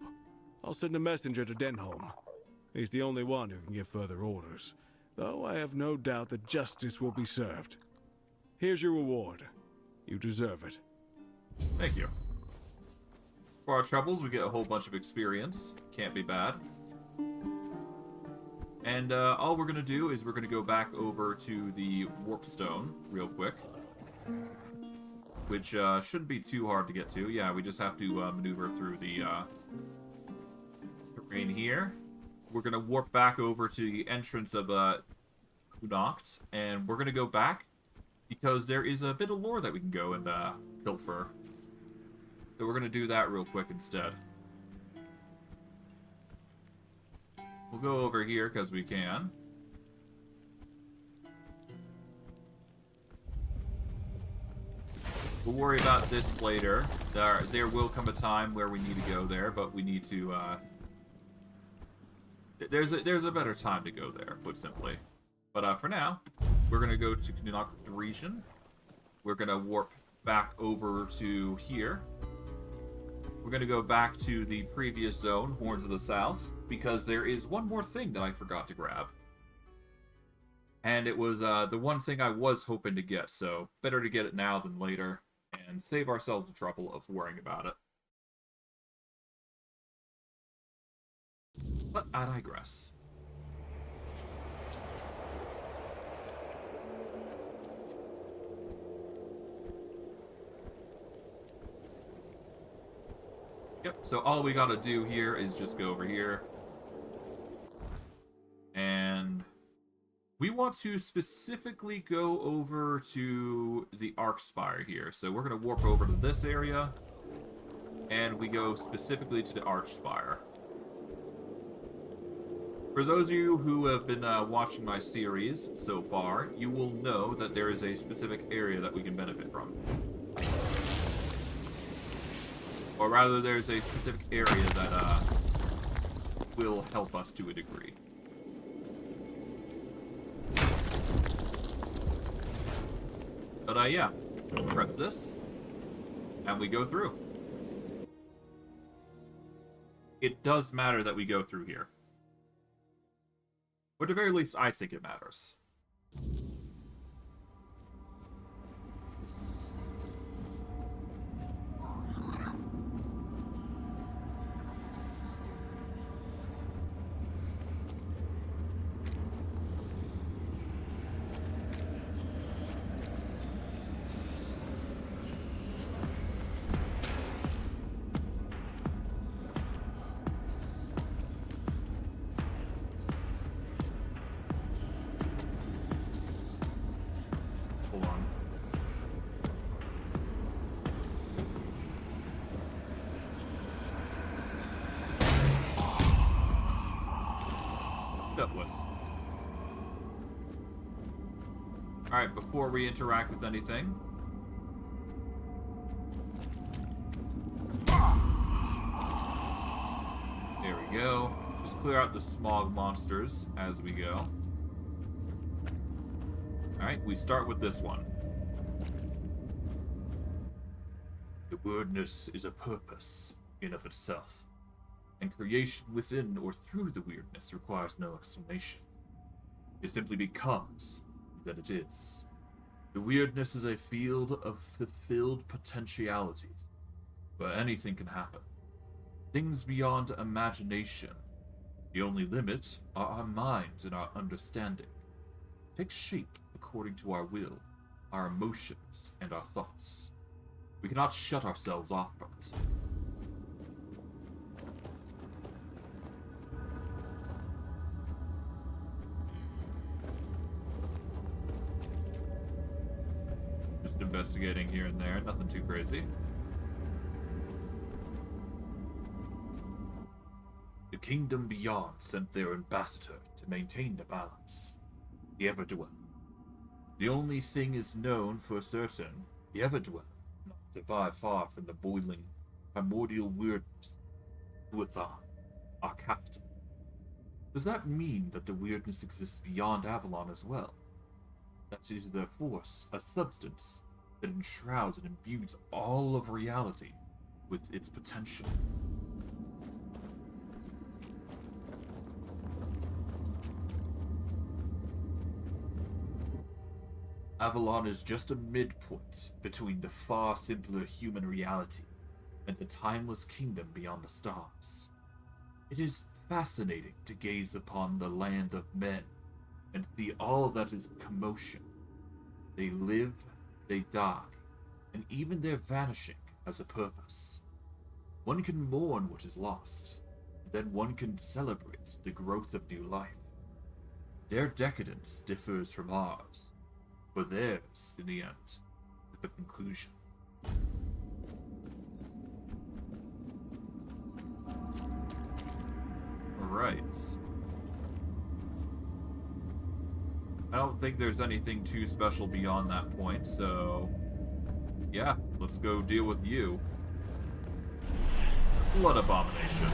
[SPEAKER 17] I'll send a messenger to Danheim. He's the only one who can give further orders, though I have no doubt that justice will be served. Here's your reward. You deserve it.
[SPEAKER 1] Thank you. For our troubles, we get a whole bunch of experience. Can't be bad. And all we're going to do is we're going to go back over to the Warp Stone real quick. which shouldn't be too hard to get to. Yeah, we just have to maneuver through the terrain here. We're going to warp back over to the entrance of Kunokt, and we're going to go back because there is a bit of lore that we can go and pilfer. So we're going to do that real quick instead. We'll go over here because we can. We'll worry about this later. There will come a time where we need to go there, but we need to, there's a better time to go there, put simply. But for now, we're going to go to Kunokt region. We're going to warp back over to here. We're going to go back to the previous zone, Horns of the South, because there is one more thing that I forgot to grab. And it was the one thing I was hoping to get, so better to get it now than later, and save ourselves the trouble of worrying about it. But I digress. Yep, so all we gotta do here is just go over here. And we want to specifically go over to the Arc Spire here. So we're gonna warp over to this area. And we go specifically to the Arch Spire. For those of you who have been watching my series so far, you will know that there is a specific area that we can benefit from. Or rather, there's a specific area that will help us to a degree. But yeah, press this, and we go through. It does matter that we go through here. Or at the very least, I think it matters. Alright, before we interact with anything. There we go. Just clear out the smog monsters as we go. Alright, we start with this one. The weirdness is a purpose in of itself, and creation within or through the weirdness requires no explanation. It simply becomes that it is. The weirdness is a field of fulfilled potentialities, where anything can happen. Things beyond imagination. The only limit are our minds and our understanding. Take shape according to our will, our emotions, and our thoughts. We cannot shut ourselves off from it. Just investigating here and there, nothing too crazy. The kingdom beyond sent their ambassador to maintain the balance. The Everdweller. The only thing is known for certain, the Everdweller not survive far from the boiling, primordial weirdness. Uthar, our captain. Does that mean that the weirdness exists beyond Avalon as well? That it is a force, a substance, that enshrouds and imbues all of reality with its potential. Avalon is just a midpoint between the far simpler human reality and the timeless kingdom beyond the stars. It is fascinating to gaze upon the land of men and see all that is commotion. They live, they die, and even their vanishing has a purpose. One can mourn what is lost, and then one can celebrate the growth of new life. Their decadence differs from ours, but theirs, in the end, is the conclusion. Alright. I don't think there's anything too special beyond that point, so yeah, let's go deal with you. Blood Abomination.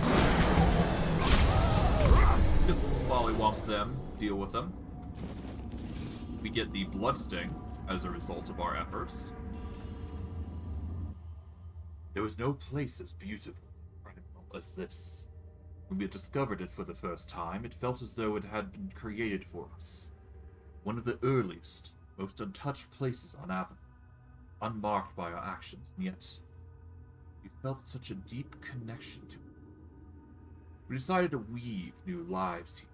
[SPEAKER 1] Just mollywomp them, deal with them. We get the Blood Sting as a result of our efforts. There was no place as beautiful as this. When we had discovered it for the first time, it felt as though it had been created for us. One of the earliest, most untouched places on Avalon, unmarked by our actions, and yet we felt such a deep connection to it. We decided to weave new lives here,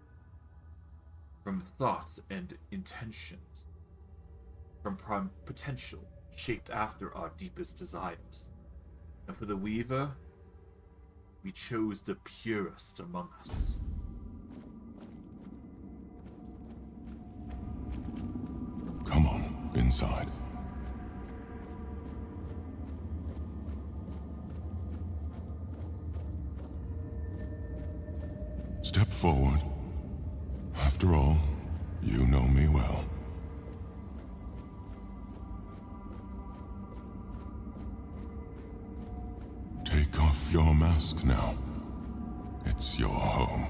[SPEAKER 1] from thoughts and intentions, from potential shaped after our deepest desires. And for the Weaver, we chose the purest among us.
[SPEAKER 18] Come on, inside. Step forward. After all, you know me well. Take off your mask now. It's your home.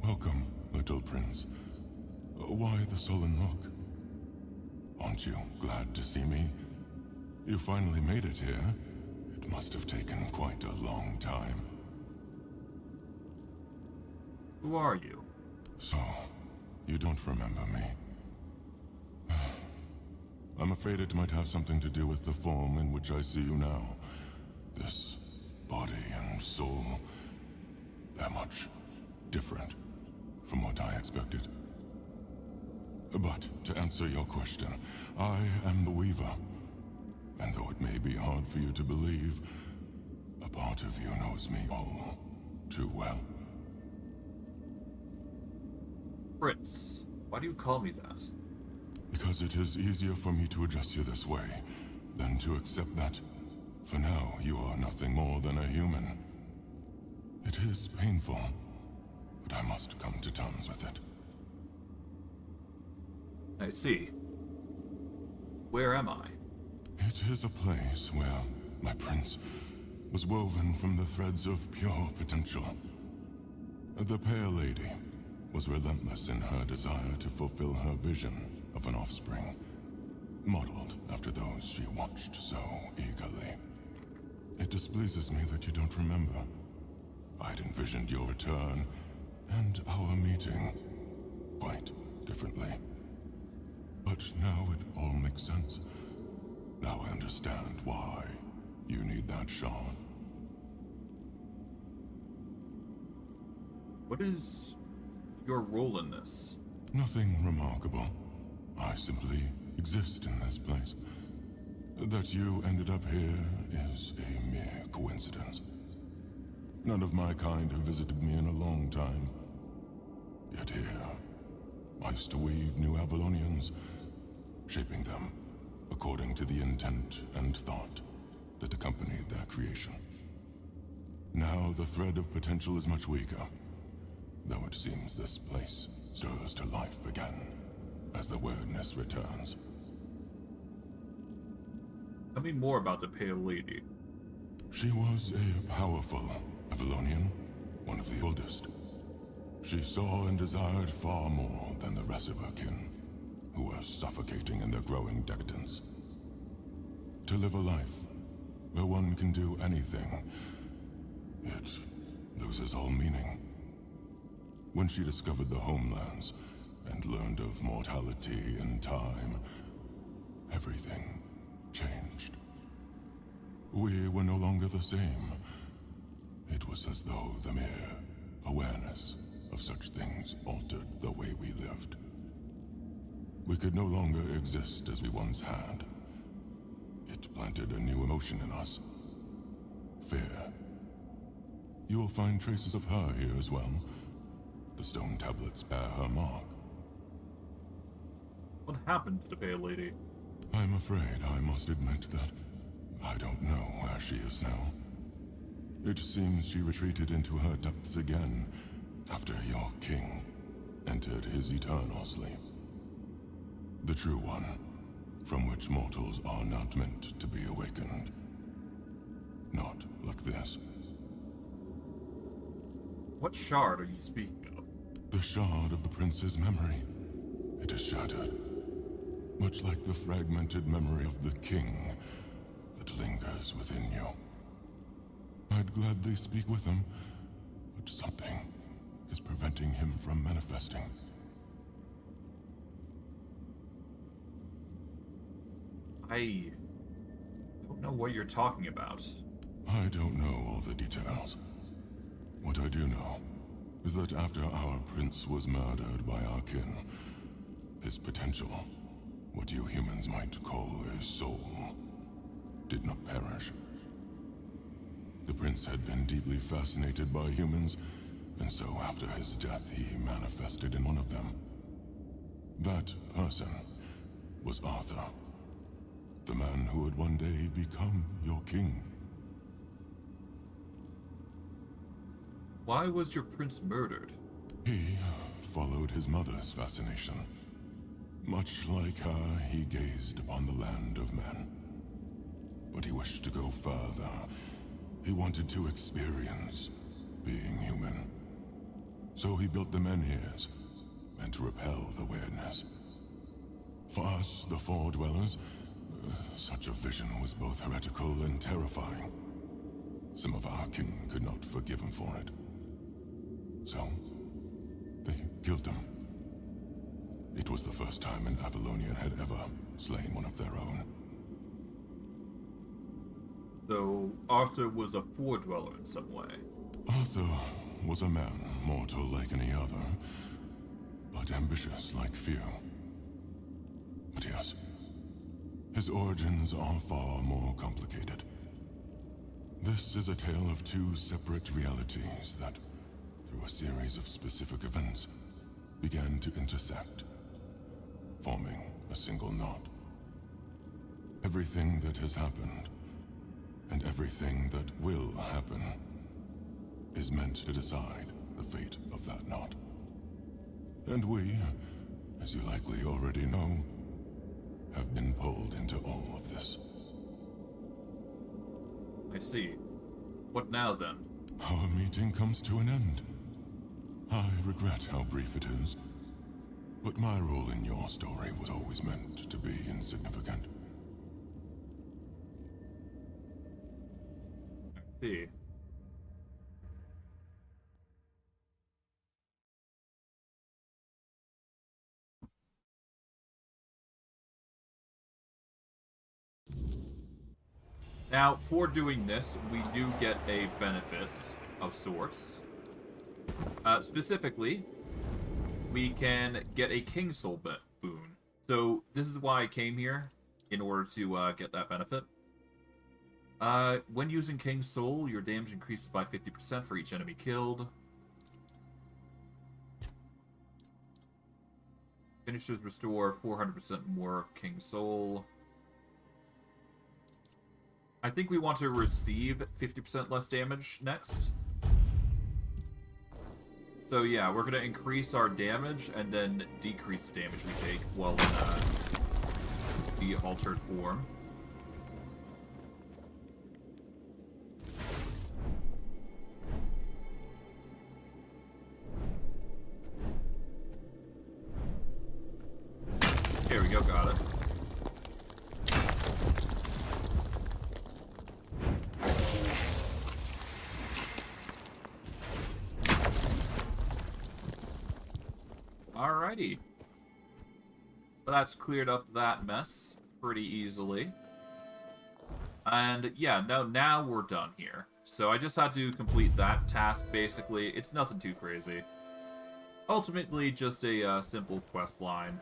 [SPEAKER 18] Welcome, little prince. Why the sullen look? Aren't you glad to see me? You finally made it here. It must have taken quite a long time.
[SPEAKER 1] Who are you?
[SPEAKER 18] So, you don't remember me. I'm afraid it might have something to do with the form in which I see you now. This body and soul, they're much different from what I expected. But to answer your question, I am the Weaver. And though it may be hard for you to believe, a part of you knows me all too well.
[SPEAKER 1] Prince, why do you call me that?
[SPEAKER 18] Because it is easier for me to address you this way than to accept that, for now, you are nothing more than a human. It is painful, but I must come to terms with it.
[SPEAKER 1] I see. Where am I?
[SPEAKER 18] It is a place where my prince was woven from the threads of pure potential. The Pale Lady was relentless in her desire to fulfill her vision of an offspring, modeled after those she watched so eagerly. It displeases me that you don't remember. I'd envisioned your return and our meeting quite differently. But now it all makes sense. Now I understand why you need that shard.
[SPEAKER 1] What is your role in this?
[SPEAKER 18] Nothing remarkable. I simply exist in this place. That you ended up here is a mere coincidence. None of my kind have visited me in a long time. Yet here, I used to weave new Avalonians, shaping them according to the intent and thought that accompanied their creation. Now the thread of potential is much weaker, though it seems this place stirs to life again as the weirdness returns.
[SPEAKER 1] Tell me more about the Pale Lady.
[SPEAKER 18] She was a powerful Avalonian, one of the oldest. She saw and desired far more than the rest of her kin, who were suffocating in their growing decadence. To live a life where one can do anything, it loses all meaning. When she discovered the homelands and learned of mortality and time, everything changed. We were no longer the same. It was as though the mere awareness of such things altered the way we lived. We could no longer exist as we once had. It planted a new emotion in us. Fear. You will find traces of her here as well. The stone tablets bear her mark.
[SPEAKER 1] What happened to the Pale Lady?
[SPEAKER 18] I'm afraid I must admit that I don't know where she is now. It seems she retreated into her depths again after your king entered his eternal sleep. The true one, from which mortals are not meant to be awakened. Not like this.
[SPEAKER 1] What shard are you speaking of?
[SPEAKER 18] The shard of the prince's memory. It is shattered. Much like the fragmented memory of the king that lingers within you. I'd gladly speak with him, but something is preventing him from manifesting.
[SPEAKER 1] I don't know what you're talking about.
[SPEAKER 18] I don't know all the details. What I do know is that after our prince was murdered by our kin, his potential, what you humans might call his soul, did not perish. The prince had been deeply fascinated by humans, and so after his death he manifested in one of them. That person was Arthur, the man who would one day become your king.
[SPEAKER 1] Why was your prince murdered?
[SPEAKER 18] He followed his mother's fascination. Much like her, he gazed upon the land of men. But he wished to go further. He wanted to experience being human. So he built the menhirs, meant to repel the weirdness. For us, the Four Dwellers, such a vision was both heretical and terrifying. Some of our kin could not forgive him for it. So, they killed him. It was the first time an Avalonian had ever slain one of their own.
[SPEAKER 1] So, Arthur was a Four-Dweller in some way.
[SPEAKER 18] Arthur was a man, mortal like any other, but ambitious like few. But yes, his origins are far more complicated. This is a tale of two separate realities that, through a series of specific events, began to intersect, forming a single knot. Everything that has happened, and everything that will happen, is meant to decide the fate of that knot. And we, as you likely already know, have been pulled into all of this.
[SPEAKER 1] I see. What now, then?
[SPEAKER 18] Our meeting comes to an end. I regret how brief it is, but my role in your story was always meant to be insignificant.
[SPEAKER 1] I see. Now, for doing this, we do get a benefits of sorts. Specifically, we can get a King Soul boon. So, this is why I came here, in order to get that benefit. When using King Soul, your damage increases by 50% for each enemy killed. Finishers restore 400% more King Soul. I think we want to receive 50% less damage next. So yeah, we're going to increase our damage and then decrease the damage we take while in the altered form. There we go, got it. Alrighty. But that's cleared up that mess pretty easily. And yeah, now we're done here. So I just had to complete that task, basically. It's nothing too crazy. ultimately just a simple quest line.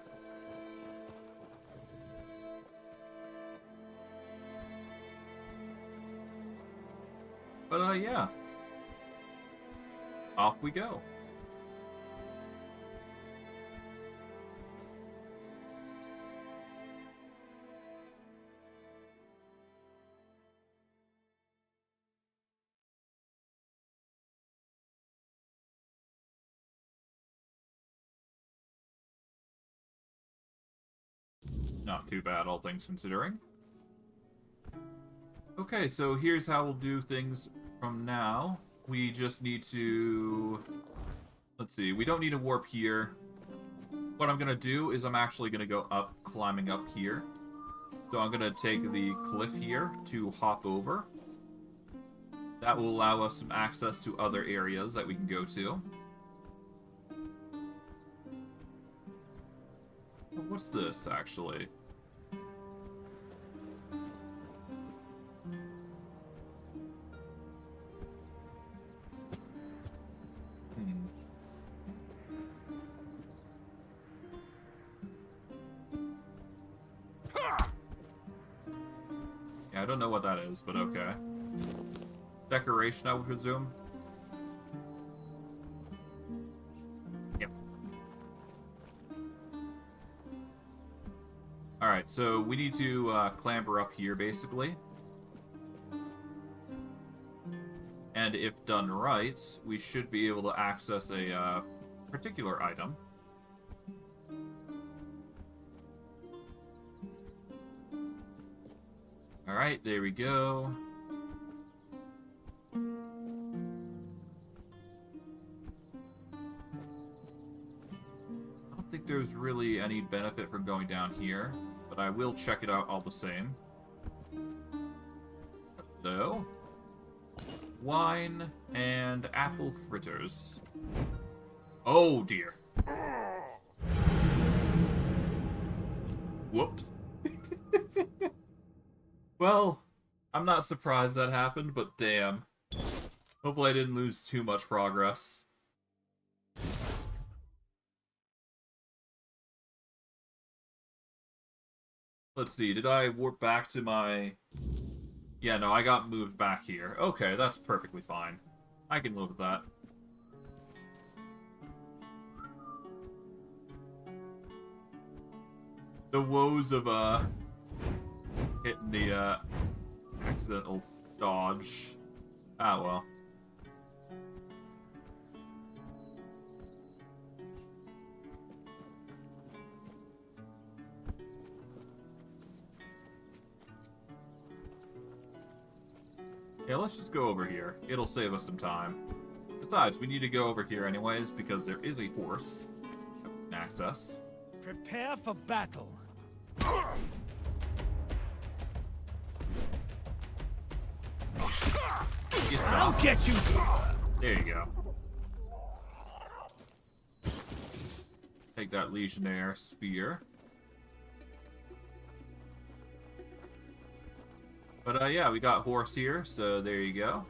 [SPEAKER 1] But yeah. Off we go. Not too bad, all things considering. Okay, so here's how we'll do things from now. We just need to... Let's see, we don't need to warp here. What I'm going to do is I'm actually going to go up, climbing up here. So I'm going to take the cliff here to hop over. That will allow us some access to other areas that we can go to. What's this, actually? Yeah, I don't know what that is, but okay. Decoration, I would presume. Yep. Alright, so we need to clamber up here, basically. And if done right, we should be able to access a particular item. Alright, there we go. I don't think there's really any benefit from going down here, but I will check it out all the same. So, wine and apple fritters. Oh dear. Whoops. Well, I'm not surprised that happened, but damn. Hopefully I didn't lose too much progress. Let's see, did I warp back to my... Yeah, no, I got moved back here. Okay, that's perfectly fine. I can live with that. The woes of, hitting the, accidental dodge. Ah, well. Yeah, let's just go over here. It'll save us some time. Besides, we need to go over here anyways, because there is a horse that we can access.
[SPEAKER 19] Prepare for battle.
[SPEAKER 1] I'll
[SPEAKER 19] get you!
[SPEAKER 1] There you go. Take that Legionnaire spear. But yeah, we got horse here, so there you go.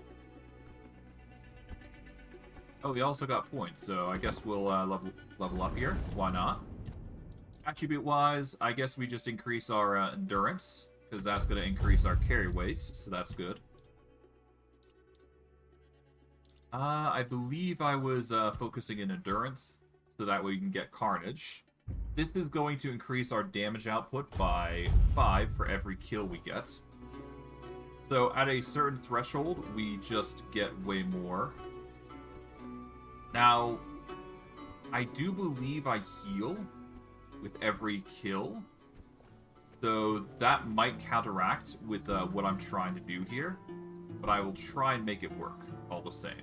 [SPEAKER 1] Oh, we also got points, so I guess we'll level up here. Why not? Attribute-wise, I guess we just increase our endurance, because that's going to increase our carry weight, so that's good. I believe I was focusing in endurance, so that way we can get carnage. This is going to increase our damage output by 5 for every kill we get. So at a certain threshold, we just get way more. Now, I do believe I heal with every kill, so that might counteract with what I'm trying to do here, but I will try and make it work all the same.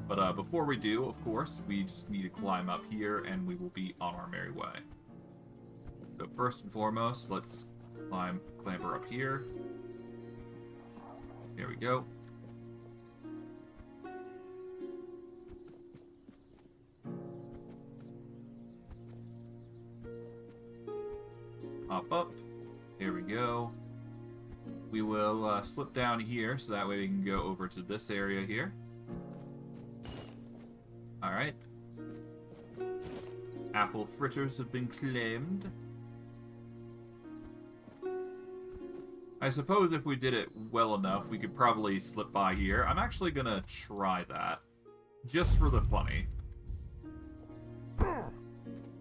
[SPEAKER 1] But before we do, of course, we just need to climb up here and we will be on our merry way. So first and foremost, let's clamber up here. Here we go. Hop up. Here we go. We will slip down here so that way we can go over to this area here. Alright. Apple fritters have been claimed. I suppose if we did it well enough, we could probably slip by here. I'm actually gonna try that. Just for the funny.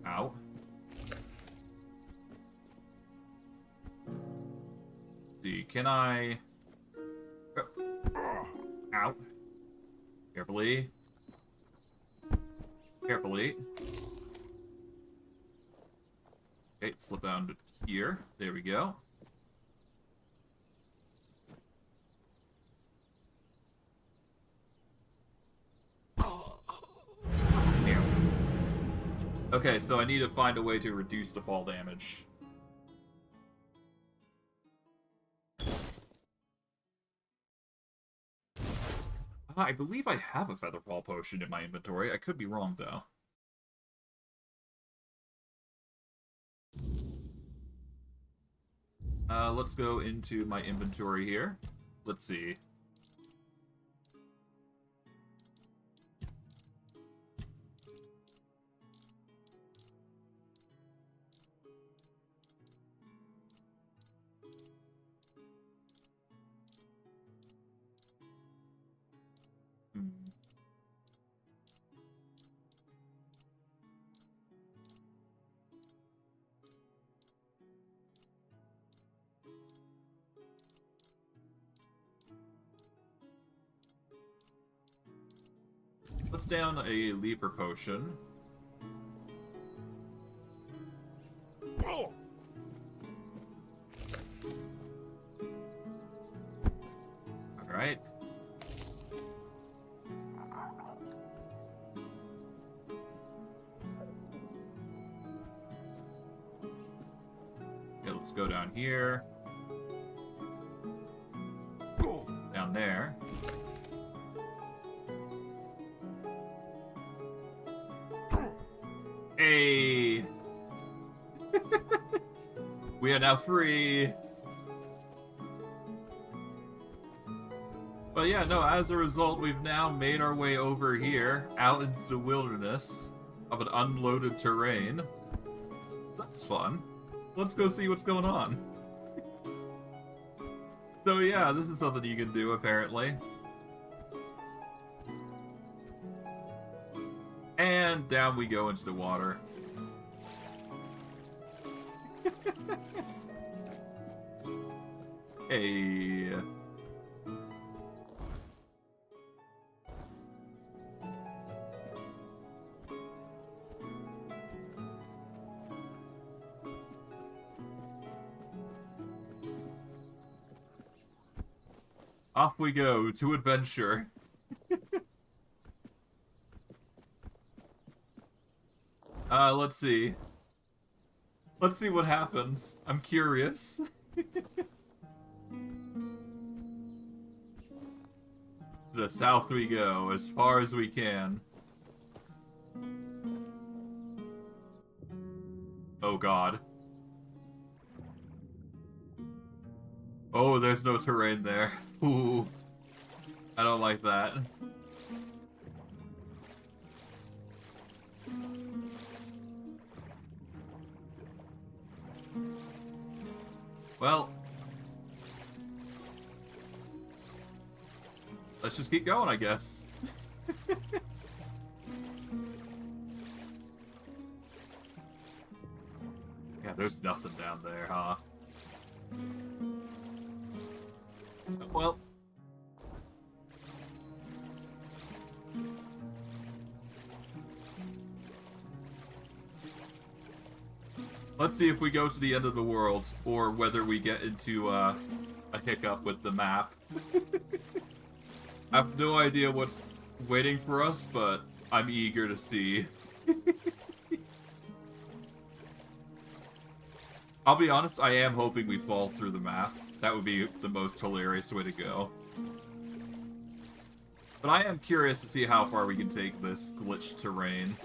[SPEAKER 1] Ow. See, can I... Ow. Carefully. Carefully. Okay, slip down to here. There we go. Okay, so I need to find a way to reduce the fall damage. I believe I have a Featherfall potion in my inventory. I could be wrong, though. Let's go into my inventory here. Let's see. Let's down a lever potion. Alright. Okay, let's go down here. Down there. Hey! We are now free! But yeah, no, as a result, we've now made our way over here, out into the wilderness of an unloaded terrain. That's fun. Let's go see what's going on. So yeah, this is something you can do, apparently. And down we go into the water. Hey. Off we go to adventure. Let's see. Let's see what happens. I'm curious. To the south we go, as far as we can. Oh god. Oh, there's no terrain there. Ooh. I don't like that. Well, let's just keep going, I guess. Yeah, there's nothing down there, huh? Well. Let's see if we go to the end of the world, or whether we get into a hiccup with the map. I have no idea what's waiting for us, but I'm eager to see. I'll be honest, I am hoping we fall through the map. That would be the most hilarious way to go. But I am curious to see how far we can take this glitched terrain.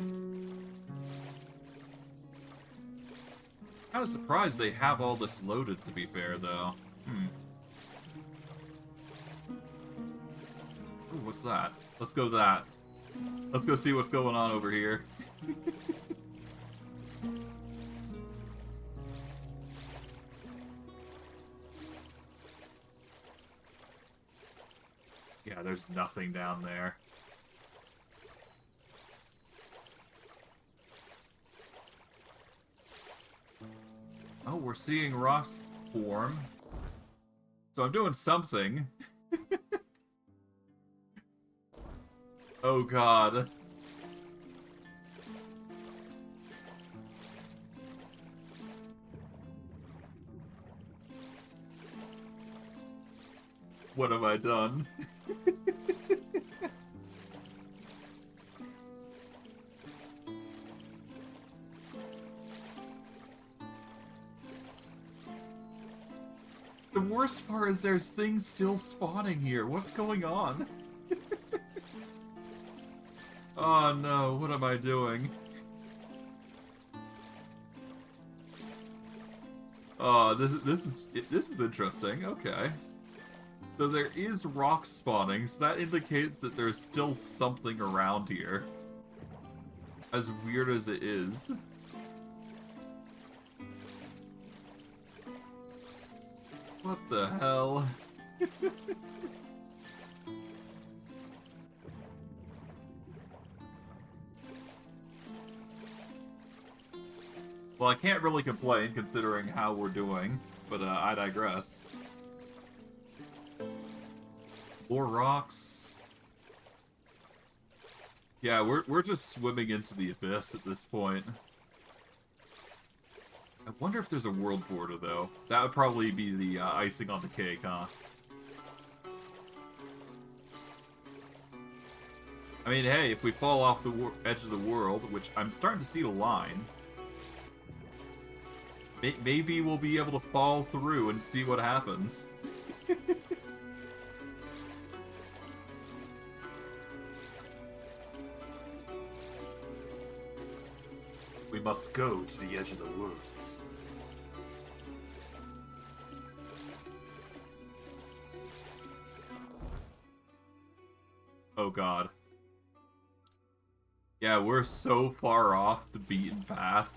[SPEAKER 1] Kind of surprised they have all this loaded, to be fair, though. Ooh, what's that? Let's go to that. Let's go see what's going on over here. Yeah, there's nothing down there. Oh, we're seeing rocks form. So I'm doing something. Oh god. What have I done? The worst part is there's things still spawning here. What's going on? Oh no, what am I doing? Oh, this is interesting. Okay. So there is rock spawning, so that indicates that there's still something around here. As weird as it is. What the hell? Well, I can't really complain considering how we're doing, but I digress. More rocks. Yeah, we're just swimming into the abyss at this point. I wonder if there's a world border, though. That would probably be the icing on the cake, huh? I mean, hey, if we fall off the edge of the world, which I'm starting to see the line, maybe we'll be able to fall through and see what happens. We must go to the edge of the worlds. Oh god. Yeah, we're so far off the beaten path.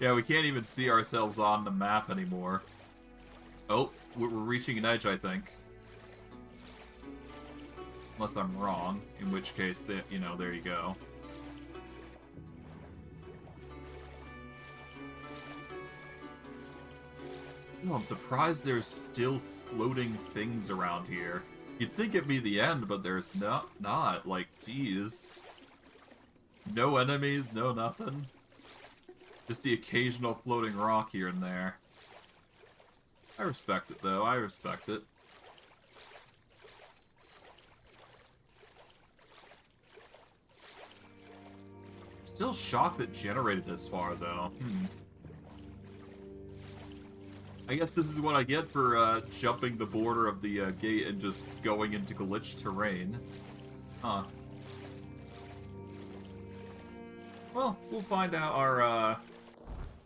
[SPEAKER 1] Yeah, we can't even see ourselves on the map anymore. Oh, we're reaching an edge, I think. Unless I'm wrong, in which case, you know, there you go. Oh, I'm surprised there's still floating things around here. You'd think it'd be the end, but there's not. Like, geez. No enemies, no nothing. Just the occasional floating rock here and there. I respect it, though. I respect it. Still shocked it generated this far, though. I guess this is what I get for jumping the border of the gate and just going into glitched terrain. Huh. Well, we'll find out our,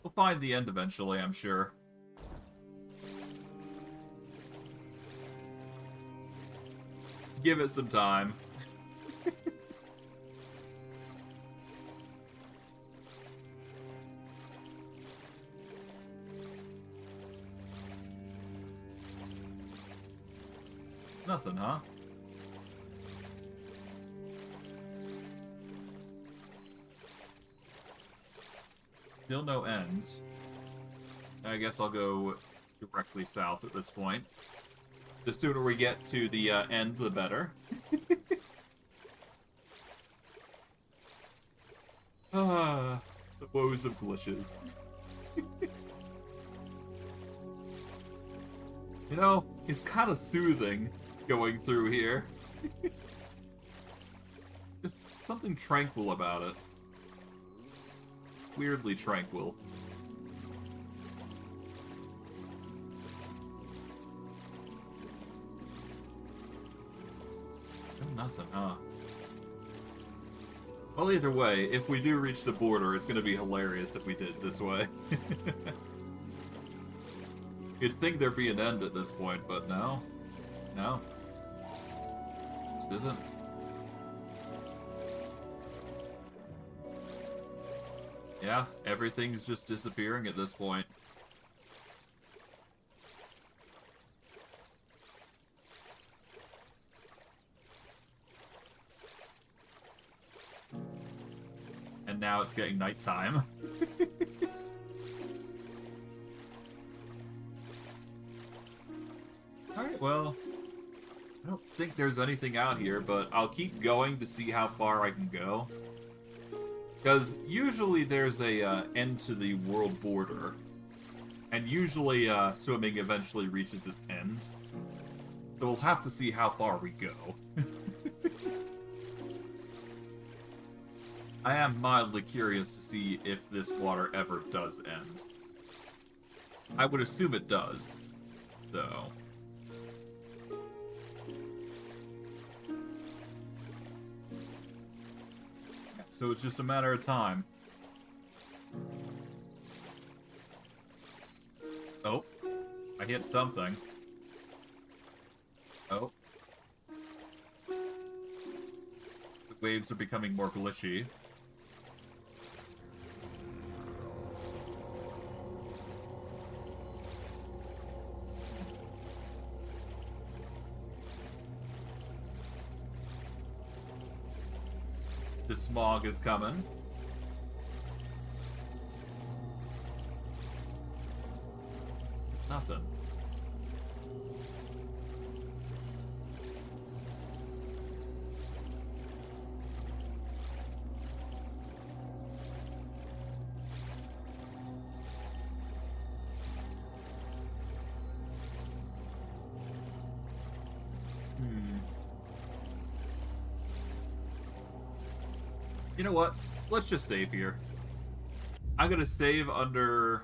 [SPEAKER 1] we'll find the end eventually, I'm sure. Give it some time. Nothing, huh? Still no end. I guess I'll go directly south at this point. The sooner we get to the end, the better. Ah, the woes of glitches. You know, it's kind of soothing going through here. Just something tranquil about it. Weirdly tranquil. Oh, nothing, huh? Well, either way, if we do reach the border, it's gonna be hilarious if we did it this way. You'd think there'd be an end at this point, but no. No. This isn't. Yeah, everything's just disappearing at this point. and now it's getting nighttime. Alright, well, I don't think there's anything out here, but I'll keep going to see how far I can go. Because usually there's a end to the world border, and usually swimming eventually reaches its end. So we'll have to see how far we go. I am mildly curious to see if this water ever does end. I would assume it does, though. So it's just a matter of time. Oh, I hit something. Oh. The waves are becoming more glitchy. The smog is coming. Nothing. You know what? Let's just save here. I'm gonna save under...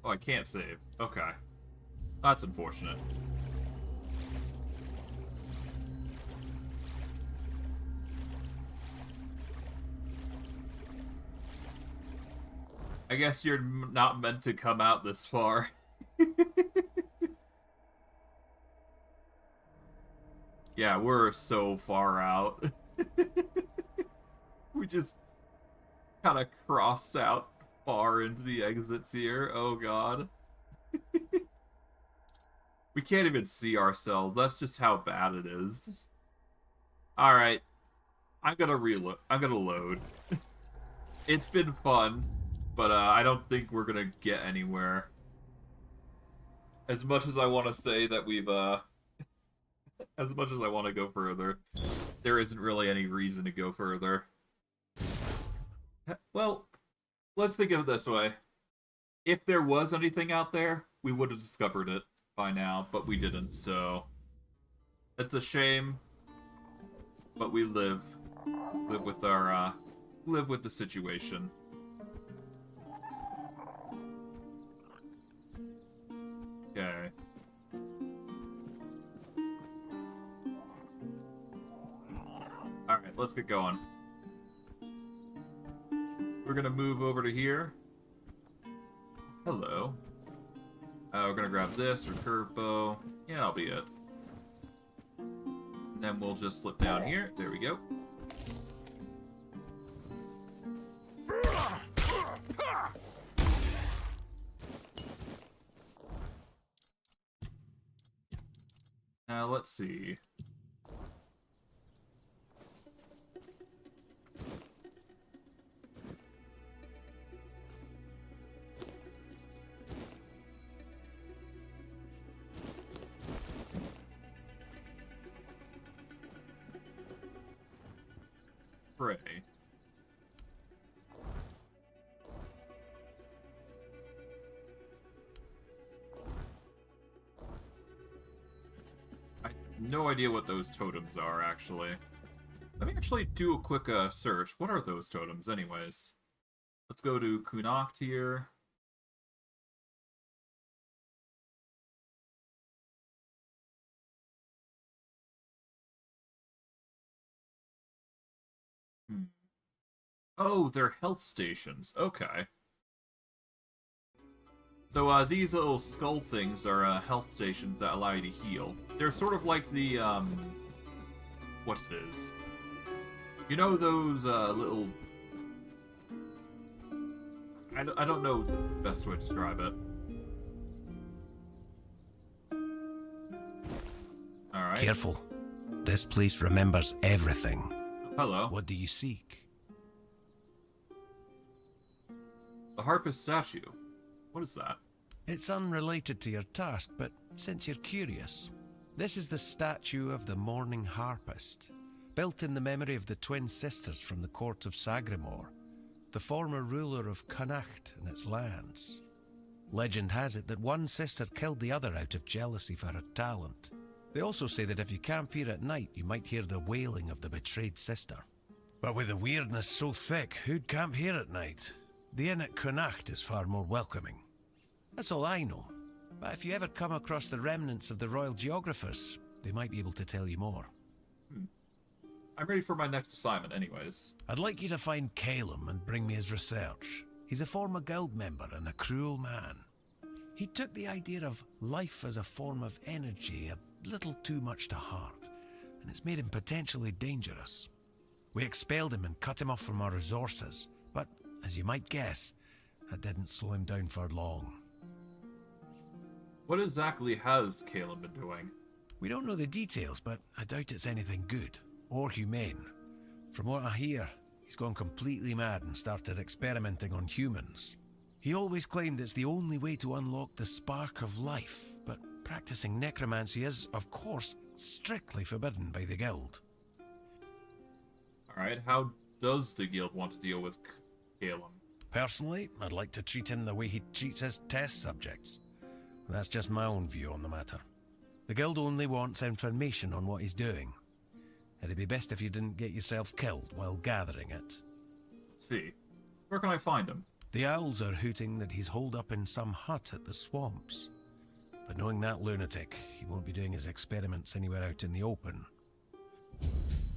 [SPEAKER 1] Oh, I can't save. Okay. That's unfortunate. I guess you're not meant to come out this far. Yeah, we're so far out. We just kind of crossed out far into the exits here. Oh god. We can't even see ourselves. That's just how bad it is. Alright. I'm gonna reload. I'm gonna load. It's been fun, but I don't think we're gonna get anywhere. As much as I want to say that we've, as much as I want to go further, there isn't really any reason to go further. Well, let's think of it this way. If there was anything out there, we would have discovered it by now, but we didn't, so... It's a shame, but we live with our, live with the situation. Okay. Alright, let's get going. We're gonna move over to here. Hello. We're gonna grab this or curve bow. Yeah, that'll be it. And then we'll just slip down here. There we go. Now, let's see. Pray. No idea what those totems are, actually. Let me actually do a quick search. What are those totems, anyways? Let's go to Kunacht here. Oh, they're health stations. Okay. So, these little skull things are health stations that allow you to heal. They're sort of like the, what's this? You know those, little... I don't know the best way to describe it. Alright.
[SPEAKER 2] Careful.
[SPEAKER 20] This place remembers everything.
[SPEAKER 1] Hello.
[SPEAKER 20] What do you seek?
[SPEAKER 1] The harpist statue. What is that?
[SPEAKER 20] It's unrelated to your task, but since you're curious, this is the statue of the Morning Harpist, built in the memory of the twin sisters from the court of Sagramore, the former ruler of Connacht and its lands. Legend has it that one sister killed the other out of jealousy for her talent. They also say that if you camp here at night, you might hear the wailing of the betrayed sister. But with the weirdness so thick, who'd camp here at night? The inn at Connacht is far more welcoming. That's all I know. But if you ever come across the remnants of the royal geographers, they might be able to tell you more.
[SPEAKER 1] I'm ready for my next assignment anyways.
[SPEAKER 20] I'd like you to find Calum and bring me his research. He's a former guild member and a cruel man. He took the idea of life as a form of energy a little too much to heart, and it's made him potentially dangerous. We expelled him and cut him off from our resources, but as you might guess, that didn't slow him down for long.
[SPEAKER 1] What exactly has Caleb been doing?
[SPEAKER 20] We don't know the details, but I doubt it's anything good or humane. From what I hear, he's gone completely mad and started experimenting on humans. He always claimed it's the only way to unlock the spark of life, but practicing necromancy is, of course, strictly forbidden by the guild.
[SPEAKER 1] Alright, how does the guild want to deal with Caleb?
[SPEAKER 20] Personally, I'd like to treat him the way he treats his test subjects. That's just my own view on the matter. The guild only wants information on what he's doing. It'd be best if you didn't get yourself killed while gathering it.
[SPEAKER 1] See. Where can I find him?
[SPEAKER 20] The owls are hooting that he's holed up in some hut at the swamps. But knowing that lunatic, he won't be doing his experiments anywhere out in the open.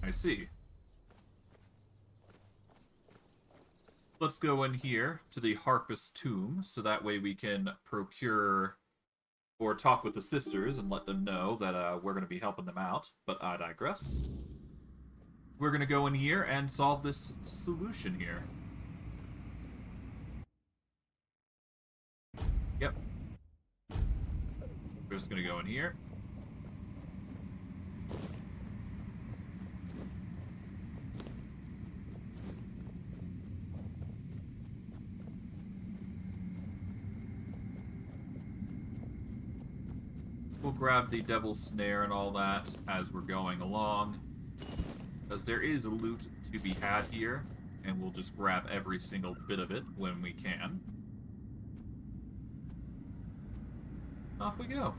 [SPEAKER 1] I see. Let's go in here to the Harpist tomb, so that way we can procure or talk with the sisters and let them know that we're going to be helping them out. But I digress. We're going to go in here and solve this solution here. Yep. We're just going to go in here. We'll grab the Devil's Snare and all that as we're going along, because there is loot to be had here, and we'll just grab every single bit of it when we can. Off we go.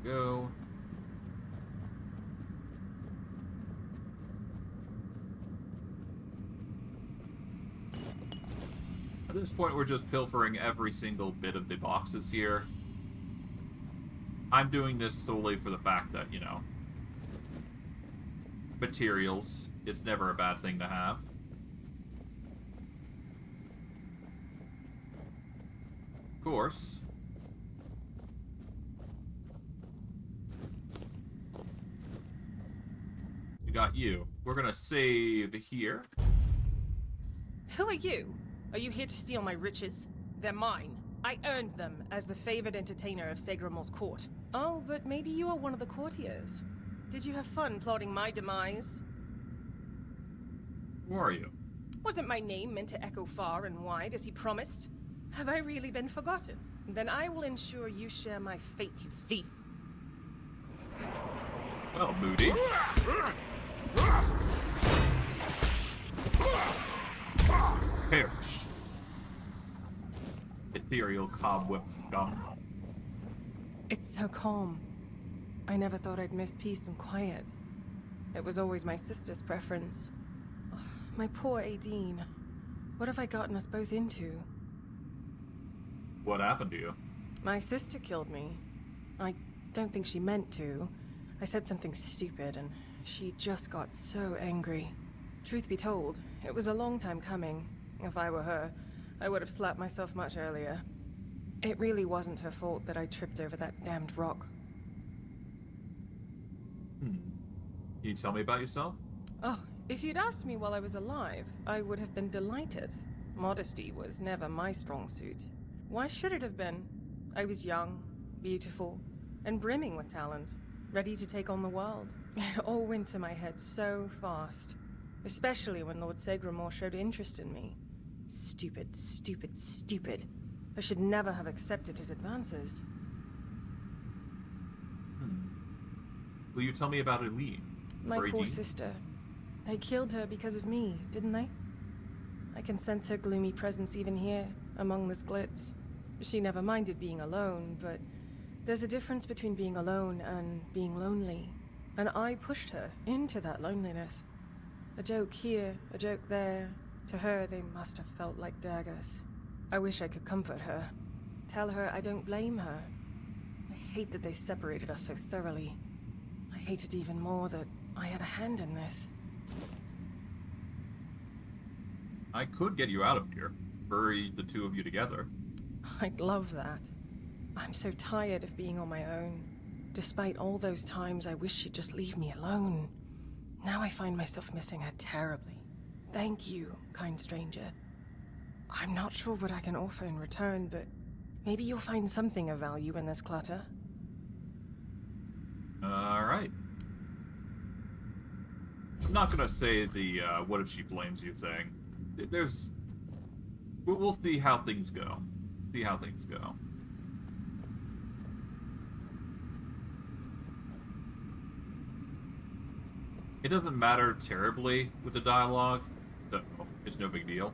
[SPEAKER 1] Go. At this point, we're just pilfering every single bit of the boxes here. I'm doing this solely for the fact that, you know, materials, it's never a bad thing to have. Of course. We got you. We're gonna save here.
[SPEAKER 21] Who are you? Are you here to steal my riches? They're mine. I earned them as the favored entertainer of Sagramore's court. Oh, but maybe you are one of the courtiers. Did you have fun plotting my demise?
[SPEAKER 1] Who are you?
[SPEAKER 21] Wasn't my name meant to echo far and wide as he promised? Have I really been forgotten? Then I will ensure you share my fate, you thief.
[SPEAKER 1] Well, Moody. Perish. Ethereal cobweb scum.
[SPEAKER 21] It's so calm. I never thought I'd miss peace and quiet. It was always my sister's preference. Ugh, my poor Aideen. What have I gotten us both into?
[SPEAKER 1] What happened to you?
[SPEAKER 21] My sister killed me. I don't think she meant to. I said something stupid, and she just got so angry. Truth be told, it was a long time coming. If I were her, I would have slapped myself much earlier. It really wasn't her fault that I tripped over that damned rock.
[SPEAKER 1] Can you tell me about yourself?
[SPEAKER 21] Oh, if you'd asked me while I was alive, I would have been delighted. Modesty was never my strong suit. Why should it have been? I was young, beautiful, and brimming with talent, ready to take on the world. It all went to my head so fast, especially when Lord Segramore showed interest in me. Stupid, stupid, stupid. I should never have accepted his advances.
[SPEAKER 1] Will you tell me about Eileen?
[SPEAKER 21] My
[SPEAKER 1] Or
[SPEAKER 21] poor
[SPEAKER 1] Aideen?
[SPEAKER 21] sister. They killed her because of me, didn't they? I can sense her gloomy presence even here, among this glitz. She never minded being alone, but there's a difference between being alone and being lonely. And I pushed her into that loneliness. A joke here, a joke there. To her, they must have felt like daggers. I wish I could comfort her. Tell her I don't blame her. I hate that they separated us so thoroughly. I hate it even more that I had a hand in this.
[SPEAKER 1] I could get you out of here. Bury the two of you together.
[SPEAKER 21] I'd love that. I'm so tired of being on my own. Despite all those times I wish she'd just leave me alone. Now I find myself missing her terribly. Thank you, kind stranger. I'm not sure what I can offer in return, but maybe you'll find something of value in this clutter.
[SPEAKER 1] Alright. I'm not gonna say the, what if she blames you thing. We'll see how things go. See how things go. It doesn't matter terribly with the dialogue, so it's no big deal.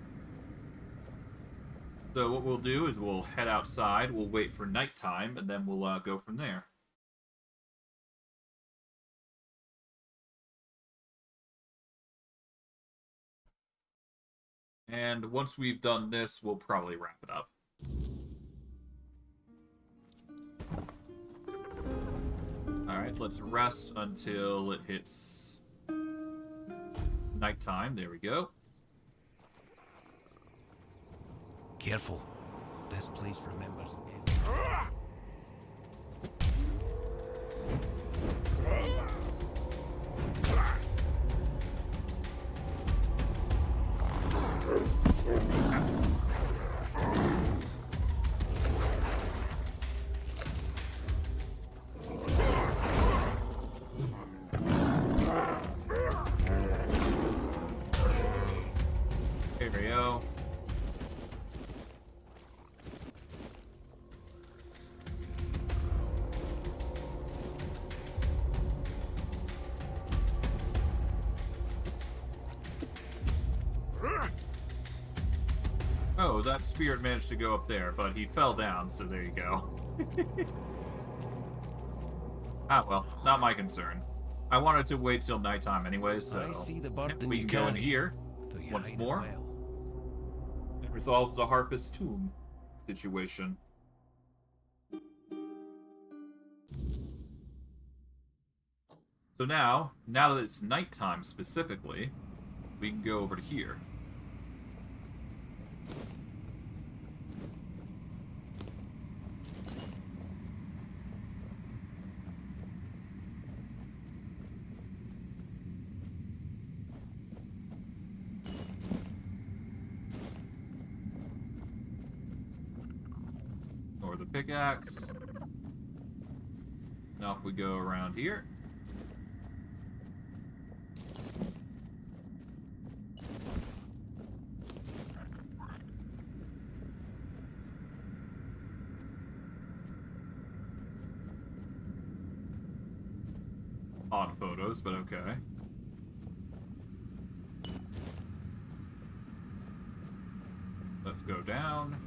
[SPEAKER 1] So what we'll do is we'll head outside, we'll wait for nighttime, and then we'll go from there. And once we've done this, we'll probably wrap it up. Alright, let's rest until it hits nighttime. There we go.
[SPEAKER 20] Careful. This place remembers
[SPEAKER 1] Here we go. Oh, that spirit managed to go up there, but he fell down, so there you go. Ah, well, not my concern. I wanted to wait till nighttime anyway, so
[SPEAKER 20] I see the burden
[SPEAKER 1] we
[SPEAKER 20] you
[SPEAKER 1] can go in
[SPEAKER 20] carry,
[SPEAKER 1] here
[SPEAKER 20] though you
[SPEAKER 1] once
[SPEAKER 20] hide it
[SPEAKER 1] more.
[SPEAKER 20] well.
[SPEAKER 1] It resolves the Harpist Tomb situation. So now that it's nighttime specifically, we can go over to here. Or the pickaxe. Now if we go around here. Odd photos, but okay. Let's go down.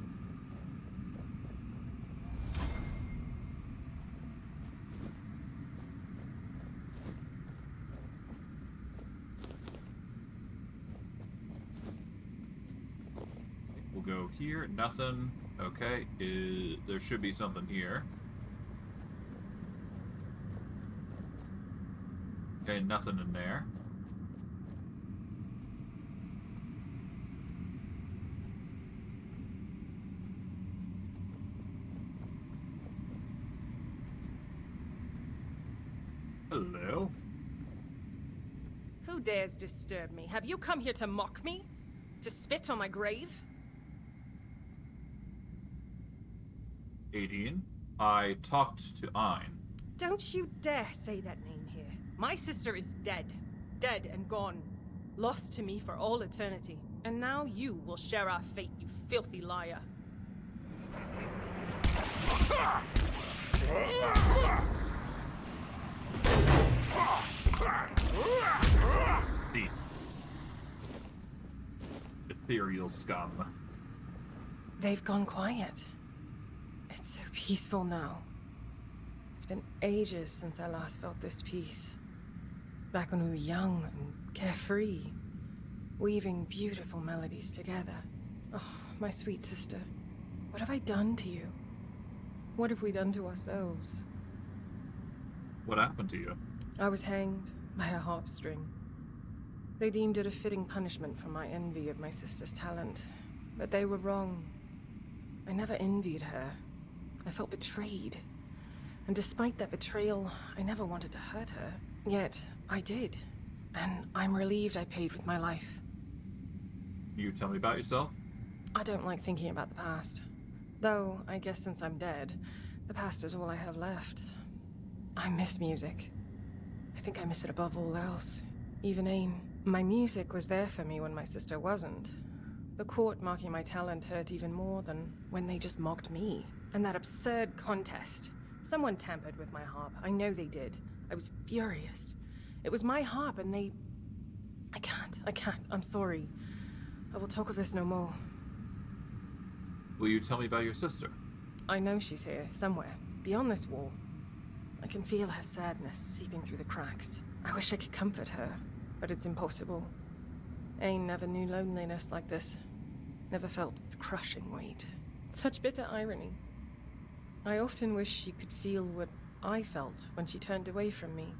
[SPEAKER 1] We'll go here. Nothing. Okay. There should be something here. Okay, nothing in there. Hello?
[SPEAKER 21] Who dares disturb me? Have you come here to mock me? To spit on my grave?
[SPEAKER 1] 18. I talked to Ein.
[SPEAKER 21] Don't you dare say that name here. My sister is dead. Dead and gone. Lost to me for all eternity. And now you will share our fate, you filthy liar.
[SPEAKER 1] Cease. Ethereal scum.
[SPEAKER 21] They've gone quiet. It's so peaceful now. It's been ages since I last felt this peace. Back when we were young and carefree, weaving beautiful melodies together. Oh, my sweet sister, what have I done to you? What have we done to ourselves?
[SPEAKER 1] What happened to you?
[SPEAKER 21] I was hanged by a harp string. They deemed it a fitting punishment for my envy of my sister's talent, but they were wrong. I never envied her. I felt betrayed. And despite that betrayal, I never wanted to hurt her. Yet, I did. And I'm relieved I paid with my life.
[SPEAKER 1] You tell me about yourself?
[SPEAKER 21] I don't like thinking about the past. Though, I guess since I'm dead, the past is all I have left. I miss music. I think I miss it above all else. Even Ain. My music was there for me when my sister wasn't. The court mocking my talent hurt even more than when they just mocked me. And that absurd contest. Someone tampered with my harp. I know they did. I was furious. It was my harp and they... I can't. I'm sorry. I will talk of this no more.
[SPEAKER 1] Will you tell me about your sister?
[SPEAKER 21] I know she's here, somewhere, beyond this wall. I can feel her sadness seeping through the cracks. I wish I could comfort her, but it's impossible. Ain never knew loneliness like this. Never felt its crushing weight. Such bitter irony. I often wish she could feel what I felt when she turned away from me.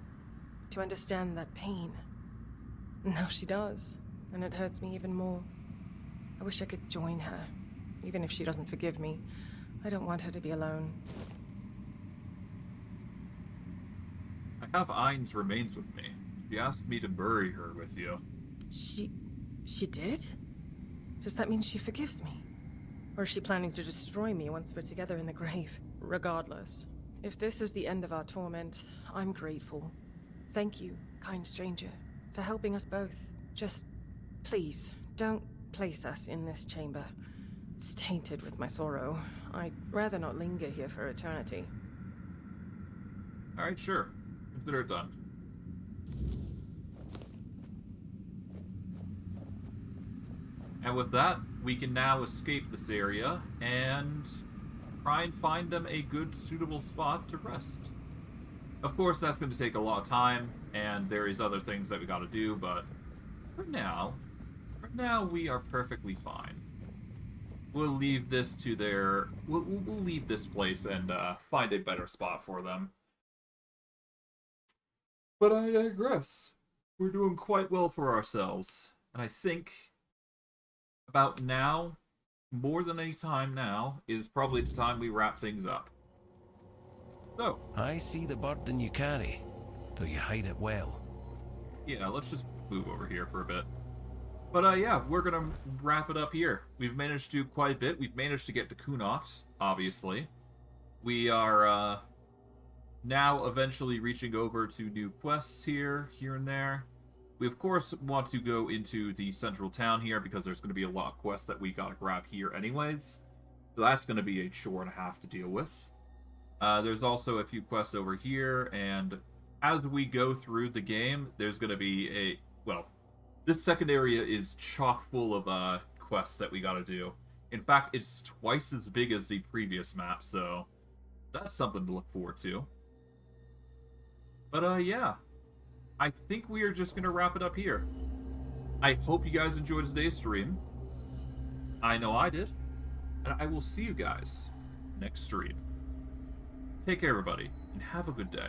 [SPEAKER 21] To understand that pain. Now she does, and it hurts me even more. I wish I could join her, even if she doesn't forgive me. I don't want her to be alone.
[SPEAKER 1] I have Ein's remains with me. She asked me to bury her with you.
[SPEAKER 21] She did? Does that mean she forgives me? Or is she planning to destroy me once we're together in the grave? Regardless, if this is the end of our torment, I'm grateful. Thank you, kind stranger, for helping us both. Just, please, don't place us in this chamber. It's tainted with my sorrow. I'd rather not linger here for eternity.
[SPEAKER 1] Alright, sure. Consider it done. And with that, we can now escape this area and try and find them a good, suitable spot to rest. Of course, that's going to take a lot of time, and there is other things that we got to do, but for now, we are perfectly fine. We'll leave this to their... We'll leave this place and find a better spot for them. But I digress. We're doing quite well for ourselves, and I think about now, more than any time now, is probably the time we wrap things up. So.
[SPEAKER 20] I see the burden you carry, though you hide it well.
[SPEAKER 1] Yeah, let's just move over here for a bit. But yeah, we're gonna wrap it up here. We've managed to do quite a bit. We've managed to get to Kunot, obviously. We are now eventually reaching over to new quests here and there. We, of course, want to go into the central town here because there's going to be a lot of quests that we gotta grab here anyways. So that's going to be a chore and a half to deal with. There's also a few quests over here, and as we go through the game, there's going to be a... Well, this second area is chock full of quests that we gotta do. In fact, it's twice as big as the previous map, so that's something to look forward to. But yeah. I think we are just going to wrap it up here. I hope you guys enjoyed today's stream. I know I did. And I will see you guys next stream. Take care, everybody, and have a good day.